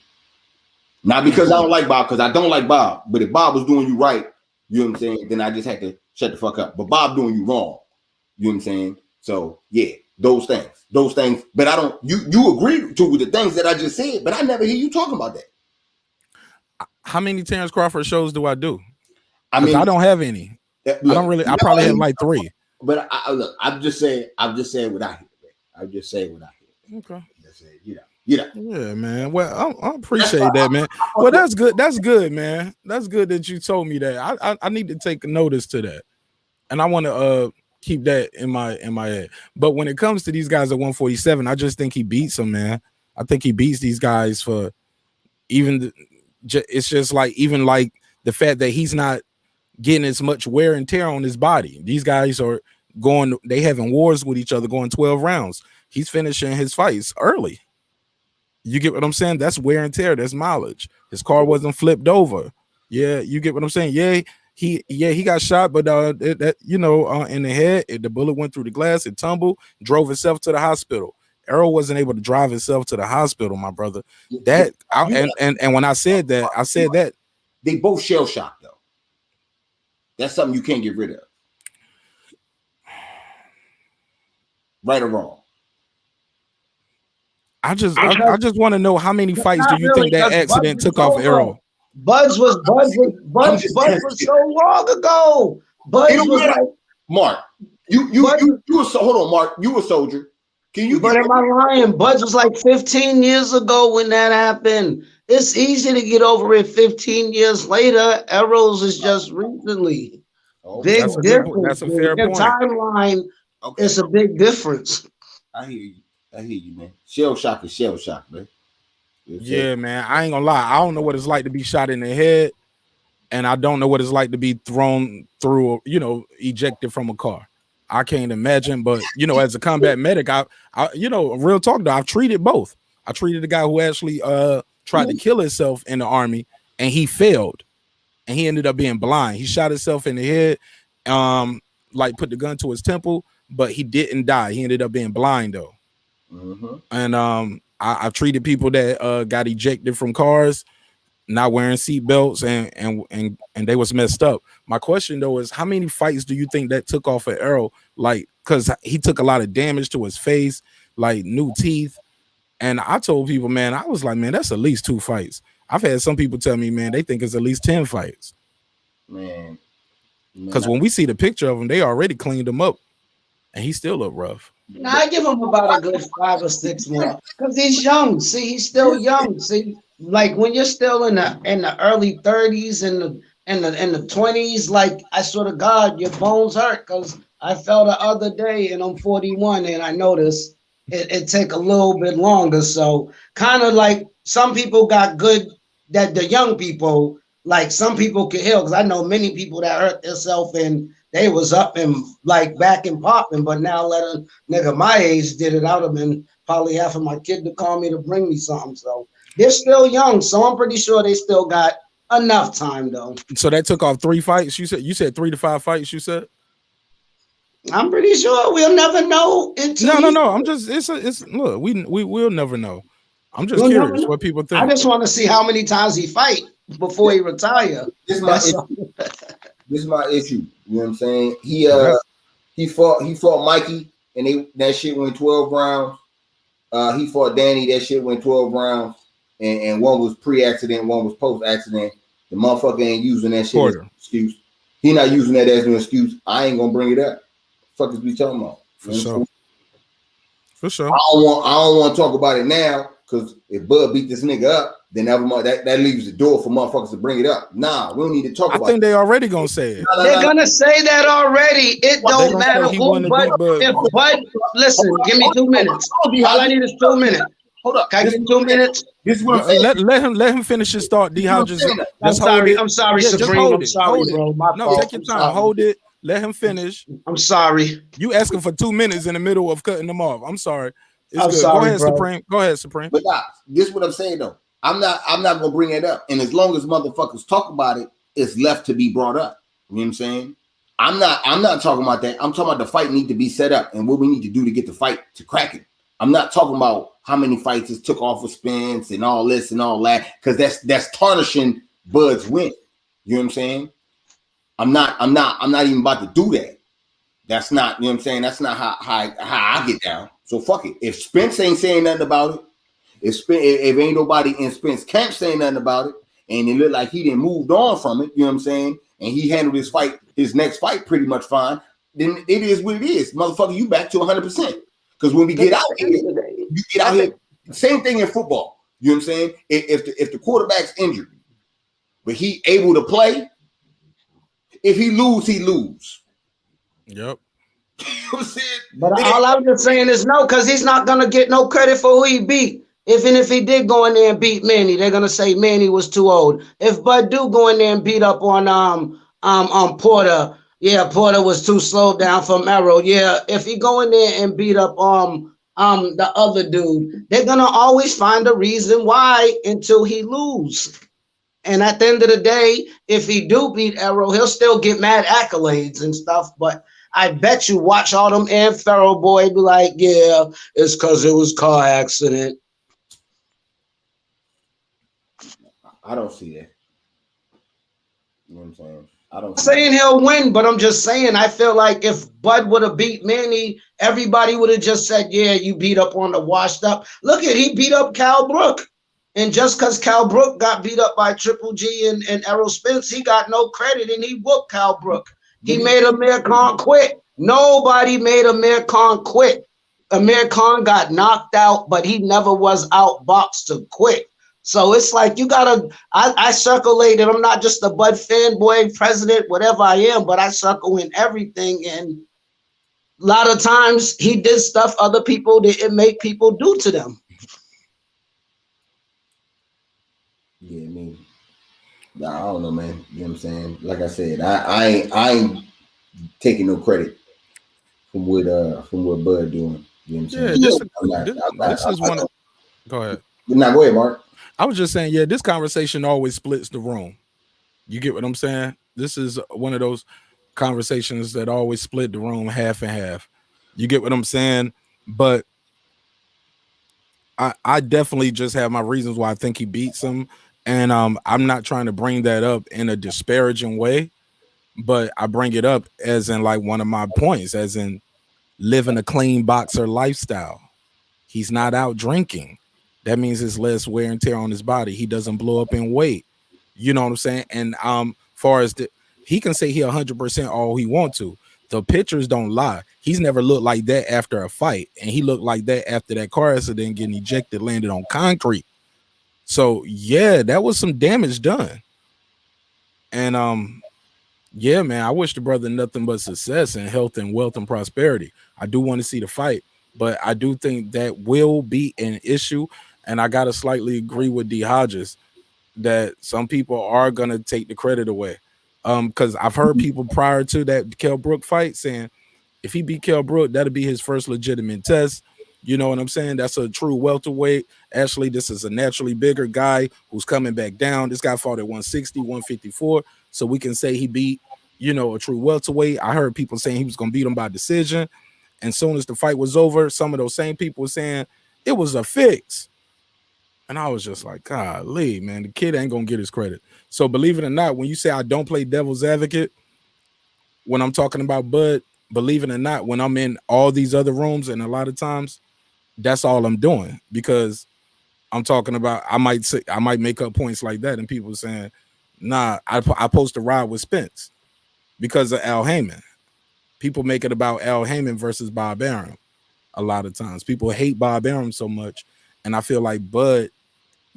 Not because I don't like Bob, because I don't like Bob. But if Bob was doing you right, you know what I'm saying, then I just had to shut the fuck up. But Bob doing you wrong. You know what I'm saying? So yeah, those things. But I don't. You agree to the things that I just said, but I never hear you talking about that. How many Terrence Crawford shows do I do? I mean, I don't have any. Look, I don't really. I probably have like 3. But look, I'm just saying what I hear. Man. I'm just saying what I hear. Okay. That's it. Yeah, man. Well, I appreciate that, man. Well, that's good. That's good, man. That's good that you told me that. I need to take notice to that, and I want to keep that in my head. But when it comes to these guys at 147, I just think he beats them, man. I think he beats these guys for even. It's just like even like the fact that he's not getting as much wear and tear on his body. These guys are going. They having wars with each other, going 12 rounds. He's finishing his fights early. You get what I'm saying? That's wear and tear. That's mileage. His car wasn't flipped over. Yeah, you get what I'm saying? Yeah, he got shot, but in the head, the bullet went through the glass. It tumbled, drove itself to the hospital. Errol wasn't able to drive himself to the hospital, my brother. And when I said that they both shell shocked though. That's something you can't get rid of. Right or wrong? I just want to know how many fights do you think that accident took off Errol? Buds was so long ago. Buds was like Mark. You were so hold on, Mark. You a soldier. Can you? But am I lying? Buds was like 15 years ago when that happened. It's easy to get over it 15 years later. Errol's is just recently. Big difference. That's a fair point. Timeline. Okay. It's a big difference. I hear you, man. Shell shock is shell shock, man. Yeah, man. I ain't gonna lie. I don't know what it's like to be shot in the head, and I don't know what it's like to be thrown through, ejected from a car. I can't imagine, but as a combat medic, I real talk though, I've treated both. I treated the guy who actually tried to kill himself in the army, and he failed, and he ended up being blind. He shot himself in the head, like put the gun to his temple, but he didn't die. He ended up being blind though. And I've treated people that got ejected from cars not wearing seat belts and they was messed up. My question though is, how many fights do you think that took off of Errol? Like, because he took a lot of damage to his face, like new teeth. And I told people, man, I was like, man, that's at least 2 fights. I've had some people tell me, man, they think it's at least 10 fights. Man. Because when we see the picture of him, they already cleaned him up, and he still look rough. Now I give him about a good 5 or 6 more because he's young. See, he's still young. See, like when you're still in the early 30s and the 20s, like I swear to God, your bones hurt. Because I fell the other day and I'm 41 and I noticed it take a little bit longer. So kind of like some people got good that the young people, like some people could heal. Because I know many people that hurt themselves and they was up and like back and popping, but now let a nigga my age did it. I would have been probably having my kid to call me to bring me something. So they're still young, so I'm pretty sure they still got enough time though. So that took off 3 fights. You said 3 to 5 fights. You said. I'm pretty sure we'll never know until No. I'm just it's look, we'll never know. I'm just curious what people think. I just want to see how many times he fight before he retire. This is my issue. You know what I'm saying? He fought Mikey and that shit went 12 rounds. He fought Danny, that shit went 12 rounds. And one was pre-accident, one was post-accident. The motherfucker ain't using that shit as an excuse. He not using that as an excuse. I ain't gonna bring it up. Fuck is we talking about? For sure. For sure. I don't want to talk about it now, because if Bud beat this nigga up, then that leaves the door for motherfuckers to bring it up. Nah, we don't need to talk about it. I think they already gonna say it. They're gonna say that already. It don't matter who, but if Bud, listen, give me 2 minutes. All I need is 2 minutes. Hold up. Can I get 2 minutes? This is what I'm saying. Let him finish his thought. D-How I'm sorry, Supreme. I'm sorry, bro. My fault. Take your time. Hold it. Let him finish. I'm sorry. You asking for 2 minutes in the middle of cutting them off. I'm sorry. It's I'm good. sorry, Go ahead, bro. Supreme. Go ahead, Supreme. But this is what I'm saying though. I'm not gonna bring it up. And as long as motherfuckers talk about it, it's left to be brought up. You know what I'm saying? I'm not talking about that. I'm talking about the fight need to be set up and what we need to do to get the fight to crack it. I'm not talking about how many fights it took off of Spence and all this and all that, because that's tarnishing Bud's win. You know what I'm saying? I'm not even about to do that. That's not, you know what I'm saying? That's not how I get down. So fuck it. If Spence ain't saying nothing about it, if ain't nobody in Spence camp saying nothing about it, and it looked like he didn't moved on from it, you know what I'm saying? And he handled his next fight pretty much fine, then it is what it is. Motherfucker, you back to 100%. Because when we get out here, you get out here. Same thing in football. You know what I'm saying? If the quarterback's injured, but he able to play, if he lose, he lose. Yep. You know what I'm saying? But all I'm just saying is no, because he's not gonna get no credit for who he beat. Even if he did go in there and beat Manny, they're gonna say Manny was too old. If Bud do go in there and beat up on Porter, yeah, Porter was too slowed down from Arrow. Yeah, if he go in there and beat up the other dude, they're gonna always find a reason why until he lose. And at the end of the day, if he do beat Arrow, he'll still get mad accolades and stuff. But I bet you watch all them Ann Farrow boy be like, yeah, it's because it was car accident. I don't see that. You know what I'm saying? I'm saying he'll win, but I'm just saying I feel like if Bud would have beat Manny, everybody would have just said, yeah, you beat up on the washed up. Look at, he beat up Cal Brook. And just because Cal Brook got beat up by Triple G and Errol Spence, he got no credit and he whooped Cal Brook. He made Amir Khan quit. Nobody made Amir Khan quit. Amir Khan got knocked out, but he never was outboxed to quit. So it's like you gotta, I circulated, I'm not just a Bud fanboy, president, whatever I am, but I circle in everything. And a lot of times he did stuff other people didn't make people do to them. Yeah, I mean, I don't know, man. You know what I'm saying? Like I said, I ain't taking no credit from what Bud doing. You know what I'm saying? Yeah, this is one. Go ahead. Now go ahead, Mark. I was just saying, yeah, this conversation always splits the room. You get what I'm saying? This is one of those conversations that always split the room half and half. You get what I'm saying? But I definitely just have my reasons why I think he beats him. And I'm not trying to bring that up in a disparaging way, but I bring it up as in like one of my points, as in living a clean boxer lifestyle. He's not out drinking. That means there's less wear and tear on his body. He doesn't blow up in weight. You know what I'm saying? And far as he can say he 100% all he want to. The pictures don't lie. He's never looked like that after a fight, and he looked like that after that car accident, getting ejected, landed on concrete. So yeah, that was some damage done. And yeah, man, I wish the brother nothing but success and health and wealth and prosperity. I do want to see the fight, but I do think that will be an issue. And I gotta slightly agree with D Hodges that some people are gonna take the credit away. Because I've heard people prior to that Kell Brook fight saying if he beat Kell Brook, that'll be his first legitimate test. You know what I'm saying? That's a true welterweight. Actually, this is a naturally bigger guy who's coming back down. This guy fought at 160, 154. So we can say he beat, you know, a true welterweight. I heard people saying he was going to beat him by decision. And soon as the fight was over, some of those same people were saying it was a fix. And I was just like, golly, man, the kid ain't going to get his credit. So believe it or not, when you say I don't play devil's advocate, when I'm talking about Bud, believe it or not, when I'm in all these other rooms, and a lot of times that's all I'm doing, because I'm talking about, I might make up points like that, and people saying, nah, I post a ride with Spence because of Al Heyman. People make it about Al Heyman versus Bob Arum. A lot of times people hate Bob Arum so much, and I feel like Bud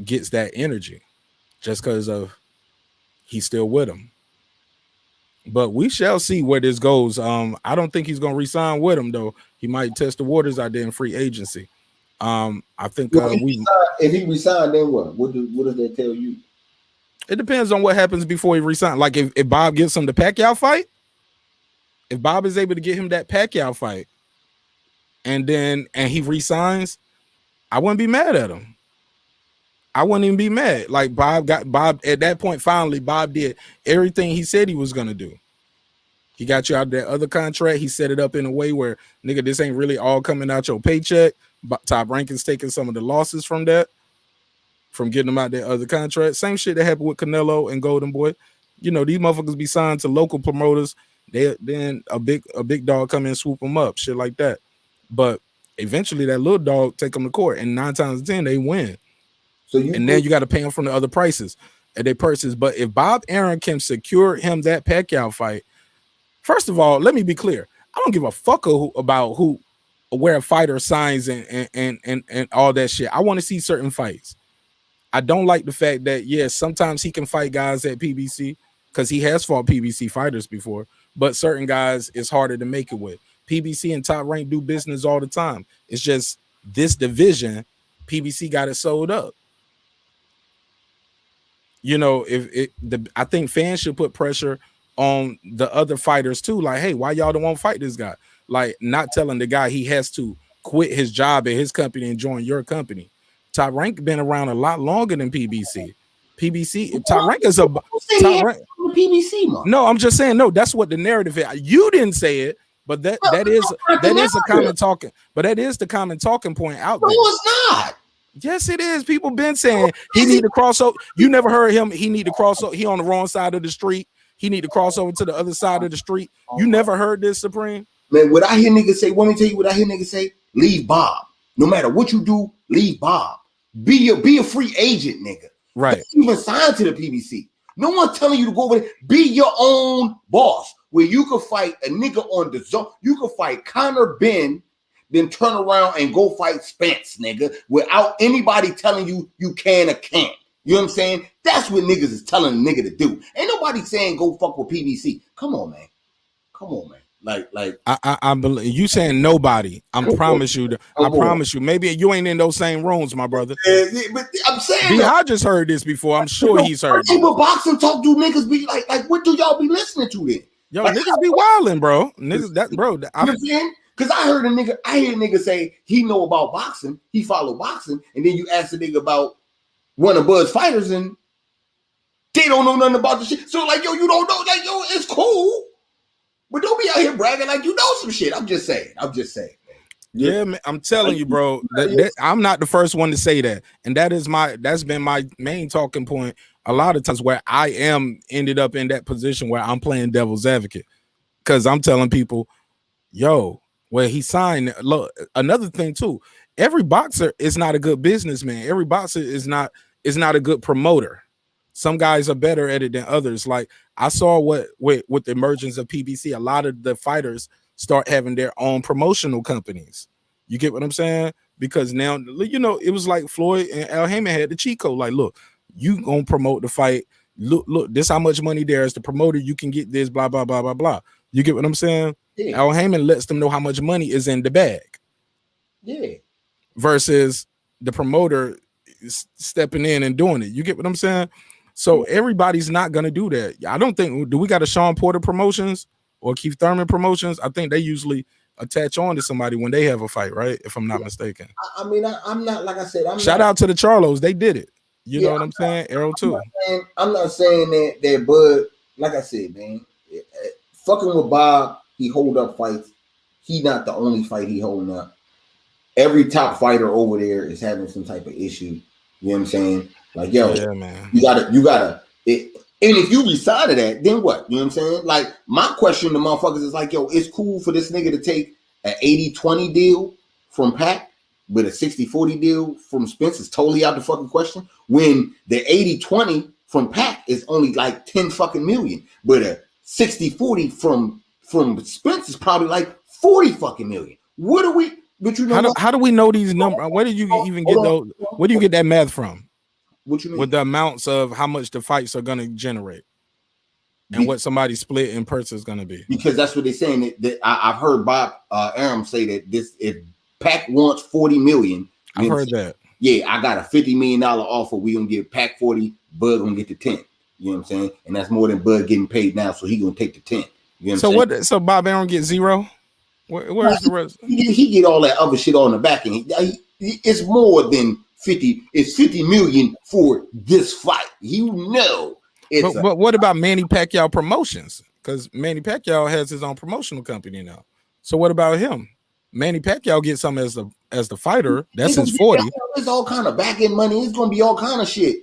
gets that energy just because of he's still with him. But we shall see where this goes. I don't think he's going to re-sign with him, though. He might test the waters out there in free agency. I think if he resigned, then what? What does that tell you? It depends on what happens before he resigns. Like if Bob gets him the Pacquiao fight, if Bob is able to get him that Pacquiao fight, and he resigns, I wouldn't be mad at him. I wouldn't even be mad. Like Bob at that point. Finally, Bob did everything he said he was gonna do. He got you out that other contract. He set it up in a way where, nigga, this ain't really all coming out your paycheck. But Top Ranking's taking some of the losses from that, from getting them out that other contract. Same shit that happened with Canelo and Golden Boy. You know, these motherfuckers be signed to local promoters. Then a big dog come in and swoop them up, shit like that. But eventually that little dog take them to court, and 9 times out of 10 they win. Then you got to pay them from the other prices at their purses. But if Bob Arum can secure him that Pacquiao fight, first of all, let me be clear. I don't give a fuck about where a fighter signs and all that shit. I want to see certain fights. I don't like the fact that, yes, sometimes he can fight guys at PBC because he has fought PBC fighters before, but certain guys it's harder to make it with. PBC and Top Rank do business all the time. It's just this division, PBC got it sold up. You know, I think fans should put pressure on the other fighters too. Like, hey, why y'all don't want to fight this guy? Like, not telling the guy he has to quit his job at his company and join your company. Top Rank been around a lot longer than PBC. Top Rank is top rank. PBC, man. No, I'm just saying. No, that's what the narrative is. You didn't say it, but that is a common talking. But that is the common talking point out there. No, it's not. Yes, it is. People been saying he need to cross over. You never heard him. He need to cross over. He on the wrong side of the street. He need to cross over to the other side of the street. You never heard this, Supreme? Man, what I hear niggas say, let me tell you what I hear niggas say. Leave Bob. No matter what you do, leave Bob. Be a free agent, nigga. Right. Don't even sign to the PBC. No one's telling you to go over there. Be your own boss, where you can fight a nigga on the zone. You can fight Conor Ben, then turn around and go fight Spence, nigga, without anybody telling you you can or can't. You know what I'm saying? That's what niggas is telling a nigga to do. Ain't nobody saying go fuck with PBC. Come on, man. Like I believe you saying nobody. I promise you. I promise you. Maybe you ain't in those same rooms, my brother. Yeah, but I'm saying I just heard this before. I'm sure he's heard. But boxing talk, do niggas be like what do y'all be listening to then? Yo, like, niggas be wilding, bro. Niggas that bro. You know what I'm saying? Because I hear a nigga say he know about boxing, he follow boxing, and then you ask the nigga about one of Bud's fighters, and they don't know nothing about the shit. So like, yo, you don't know, like, yo, it's cool, but don't be out here bragging like you know some shit. I'm just saying. Yeah, man, I'm telling you, bro. That I'm not the first one to say that, and that's been my main talking point a lot of times where I ended up in that position where I'm playing devil's advocate because I'm telling people, yo, where he signed. Look, another thing too. Every boxer is not a good businessman. Every boxer is not a good promoter. Some guys are better at it than others. Like I saw with the emergence of PBC, a lot of the fighters start having their own promotional companies. You get what I'm saying? Because now, you know, it was like Floyd and Al Heyman had the cheat code. Like, look, you gonna promote the fight. Look, this how much money there is. The promoter, you can get this, blah, blah, blah, blah, blah. You get what I'm saying? Yeah. Al Heyman lets them know how much money is in the bag. Yeah. Versus the promoter stepping in and doing it. You get what I'm saying? So everybody's not gonna do that. I don't think. Do we got a Sean Porter Promotions or Keith Thurman Promotions? I think they usually attach on to somebody when they have a fight, right? If I'm not mistaken. I mean, I'm not, like I said, shout out to the Charlos. They did it. You know what I'm saying? Arrow too. I'm not saying that Bud, like I said, man, fucking with Bob, he hold up fights. He not the only fight he holding up. Every top fighter over there is having some type of issue. You know what I'm saying? Like, yo, yeah, man. You gotta. And if you resign to that, then what? You know what I'm saying? Like, my question to motherfuckers is like, yo, it's cool for this nigga to take an 80-20 deal from Pac, but a 60-40 deal from Spence is totally out the fucking question. When the 80-20 from Pac is only like 10 fucking million, but a 60-40 from Spence is probably like 40 fucking million. What do we? But you know, how do we know these numbers? Where did you even get those? Where do you get that math from? What you mean? With the amounts of how much the fights are going to generate and what somebody's split in purse is going to be. Because that's what they're saying. That I've heard Bob Arum say that if Pac wants 40 million, I've heard that. Yeah, I got a $50 million offer. We gonna give Pac 40, Bud gonna get the 10. You know what I'm saying? And that's more than Bud getting paid now, so he gonna take the 10. You know what I'm saying? So Bob Arum gets zero? Where's the rest? He get all that other shit on the back end. It's more than 50. It's 50 million for this fight. You know. But what about Manny Pacquiao Promotions? Because Manny Pacquiao has his own promotional company now. So what about him? Manny Pacquiao gets something as the fighter. That's his 40. It's all kind of back end money. It's gonna be all kind of shit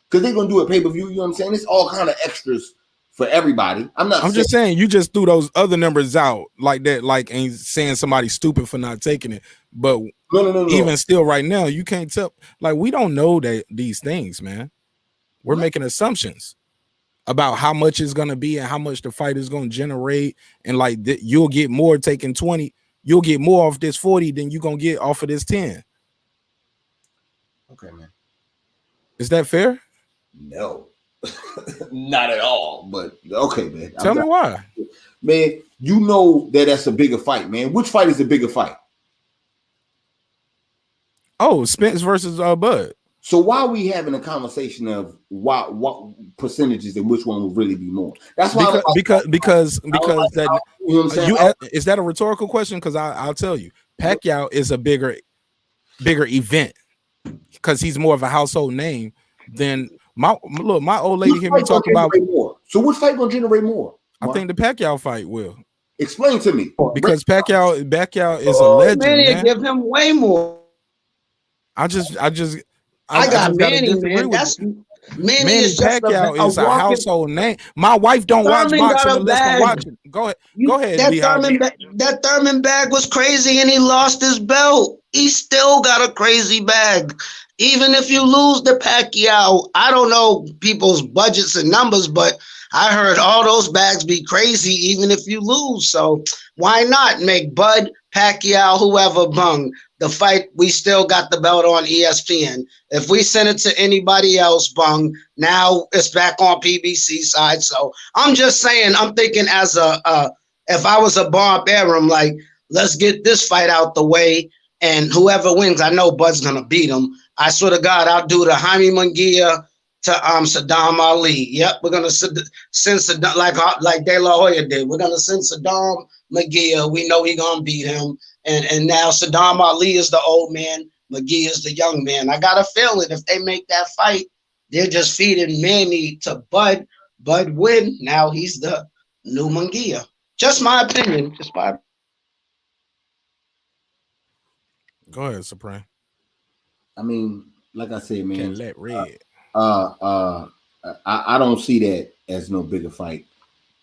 because they're gonna do a pay-per-view. You know what I'm saying? It's all kind of extras for everybody. I'm just saying you just threw those other numbers out like that, like ain't saying somebody's stupid for not taking it. But no. Even still, right now, you can't tell. Like, we don't know that these things, man. We're making assumptions about how much it's gonna be and how much the fight is gonna generate, and like you'll get more taking 20. You'll get more off this 40 than you're gonna get off of this 10. Okay, man. Is that fair? No. Not at all, but okay, man. Tell me why. Man, you know that's a bigger fight, man. Which fight is a bigger fight? Oh, Spence versus Bud. So why are we having a conversation of what percentages and which one will really be more? That's why because that, you know what I'm saying? Is that a rhetorical question? Because I'll tell you, Pacquiao is a bigger event because he's more of a household name than my old lady hear me talk about more. So which fight gonna generate more? I think the Pacquiao fight will. Explain to me. Because Pacquiao is a legend. Man, give him way more. I got Manny, man. That's Manny is Pacquiao is a household name. My wife don't watch boxing unless I'm watching. Go ahead. That Thurman bag was crazy, and he lost his belt. He still got a crazy bag. Even if you lose the Pacquiao, I don't know people's budgets and numbers, but I heard all those bags be crazy even if you lose. So why not make Bud, Pacquiao, whoever bung the fight? We still got the belt on ESPN. If we send it to anybody else, bung, now it's back on PBC side. So I'm just saying, I'm thinking as if I was a Bob Arum, like, let's get this fight out the way, and whoever wins, I know Bud's gonna beat him. I swear to God, I'll do the Jaime Munguia to Saddam Ali. Yep, we're gonna send Saddam like De La Hoya did. We're gonna send Saddam Munguia. We know he's gonna beat him, and now Saddam Ali is the old man. McGee is the young man. I got a feeling if they make that fight, they're just feeding Manny to Bud. Bud win. Now he's the new Munguia. Just my opinion. Just my. Go ahead, Supreme. I mean, like I said, man. Can't let red. I don't see that as no bigger fight.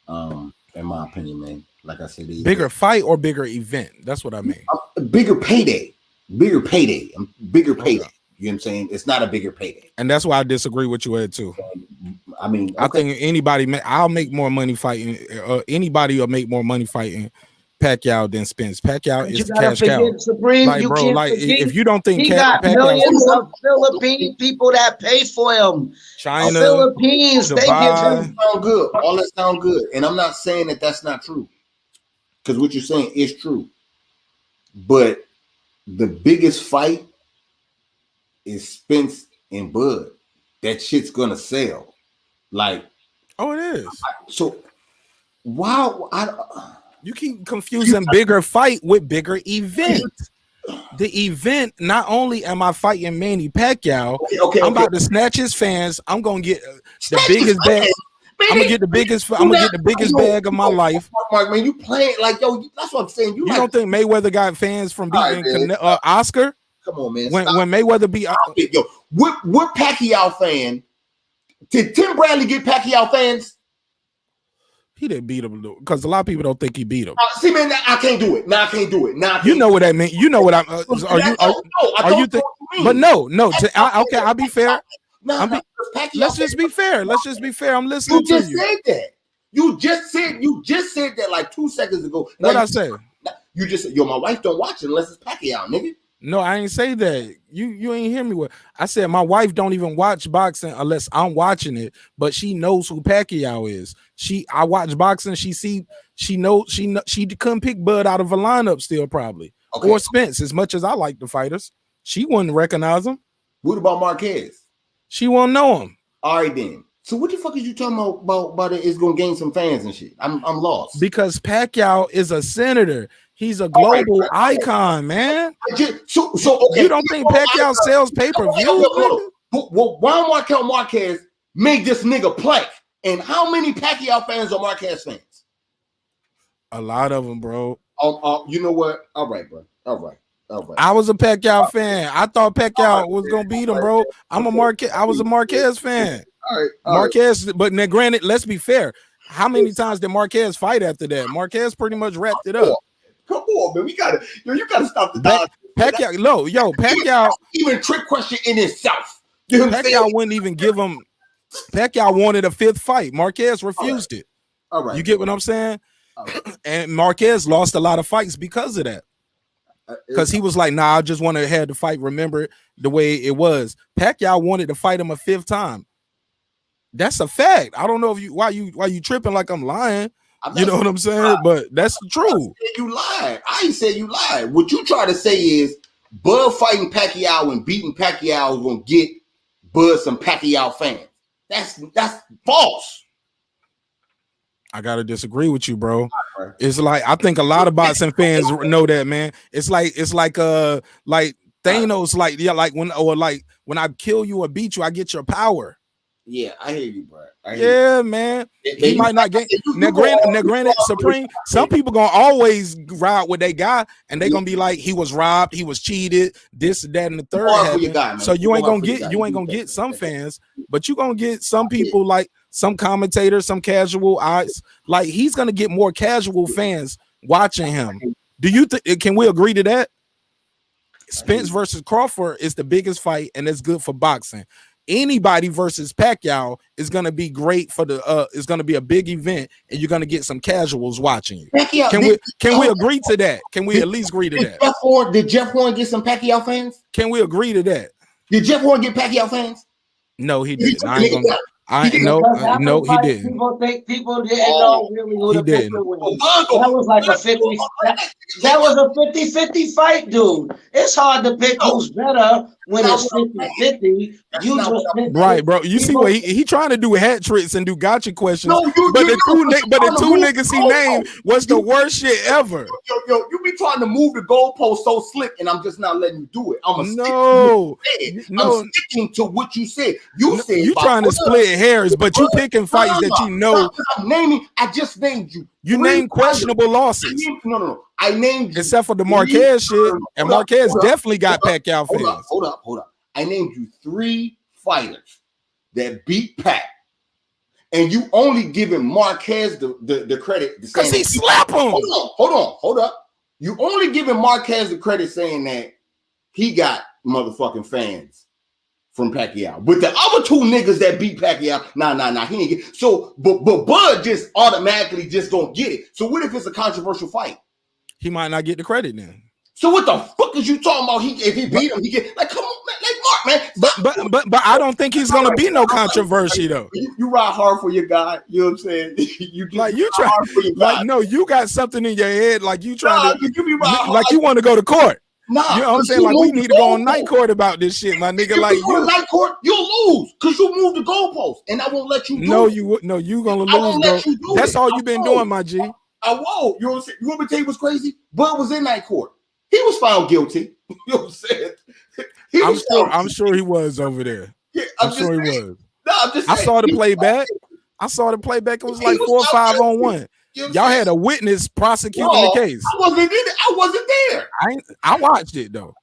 In my opinion, man. Like I said, bigger fight or bigger event. That's what I mean. Bigger payday. Bigger payday. Bigger payday. Okay. You know what I'm saying? It's not a bigger payday. And that's why I disagree with you, Ed, too. I mean, okay. I think anybody, I'll make more money fighting. Anybody will make more money fighting Pacquiao than Spence. Pacquiao is cash cow. Supreme, like, bro, like if you don't think he got millions of Philippine people that pay for him. China, Philippines, Dubai. they give him sound good. All that sound good, and I'm not saying that that's not true, because what you're saying is true. But the biggest fight is Spence and Bud. That shit's gonna sell. Like, oh, it is. So why? You keep confusing bigger fight with bigger event. The event, not only am I fighting Manny Pacquiao, I'm about to snatch his fans. I'm gonna get the biggest bag. I'm gonna get the biggest. I'm gonna get the biggest bag of my life. Mark, man, you playing like yo? That's what I'm saying. You don't think Mayweather got fans from beating Oscar? Come on, man. When Mayweather beat yo, what Pacquiao fan? Did Tim Bradley get Pacquiao fans? He didn't beat him because a lot of people don't think he beat him. See, man, I can't do it. I can't do it. You know what that means. You know what I'm. Are you think? But no. Okay, I'll be fair. Let's just be fair. I'm listening to you. You just said that. You just said that like 2 seconds ago. What I say? You just said, yo, my wife don't watch it unless it's Pacquiao, nigga. No, I ain't say that. You ain't hear me. What I said, my wife don't even watch boxing unless I'm watching it, but she knows who Pacquiao is. I watch boxing. She couldn't pick Bud out of a lineup still probably, or Spence. As much as I like the fighters, she wouldn't recognize him. What about Marquez? She won't know him. All right then. So what the fuck is you talking about it is gonna gain some fans and shit? I'm lost. Because Pacquiao is a senator. He's a global icon, man. So okay. You don't think Pacquiao sells pay-per-view? Well, why Marquez make this nigga play? And how many Pacquiao fans are Marquez fans? A lot of them, bro. You know what? All right, bro. All right. I was a Pacquiao fan. I thought Pacquiao was gonna beat him, bro. I was a Marquez fan. All right. Marquez, but now granted, let's be fair. How many times did Marquez fight after that? Marquez pretty much wrapped it up. Come on, man. You gotta stop the dog. Pacquiao, Pacquiao. Even trick question in itself. You know Pacquiao wouldn't even give him. Pacquiao wanted a fifth fight. Marquez refused it. All right. You get what I'm saying? And Marquez lost a lot of fights because of that. Because he was like, nah, I just want to have the fight. Remember it the way it was. Pacquiao wanted to fight him a fifth time. That's a fact. I don't know if why you tripping like I'm lying. You know what I'm saying? But that's true. You lied. I ain't say you lied. What you try to say is Bud fighting Pacquiao and beating Pacquiao is gonna get Bud some Pacquiao fans. That's false. I gotta disagree with you, bro. It's like I think a lot of boxing fans know that, man. It's like Thanos, like when I kill you or beat you, I get your power. Yeah, I hear you, bro. Man. He might not get now. Granted, Supreme. Some people gonna always ride with that guy, and they gonna be like, he was robbed, he was cheated, this, that, and the third. So you ain't gonna get some fans, but you gonna get some people like some commentators, some casual eyes. Like he's gonna get more casual fans watching him. Do you think? Can we agree to that? Spence versus Crawford is the biggest fight, and it's good for boxing. Anybody versus Pacquiao is gonna be great for the it's gonna be a big event, and you're gonna get some casuals watching you. Pacquiao, can we agree to that? Can we at least agree to that? Did Jeff Horn get some Pacquiao fans? Can we agree to that? Did Jeff Horn get Pacquiao fans? No, he didn't. I no, Because after no, the he fight, didn't. people didn't know really who He the picture didn't. was. That was like a 50. That was a 50-50 fight, dude. It's hard to pick who's better when it's 50-50. You just Right, bro. You see what he trying to do hat tricks and do gotcha questions. But the two niggas he named was the worst shit ever. Yo, you be trying to move the goalpost so slick, and I'm just not letting you do it. I'm sticking to what you said. You said you trying to split hairs, but you picking fights that you know. I'm naming. I just named you. You named questionable losses. No. I named you except for the Marquez shit, and Marquez definitely got Pacquiao fans. Hold up. I named you 3 fighters that beat Pac, and you only giving Marquez the credit because he slapped him. Hold up. You only giving Marquez the credit saying that he got motherfucking fans from Pacquiao. But the other 2 niggas that beat Pacquiao, nah, he ain't get. So, but Bud just automatically just don't get it. So what if it's a controversial fight? He might not get the credit then. So what the fuck is you talking about? If he beat him, he get like, come on, man, like Mark, man. But I don't think he's gonna be no controversy though. You ride hard for your guy. You know what I'm saying? you try hard for your guy. Like no, you got something in your head like you trying to you be riding like you want to go to court. Nah, you know what I'm saying? Like we need to go on night court about this shit, my nigga. Like you night court, you'll lose because you move the goalpost, and I won't let you. You gonna lose, bro. That's all you've been doing, my G. I won't. You know what I'm saying? You want me to tell you what's crazy? Bud was in night court. He was found guilty. You know what I'm saying? I'm sure he was over there. Yeah, I'm sure he was. No, I'm just saying. I saw the playback. It was like 4 or 5 on 1. Y'all had a witness prosecuting the case. I wasn't in it. I wasn't there. I watched it though.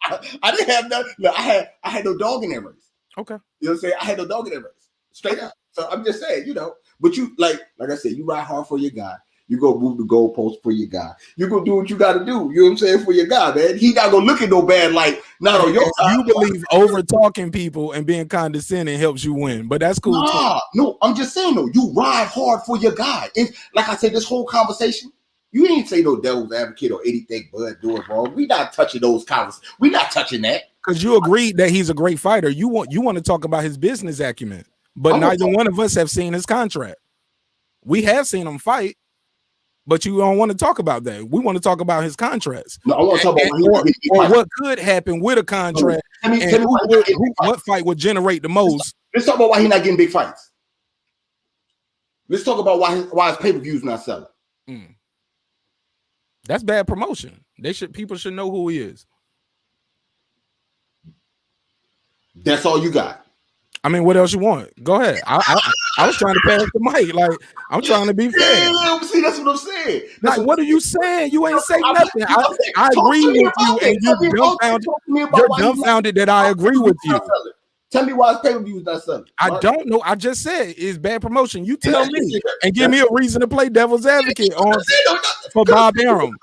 I didn't have nothing. Look, I had no dog in that race. Okay. You know what I'm saying? I had no dog in that race. Straight up. So I'm just saying, you know, but you like I said, you ride hard for your guy. You go move the goalpost for your guy. You go do what you got to do. You know what I'm saying? For your guy, man. He not gonna look at no bad light. Not on your side. You believe over talking people and being condescending helps you win, but that's cool. No, I'm just saying though. You ride hard for your guy. And like I said, this whole conversation, you ain't say no devil's advocate or anything Bud doing wrong. We not touching those conversations. We not touching that. Because you agreed that he's a great fighter. You want to talk about his business acumen, but neither one of us have seen his contract. We have seen him fight. But you don't want to talk about that. We want to talk about his contracts. No, I want to talk about what could happen with a contract and what fight would generate the most. Let's talk about why he's not getting big fights. Let's talk about why his pay-per-view's not selling. That's bad promotion. People should know who he is. That's all you got. I mean, what else you want? Go ahead. I was trying to pass the mic. Like, I'm trying to be fair. Yeah, see, that's what I'm saying. Like, what are you saying? You ain't saying nothing. I agree with you, and you're dumbfounded that I agree with you. Tell me why his pay-per-view is not selling. I don't know. I just said it's bad promotion. You tell me and give me a reason to play devil's advocate for Bob Arum.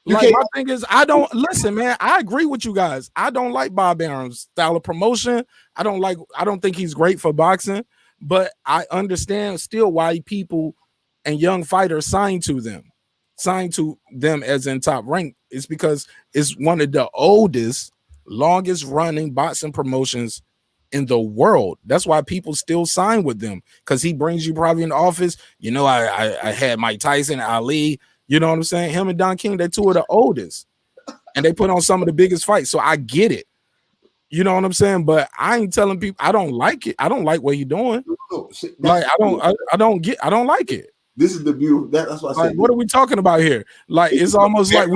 Like my thing is, I don't listen, man. I agree with you guys. I don't like Bob Arum's style of promotion. I don't think he's great for boxing, but I understand still why people and young fighters sign to them as in top rank. It's because it's one of the oldest, longest running boxing promotions in the world. That's why people still sign with them, because he brings you probably in the office. You know, I had Mike Tyson, Ali. You know what I'm saying? Him and Don King, they're 2 of the oldest. And they put on some of the biggest fights. So I get it. You know what I'm saying? But I ain't telling people I don't like it. I don't like what you're doing. Like I don't like it. This is the view. That's what I said. What are we talking about here? Like it's almost like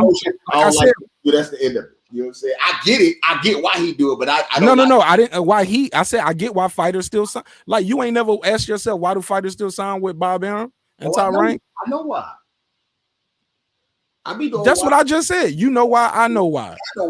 I said, that's the end of it. You know what I'm saying? I get it. I get why he do it, but I don't. No. I didn't. I said I get why fighters still sign. Like you ain't never asked yourself why do fighters still sign with Bob Arum and top rank? I know why. That's what I just said. You know why? I know why. Do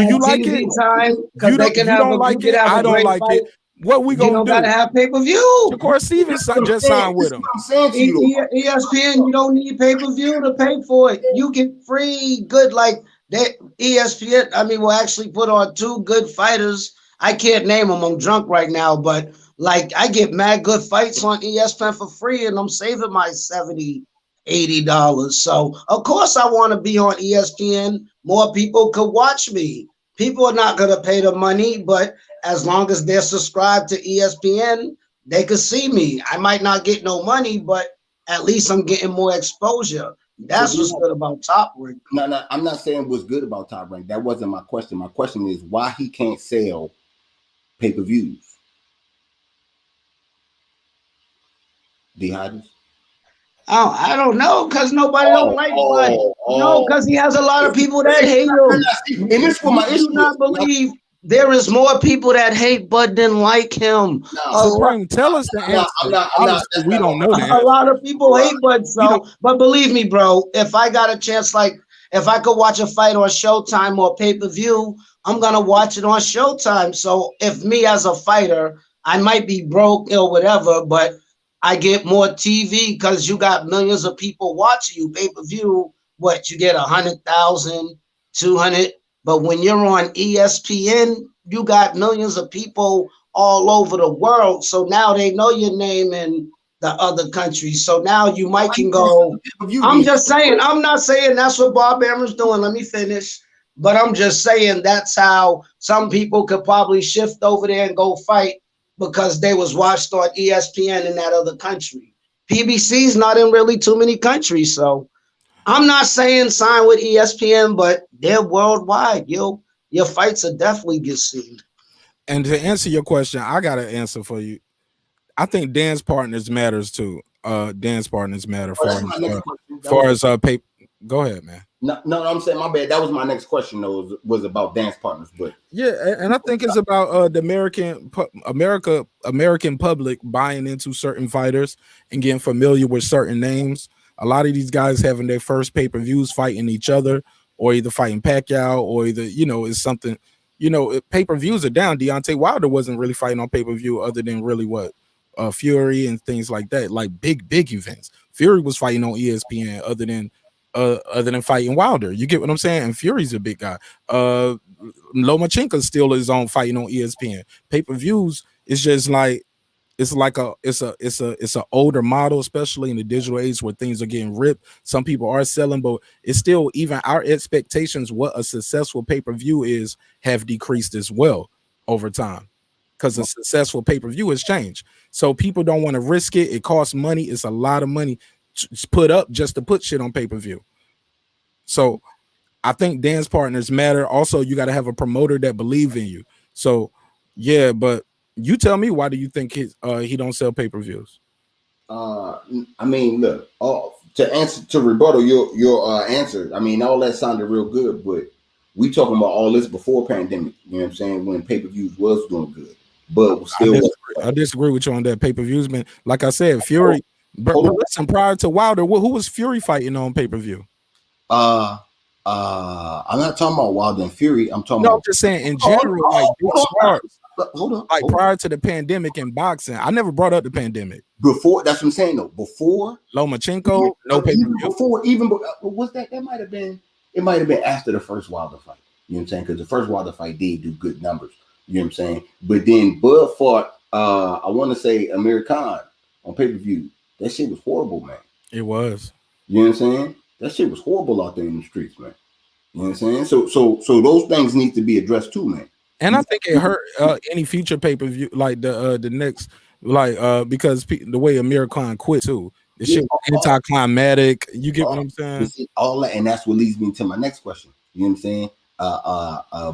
you like it? You don't like it. I don't like it. What we gonna do? You gotta have pay-per-view. Of course, Steven just signed with him. ESPN, you don't need pay-per-view to pay for it. You get free good like that. ESPN, will actually put on 2 good fighters. I can't name them. I'm drunk right now, but like I get mad good fights on ESPN for free, and I'm saving my $70-$80. So of course I want to be on ESPN. More people could watch me. People are not going to pay the money, but as long as they're subscribed to ESPN, they could see me. I might not get no money, but at least I'm getting more exposure. That's what's good about Top Rank. No, I'm not saying what's good about Top Rank. That wasn't my question. My question is why he can't sell pay-per-views. D-Hodges? Oh, I don't know, because nobody don't like Bud. No, because he has a lot of people that hate him. And this was my issue. I do not believe there is more people that hate Bud than like him. Supreme, tell us the answer. We don't know that. A lot of people hate Bud, so but believe me, bro, if I got a chance, like if I could watch a fight on Showtime or pay-per-view, I'm gonna watch it on Showtime. So if me as a fighter, I might be broke or whatever, but I get more TV because you got millions of people watching you. Pay-per-view, what you get 100,000, 200. But when you're on ESPN, you got millions of people all over the world. So now they know your name in the other countries. So now you might can go. I'm just saying, I'm not saying that's what Bob Ammer's doing. Let me finish. But I'm just saying that's how some people could probably shift over there and go fight because they was watched on ESPN in that other country. PBC's not in really too many countries. So I'm not saying sign with ESPN, but they're worldwide. Your fights are definitely get seen. And to answer your question, I got an answer for you. I think dance partners matters too. Dance partners matter far as paper. Go ahead, man. No, I'm saying my bad. That was my next question though, was about dance partners. But yeah, and I think it's about the American public buying into certain fighters and getting familiar with certain names. A lot of these guys having their first pay-per-views fighting each other, or either fighting Pacquiao, or either it's something. Pay-per-views are down. Deontay Wilder wasn't really fighting on pay-per-view other than really what Fury and things like that, like big events. Fury was fighting on ESPN other than fighting Wilder. You get what I'm saying? And Fury's a big guy. Lomachenko still is on fighting on ESPN. Pay-per-views is just like it's a older model, especially in the digital age where things are getting ripped. Some people are selling, but it's still, even our expectations what a successful pay-per-view is have decreased as well over time, because a successful pay-per-view has changed. So people don't want to risk it. It costs money. It's a lot of money to put up just to put shit on pay-per-view. So I think dance partners matter. Also, you got to have a promoter that believe in you. So yeah, but you tell me, why do you think he don't sell pay-per-views? I mean, look, to rebuttal your answer. I mean, all that sounded real good, but we talking about all this before pandemic. You know what I'm saying? When pay-per-views was doing good, but still, I disagree with you on that. Pay-per-views, man. Like I said, Fury. But listen, prior to Wilder, who was Fury fighting on pay-per-view? I'm not talking about Wilder and Fury. I'm talking about. I'm just saying in general, like big stars. Like prior to the pandemic in boxing, I never brought up the pandemic. Before, that's what I'm saying though. Before Lomachenko, no pay-per-view. Before, was that might have been? It might have been after the first Wilder fight. You know what I'm saying? Because the first Wilder fight did do good numbers. You know what I'm saying? But then Bud fought. I want to say Amir Khan on pay-per-view. That shit was horrible, man. It was. You know what I'm saying? That shit was horrible out there in the streets, man. You know what I'm saying? So those things need to be addressed too, man. And I think it hurt any future pay-per-view, like the next, like because the way Amir Khan quit too. The shit was anticlimactic. You get what I'm saying? All that, and that's what leads me to my next question. You know what I'm saying?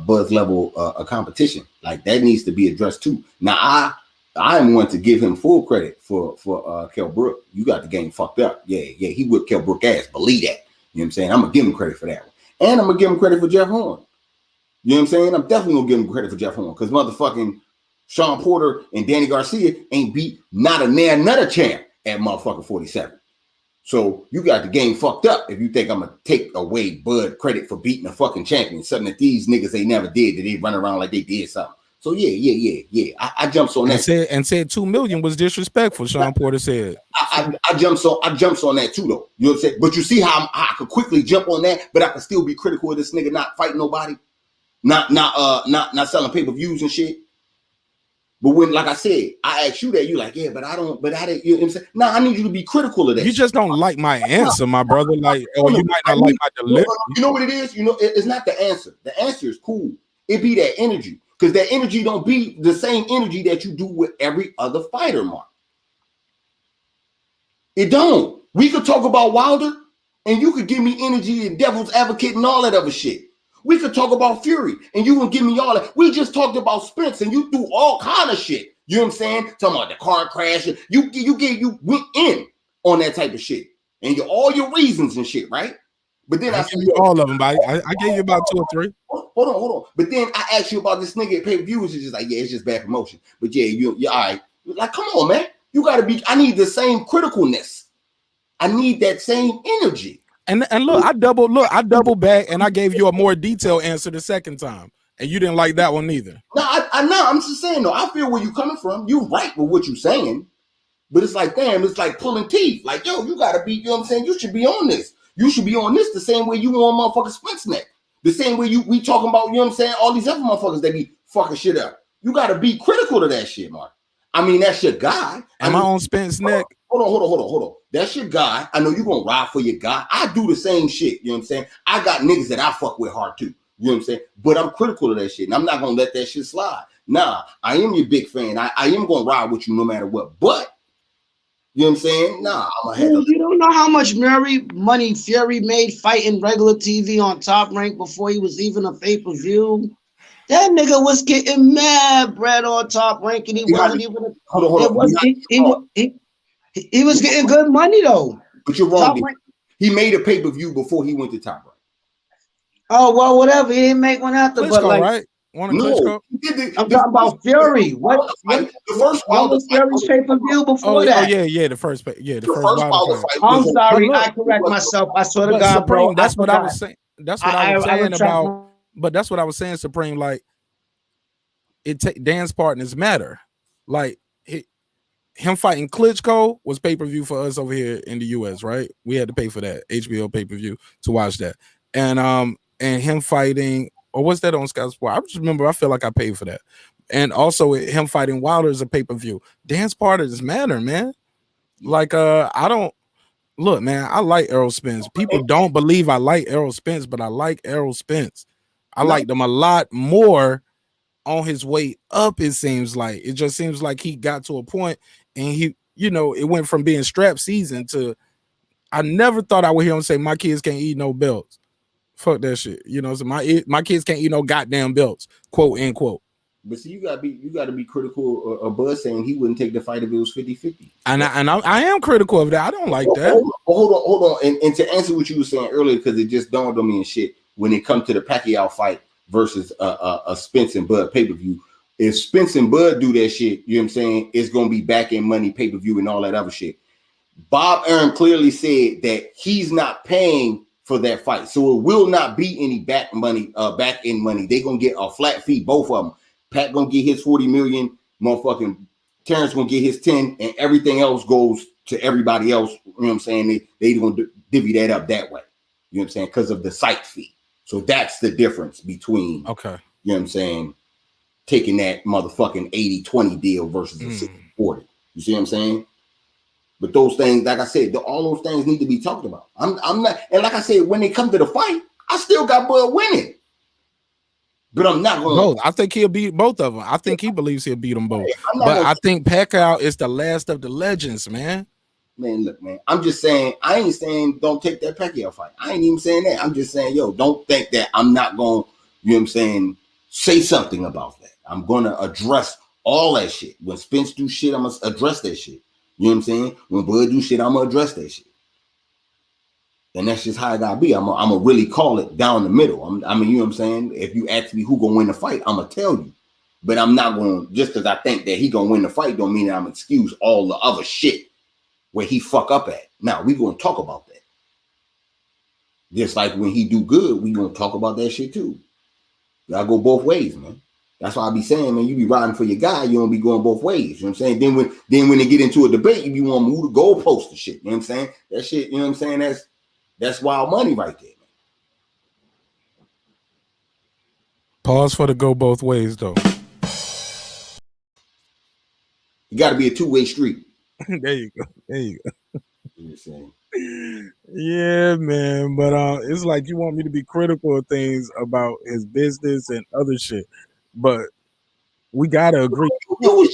Buzz level competition, like that needs to be addressed too. Now I am one to give him full credit for Kell Brook. You got the game fucked up. Yeah, he whipped Kell Brook ass. Believe that. You know what I'm saying? I'm gonna give him credit for that one. And I'm gonna give him credit for Jeff Horn. You know what I'm saying? I'm definitely gonna give him credit for Jeff Horn, because motherfucking Sean Porter and Danny Garcia ain't beat not another champ at motherfucking 47. So you got the game fucked up if you think I'm gonna take away Bud credit for beating a fucking champion, something that these niggas they never did, that they run around like they did something. So yeah. I jumped on that. And said 2 million was disrespectful. Sean Porter said. I jumped on that too, though. You know what I'm saying? But you see how I could quickly jump on that, but I could still be critical of this nigga not fighting nobody, not selling pay-per-views and shit. But when, like I said, I asked you that, you like, yeah, but I didn't. You know what I'm saying? No, I need you to be critical of that. You just don't like my answer, my brother. Like, or you might not like my delivery. You know what it is? You know, it's not the answer. The answer is cool. It be that energy. Because that energy don't be the same energy that you do with every other fighter, Mark. It don't. We could talk about Wilder, and you could give me energy and devil's advocate and all that other shit. We could talk about Fury, and you can give me all that. We just talked about Spence, and you do all kind of shit. You know what I'm saying? Talking about the car crash. You went in on that type of shit, and all your reasons and shit, right? But then I gave you all of them, but I gave you about 2 or 3. Hold on. But then I asked you about this nigga at pay-per-view, which is just like, yeah, it's just bad promotion. But yeah, you're all right. Like, come on, man. You gotta be. I need the same criticalness. I need that same energy. And look, I doubled back, and I gave you a more detailed answer the second time, and you didn't like that one neither. No, I know. I'm just saying though. I feel where you're coming from. You're right with what you're saying, but it's like, damn, it's like pulling teeth. Like, yo, you gotta be. You know what I'm saying? You should be on this. You should be on this the same way you on motherfucking Spence neck. The same way we talking about. You know what I'm saying? All these other motherfuckers that be fucking shit up. You gotta be critical to that shit, Mark. I mean, that's your guy. Am I on Spence neck? Hold on. That's your guy. I know you're gonna ride for your guy. I do the same shit. You know what I'm saying? I got niggas that I fuck with hard too. You know what I'm saying? But I'm critical of that shit, and I'm not gonna let that shit slide. Nah, I am your big fan. I am gonna ride with you no matter what. But you know what I'm saying? Nah, I'm gonna handle it. You don't know how much money Fury made fighting regular TV on Top Rank before he was even a pay-per-view. That nigga was getting mad bread on Top Rank, and he wasn't even. Hold on. He was getting good money though. But you're wrong. He made a pay-per-view before he went to Top Rank. Oh well, whatever. He didn't make one after, Klitschko, but like, right? No, I'm talking about Fury. What was Fury's pay-per-view before that? Oh yeah, the first Wilder fight. I'm sorry, I correct myself. I swear to God, Supreme, bro. That's what I was saying. That's what I was saying about. But that's what I was saying, Supreme. Like, dance partners matter. Like him fighting Klitschko was pay-per-view for us over here in the US, right? We had to pay for that HBO pay-per-view to watch that. And him fighting, or was that on Sky Sport? I just remember I feel like I paid for that. And also him fighting Wilder is a pay-per-view. Dance partners matter, man. Like I don't look, man, I like Errol Spence. People don't believe I like Errol Spence, but I like Errol Spence. I like them a lot more on his way up, it seems like. It just seems like he got to a point and he, it went from being strap season to, I never thought I would hear him say, my kids can't eat no belts. Fuck that shit. So my kids can't eat no goddamn belts, quote, end quote. But see, you gotta be critical of Bud saying he wouldn't take the fight if it was 50-50. And I am critical of that. I don't like that. Hold on. And to answer what you were saying earlier, because it just dawned on me and shit, when it comes to the Pacquiao fight versus a Spence and Bud pay-per-view, if Spence and Bud do that shit, you know what I'm saying, it's gonna be back-end money, pay-per-view, and all that other shit. Bob Arum clearly said that he's not paying for that fight, so it will not be any back-end money. They're gonna get a flat fee, both of them. Pat gonna get his 40 million, motherfucking Terrence gonna get his 10, and everything else goes to everybody else. You know what I'm saying? They gonna divvy that up that way. You know what I'm saying? Because of the site fee. So that's the difference between, you know what I'm saying, taking that motherfucking 80-20 deal versus a 60-40. You see what I'm saying? But those things, like I said, all those things need to be talked about. I'm not, and like I said, when they come to the fight, I still got Bud winning. But I'm not going to. I think he'll beat both of them. I think he believes he'll beat them both. But I think Pacquiao is the last of the legends, man. Man, look, man. I'm just saying, I ain't saying don't take that Pacquiao fight. I ain't even saying that. I'm just saying, yo, don't think that I'm not going to, you know what I'm saying, say something about that. I'm going to address all that shit. When Spence do shit, I'm going to address that shit. You know what I'm saying? When Bud do shit, I'm going to address that shit. And that's just how it gotta be. I'm gonna really call it down the middle. I mean, you know what I'm saying? If you ask me who gonna win the fight, I'm gonna tell you. But I'm not gonna, just because I think that he gonna win the fight don't mean that I'm excuse all the other shit where he fuck up at. Now, we gonna talk about that. Just like when he do good, we gonna talk about that shit too. Y'all go both ways, man. That's why I be saying, man, you be riding for your guy, you don't be going both ways. You know what I'm saying? Then when they get into a debate, you be want to move the goalpost and shit. You know what I'm saying? That shit, you know what I'm saying? That's wild money right there, man. Pause for the go both ways, though. You got to be a two-way street. There you go. You know what I'm saying? Yeah, man. But it's like you want me to be critical of things about his business and other shit. But We gotta agree. You was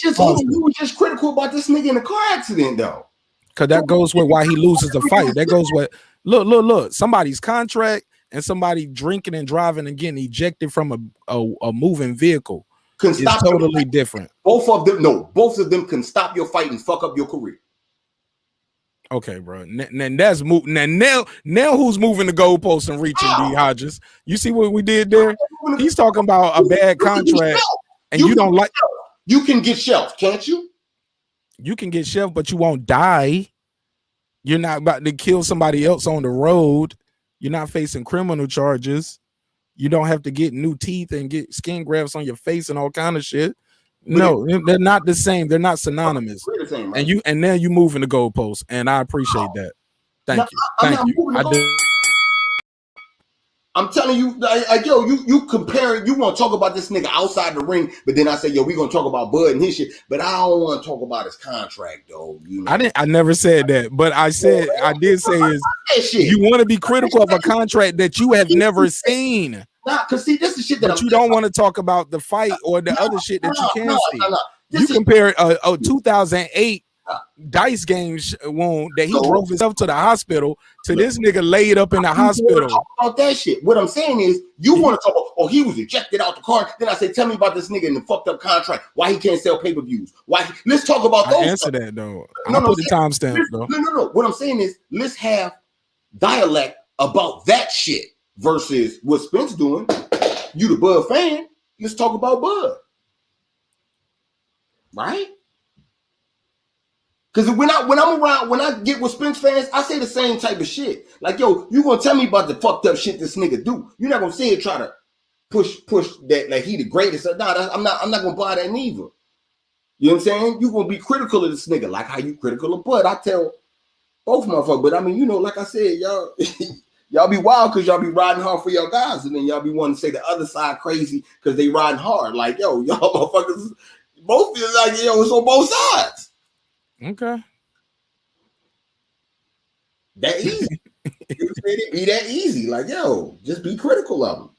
just critical about this nigga in a car accident, though. Because that goes with why he loses the fight. That goes with look. Somebody's contract and somebody drinking and driving and getting ejected from a moving vehicle is totally different. Both of them can stop your fight and fuck up your career. Okay, bro. That's moving. Now who's moving the goalposts and reaching D Hodges? You see what we did there? He's talking about a bad contract, and you don't like. You can get shelved, can't you? You can get shelved, but you won't die. You're not about to kill somebody else on the road. You're not facing criminal charges. You don't have to get new teeth and get skin grafts on your face and all kind of shit. No, they're not the same. They're not synonymous. We're the same, right? And now you moving the goalposts, and I appreciate that. Thank you. I'm telling you, like, yo, you comparing, you want to talk about this nigga outside the ring, but then I say, yo, we gonna talk about Bud and his shit, but I don't want to talk about his contract, though. You know? I never said that, but I did say is you want to be critical of a contract that you have never seen. Nah, cause see, this is shit that but you don't want to talk about the fight or the other shit that you can see. You compare a 2008 Dice games wound that he drove himself to the hospital to this nigga laid up in the hospital. Talk about that shit. What I'm saying is, you want to talk about, oh, he was ejected out the car. Then I say, tell me about this nigga in the fucked up contract. Why he can't sell pay-per-views? Let's talk about those. Answer that though. I'll put the timestamp though. No. What I'm saying is, let's have dialect about that shit versus what Spence doing. You the Bud fan. Let's talk about Bud. Right? Because when I'm around, when I get with Spence fans, I say the same type of shit. Like, yo, you gonna tell me about the fucked up shit this nigga do? You're not gonna say it, try to push that like he the greatest. Nah, I'm not gonna buy that neither. You know what I'm saying? You gonna be critical of this nigga, like how you critical of Bud. I tell both motherfuckers, but I mean, you know, like I said, y'all, y'all be wild because y'all be riding hard for your guys, and then y'all be wanting to say the other side crazy because they riding hard. Like, yo, y'all motherfuckers, both feel like, yo, it's on both sides. Okay. That easy. It be that easy. Like, yo, just be critical of him.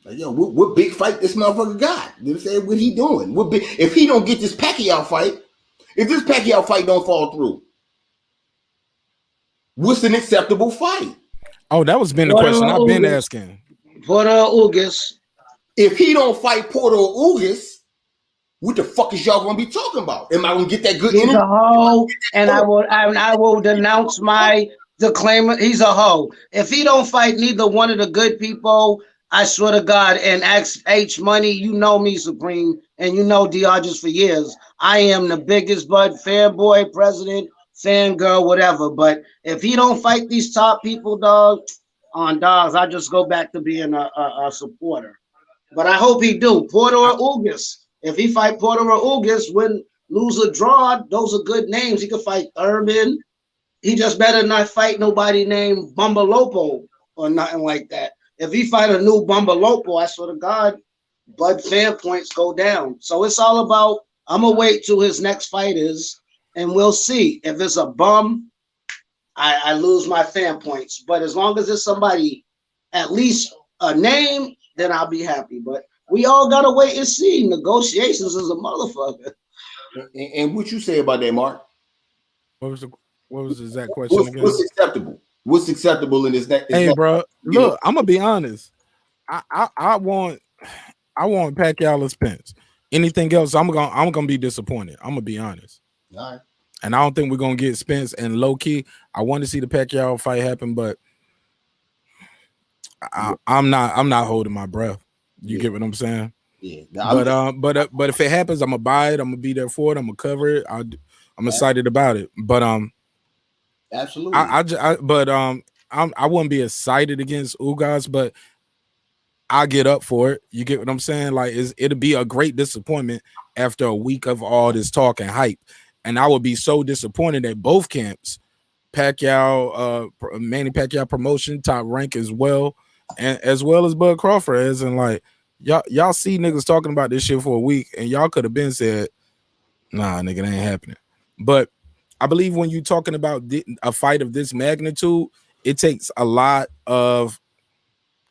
Like, yo, what big fight this motherfucker got? You know what I'm saying? What he doing? What big, if he don't get this Pacquiao fight, if this Pacquiao fight don't fall through, what's an acceptable fight? Oh, that was been the question I've been asking. Porter Ugas. If he don't fight Porter Ugas, what the fuck is y'all gonna be talking about? Am I gonna get that good energy? He's a hoe, and I will denounce my disclaimer. He's a hoe. If he don't fight neither one of the good people, I swear to God, and H Money, you know me, Supreme, and you know Dodgers for years. I am the biggest Bud fanboy, president, fangirl, whatever. But if he don't fight these top people, dog, on dogs, I just go back to being a supporter. But I hope he do. Porter or Ugas. If he fight Porter or Ugas, win, lose or draw, those are good names. He could fight Thurman. He just better not fight nobody named Bumbalopo or nothing like that. If he fight a new Bumbalopo, I swear to God, Bud fan points go down. So it's all about, I'm going to wait till his next fight is, and we'll see. If it's a bum, I lose my fan points. But as long as it's somebody, at least a name, then I'll be happy. But we all gotta wait and see. Negotiations is a motherfucker. And what you say about that, Mark? What was the exact question again? What's acceptable? What's acceptable in this? Hey, bro, look, I'm gonna be honest. I want Pacquiao or Spence. Anything else, I'm gonna be disappointed. I'm gonna be honest. All right. And I don't think we're gonna get Spence. And low key, I want to see the Pacquiao fight happen, but I'm not holding my breath. You get what I'm saying? Yeah. But if it happens, I'm gonna buy it. I'm gonna be there for it. I'm gonna cover it. I'm excited about it. But absolutely. I wouldn't be excited against Ugas, but I get up for it. You get what I'm saying? Like, it'll be a great disappointment after a week of all this talk and hype. And I would be so disappointed at both camps. Pacquiao, Manny Pacquiao promotion, top rank as well. And as well as Bud Crawford, as in like y'all see niggas talking about this shit for a week, and y'all could have been said, nah, nigga, that ain't happening. But I believe when you're talking about a fight of this magnitude, it takes a lot of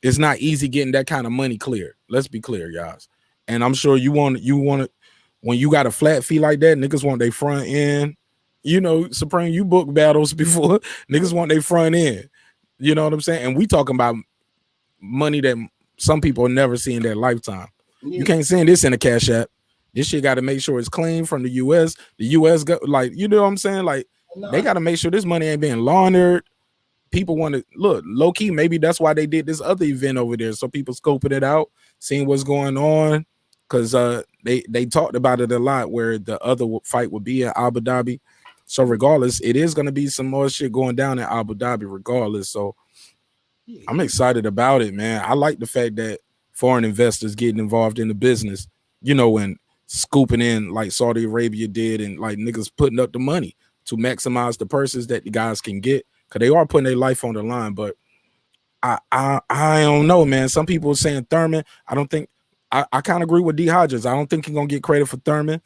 It's not easy getting that kind of money cleared. Let's be clear, guys. And I'm sure you want to when you got a flat fee like that, niggas want their front end. You know, Supreme, you book battles before. Niggas want their front end. You know what I'm saying? And we talking about money that some people never see in their lifetime. Yeah. You can't send this in a Cash App. This shit got to make sure it's clean from the US. The US got, like, you know what I'm saying? Like, they got to make sure this money ain't being laundered. People want to look low key. Maybe that's why they did this other event over there, so people scoping it out, seeing what's going on. Because they talked about it a lot, where the other fight would be in Abu Dhabi. So regardless, it is going to be some more shit going down in Abu Dhabi regardless. So I'm excited about it, man. I like the fact that foreign investors getting involved in the business, you know, and scooping in like Saudi Arabia did, and like niggas putting up the money to maximize the purses that the guys can get, because they are putting their life on the line. But I don't know, man. Some people are saying Thurman. I don't think I kind of agree with D Hodges. I don't think he's gonna get credit for Thurman.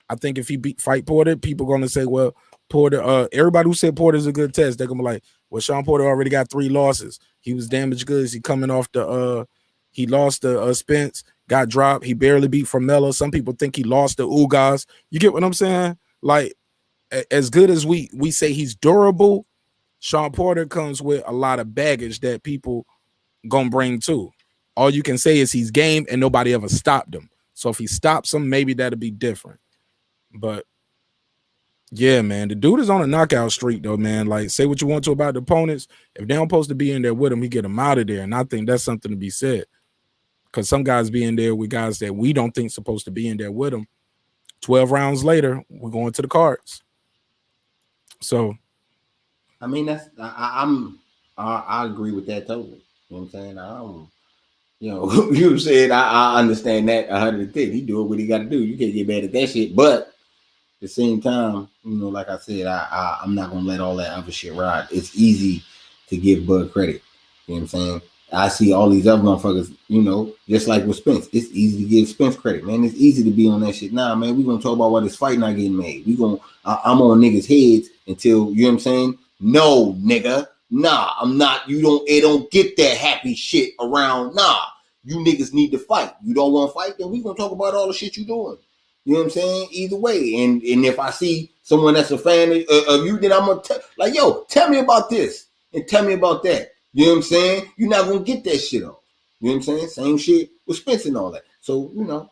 I think if he fight Porter, people are gonna say, well, Porter, everybody who said Porter's a good test, they're gonna be like, well, Sean Porter already got 3 losses. He was damaged goods. He coming off the he lost the Spence, got dropped. He barely beat Formella. Some people think he lost the Ugas. You get what I'm saying? Like, as good as we say he's durable, Sean Porter comes with a lot of baggage that people gonna bring too. All you can say is he's game and nobody ever stopped him. So if he stops him, maybe that'll be different. But yeah, man, the dude is on a knockout streak though, man. Like, say what you want to about the opponents. If they don't supposed to be in there with him, he get them out of there. And I think that's something to be said. Because some guys be in there with guys that we don't think supposed to be in there with him. 12 rounds later, we're going to the cards. So I mean, that's I agree with that totally. You know what I'm saying? I don't, you know, you said I understand that 110. He do what he got to do. You can't get mad at that shit. But at the same time, you know, like I said, I'm not gonna let all that other shit ride. It's easy to give Bud credit. You know what I'm saying? I see all these other motherfuckers, you know, just like with Spence. It's easy to give Spence credit, man. It's easy to be on that shit. Nah, man, we gonna talk about why this fight not getting made. I'm on niggas' heads until, you know what I'm saying? No, nigga. Nah, I'm not. It don't get that happy shit around. Nah, you niggas need to fight. You don't want to fight, then we gonna talk about all the shit you doing. You know what I'm saying? Either way. And if I see someone that's a fan of you, then I'm gonna like, yo, tell me about this and tell me about that. You know what I'm saying? You're not gonna get that shit off. You know what I'm saying? Same shit with Spence and all that. So, you know,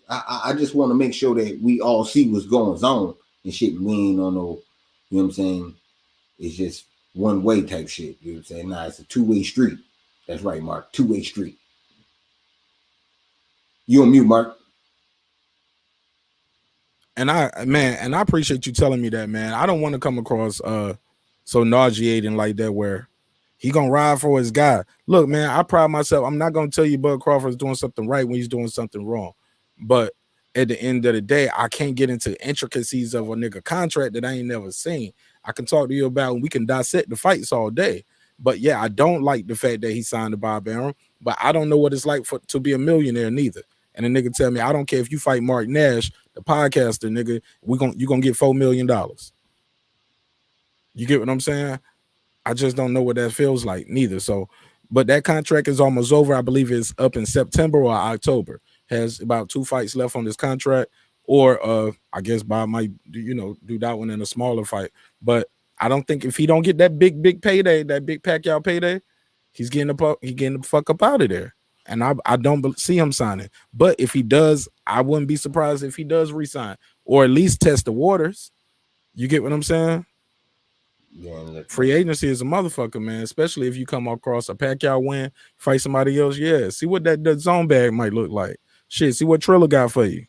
I just want to make sure that we all see what's going on and shit. We ain't on no, you know what I'm saying? It's just one way type shit. You know what I'm saying? Nah, it's a two-way street. That's right, Mark. Two-way street. You on mute, Mark. And I appreciate you telling me that, man. I don't want to come across so nauseating like that, where he gonna ride for his guy. Look, man, I pride myself. I'm not gonna tell you Bud Crawford's doing something right when he's doing something wrong. But at the end of the day, I can't get into intricacies of a nigga contract that I ain't never seen. I can talk to you about, and we can dissect the fights all day. But yeah, I don't like the fact that he signed to Bob Arum, but I don't know what it's like to be a millionaire neither. And a nigga tell me, I don't care if you fight Marq Nash, the podcaster, nigga, you gonna get $4 million. You get what I'm saying? I just don't know what that feels like neither. So, but that contract is almost over. I believe it's up in September or October. Has about 2 fights left on this contract, or I guess Bob might do that one in a smaller fight. But I don't think, if he don't get that big payday, that big Pacquiao payday, he's getting the fuck up out of there. And I don't see him signing. But if he does, I wouldn't be surprised if he does resign, or at least test the waters. You get what I'm saying? Yeah, free agency is a motherfucker, man. Especially if you come across a Pacquiao win, fight somebody else. Yeah, see what that zone bag might look like. Shit, see what Triller got for you.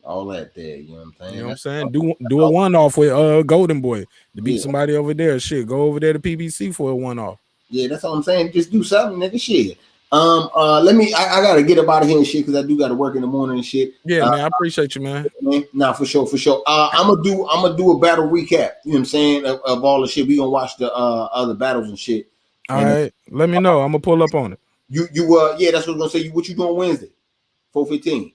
All that there, you know what I'm saying? You know what I'm saying? Do a one-off with Golden Boy to beat somebody over there. Shit, go over there to PBC for a one-off. Yeah, that's all I'm saying. Just do something, nigga. Shit. I gotta get up out of here and shit, because I do gotta work in the morning and shit. Yeah, man, I appreciate you, man. Nah, for sure. I'm gonna do a battle recap. You know what I'm saying? Of all the shit. We gonna watch the other battles and shit. All right, let me know. I'm gonna pull up on it. Yeah, that's what I was gonna say. What you doing Wednesday? 4:15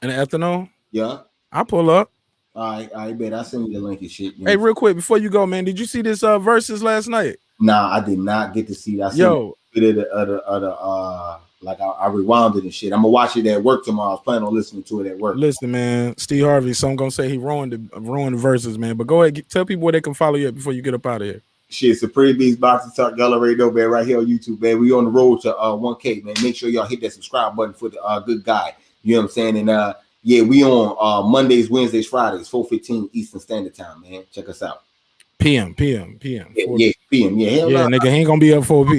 in the afternoon. Yeah, I'll pull up. All right, bet. I'll send you the link and shit. Hey, real quick before you go, man, did you see this Verzuz last night? Nah, I did not get to see that. Yo, bit of the like I rewound it and shit. I'm gonna watch it at work tomorrow. I was planning on listening to it at work. Listen, man, Steve Harvey. Some gonna say he ruined the Verzuz, man. But go ahead, tell people where they can follow you at before you get up out of here. Shit, Supreme Beast Boxing Talk, y'all already know, man. Right here on YouTube, man. We on the road to 1K, man. Make sure y'all hit that subscribe button for the good guy. You know what I'm saying? And yeah, we on Mondays, Wednesdays, Fridays, 4:15 Eastern Standard Time, man. Check us out. PM. Yeah, PM. Yeah, hell Yeah, no. nigga, he ain't gonna be up 4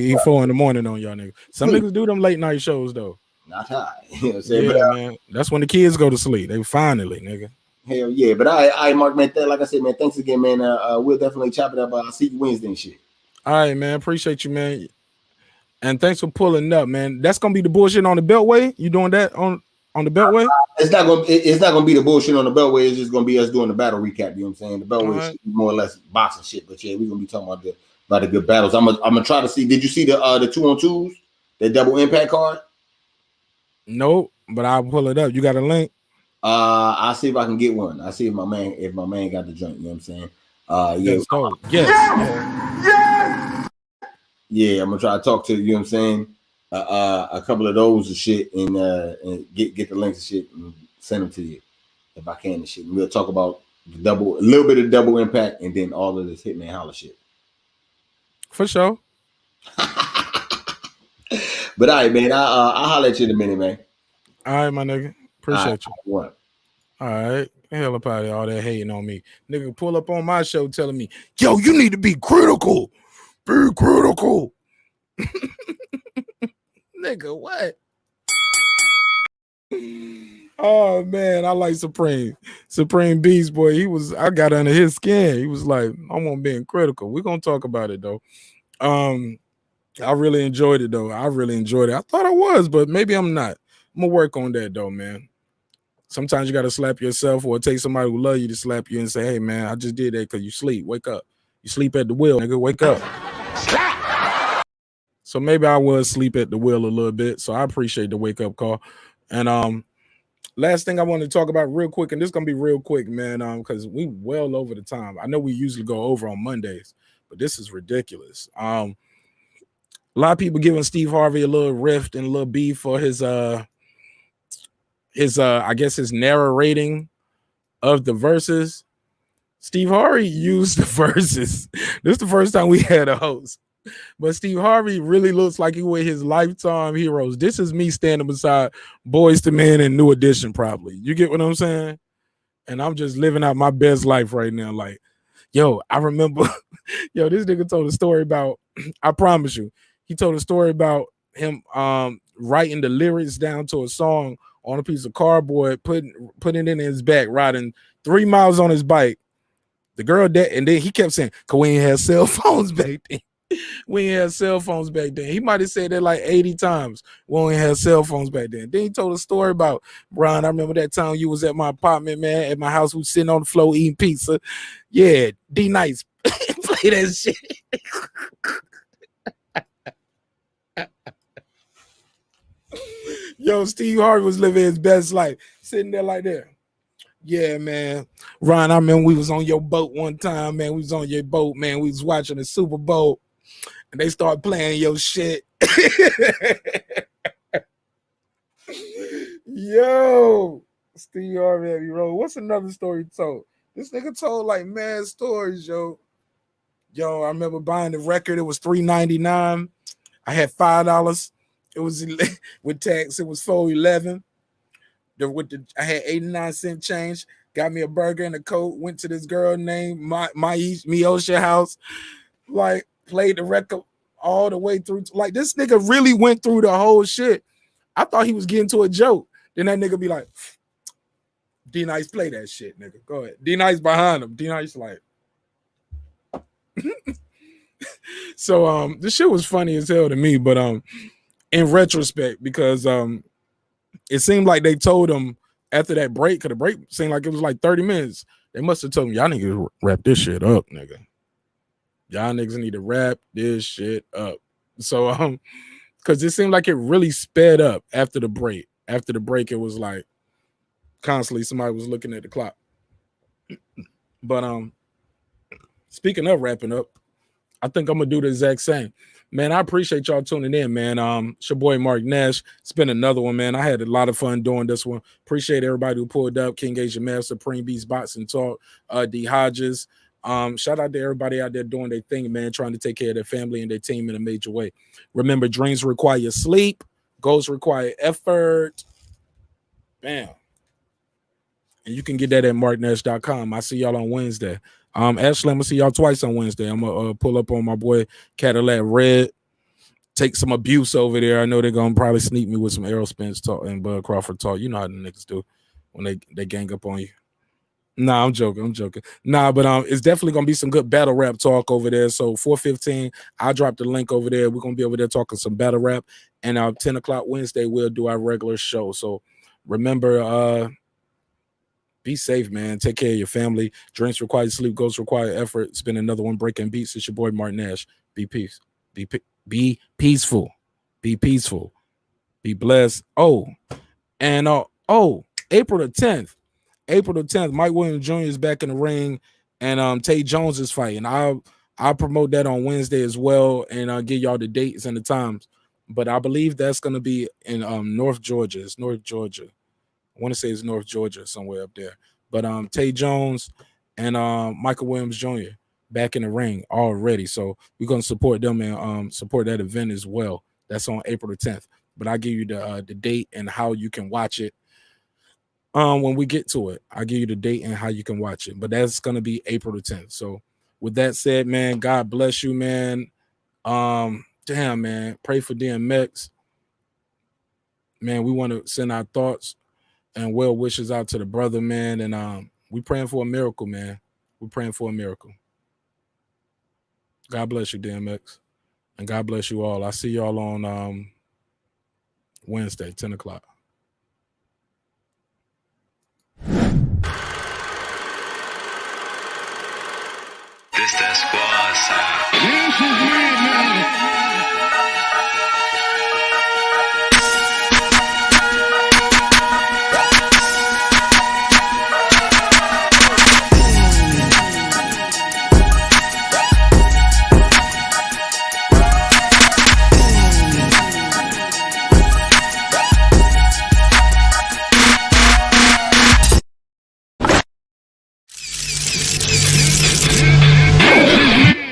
in the morning on y'all, nigga. Some niggas do them late night shows though. Not high. You know what I'm saying? Yeah, But, man. That's when the kids go to sleep. They finally, nigga. hell yeah. But I Mark, man, like I said, man, thanks again, man. We'll definitely chop it up. I'll see you Wednesday and shit. All right, man. Appreciate you, man. And thanks for pulling up, man. That's gonna be the bullshit on the Beltway. You doing that on the Beltway? It's not gonna be the bullshit on the Beltway. It's just gonna be us doing the battle recap. You know what I'm saying? The Beltway is more or less boxing shit, but yeah, we're gonna be talking about the good battles. I'm gonna try to see. Did you see the 2-on-2s? The double impact card? Nope, but I'll pull it up. You got a link? I'll see if I can get one. I'll see if my man got the joint. You know what I'm saying? Yeah, I'm gonna try to talk to you know what I'm saying. A couple of those and shit, and get the links and shit and send them to you if I can and shit. And we'll talk about a little bit of double impact, and then all of this Hitman Holla shit. For sure. But all right, man. I'll holler at you in a minute, man. All right, my nigga. Appreciate you. What? All right. Hell up out of all that hating on me. Nigga, pull up on my show telling me, yo, you need to be critical. Be critical. Nigga, what? Oh man, I like Supreme Beast, boy. I got under his skin. He was like, I'm on being critical. We're gonna talk about it though. I really enjoyed it though. I thought I was, but maybe I'm not. I'm gonna work on that though, man. Sometimes you gotta slap yourself or take somebody who love you to slap you and say, hey man, I just did that because you sleep. Wake up. You sleep at the wheel, nigga. Wake up. So maybe I was sleep at the wheel a little bit. So I appreciate the wake up call. And last thing I want to talk about real quick, and this is gonna be real quick, man, because we well over the time. I know we usually go over on Mondays, but this is ridiculous. A lot of people giving Steve Harvey a little rift and a little beef for his I guess his narrating of the verses. Steve Harvey used the verses. This is the first time we had a host. But Steve Harvey really looks like he was his lifetime heroes. This is me standing beside Boys to Men and New Edition, probably. You get what I'm saying? And I'm just living out my best life right now. Like, yo, I remember, this nigga told a story about, I promise you, he told a story about him writing the lyrics down to a song on a piece of cardboard, putting it in his back, riding 3 miles on his bike. The girl that, and then he kept saying, cause we ain't had cell phones back then. We ain't had cell phones back then. He might have said that like 80 times. We ain't had cell phones back then. Then he told a story about, Brian, I remember that time you was at my apartment, man, at my house, we was sitting on the floor eating pizza. Yeah, D-Nice. Play that shit. Yo, Steve Harvey was living his best life, sitting there like that. Yeah, man. Ron, I remember we was on your boat one time, man. We was on your boat, man. We was watching the Super Bowl, and they started playing your shit. Yo, Steve Harvey, Heavy Road. What's another story he told? This nigga told like mad stories, yo. Yo, I remember buying the record. It was $3.99. I had $5. It was with tax. It was $4.11. I had 89-cent change. Got me a burger and a Coke. Went to this girl named Miosha house. Like played the record all the way through. Like this nigga really went through the whole shit. I thought he was getting to a joke. Then that nigga be like, D-Nice, play that shit, nigga. Go ahead. D-Nice behind him. D-Nice like. So this shit was funny as hell to me, but in retrospect, because it seemed like they told him after that break, because the break seemed like it was like 30 minutes. They must have told him, y'all niggas wrap this shit up, nigga. Y'all niggas need to wrap this shit up. So because it seemed like it really sped up after the break. After the break, it was like constantly somebody was looking at the clock. But speaking of wrapping up, I think I'm gonna do the exact same. Man, I appreciate y'all tuning in, man. It's your boy Marq Nash. It's been another one, man. I had a lot of fun doing this one. Appreciate everybody who pulled up. King Asia Master, Supreme Beats, Bots and Talk, D Hodges. Shout out to everybody out there doing their thing, man, trying to take care of their family and their team in a major way. Remember, dreams require sleep, goals require effort. Bam. And you can get that at marknash.com. I see y'all on Wednesday. Ashley, I'm gonna see y'all twice on Wednesday. I'm gonna pull up on my boy Cadillac Red, take some abuse over there. I know they're gonna probably sneak me with some Errol Spence talk and Bud Crawford talk. You know how the niggas do when they gang up on you. Nah, I'm joking. Nah, but it's definitely gonna be some good battle rap talk over there. So 4:15, I'll drop the link over there. We're gonna be over there talking some battle rap. And 10 o'clock Wednesday, we'll do our regular show. So remember, be safe, man. Take care of your family. Drinks require sleep, goals require effort. It's been another one Breaking Beats. It's your boy Marq Nash. Be peace. Be peaceful. Be peaceful. Be blessed. April the 10th. April the 10th, Mike Williams Jr. is back in the ring, and Tay Jones is fighting. I'll promote that on Wednesday as well, and I'll give y'all the dates and the times. But I believe that's going to be in North Georgia. It's North Georgia. I want to say it's North Georgia, somewhere up there. But Tay Jones and Michael Williams Jr. back in the ring already. So we're going to support them and support that event as well. That's on April the 10th. But I'll give you the date and how you can watch it. When we get to it, I'll give you the date and how you can watch it. But that's going to be April the 10th. So with that said, man, God bless you, man. Damn, man. Pray for DMX. Man, we want to send our thoughts and well wishes out to the brother, man. And we praying for a miracle, man. We're praying for a miracle. God bless you, DMX. And God bless you all. I see y'all on Wednesday, 10 o'clock. This that squad sound.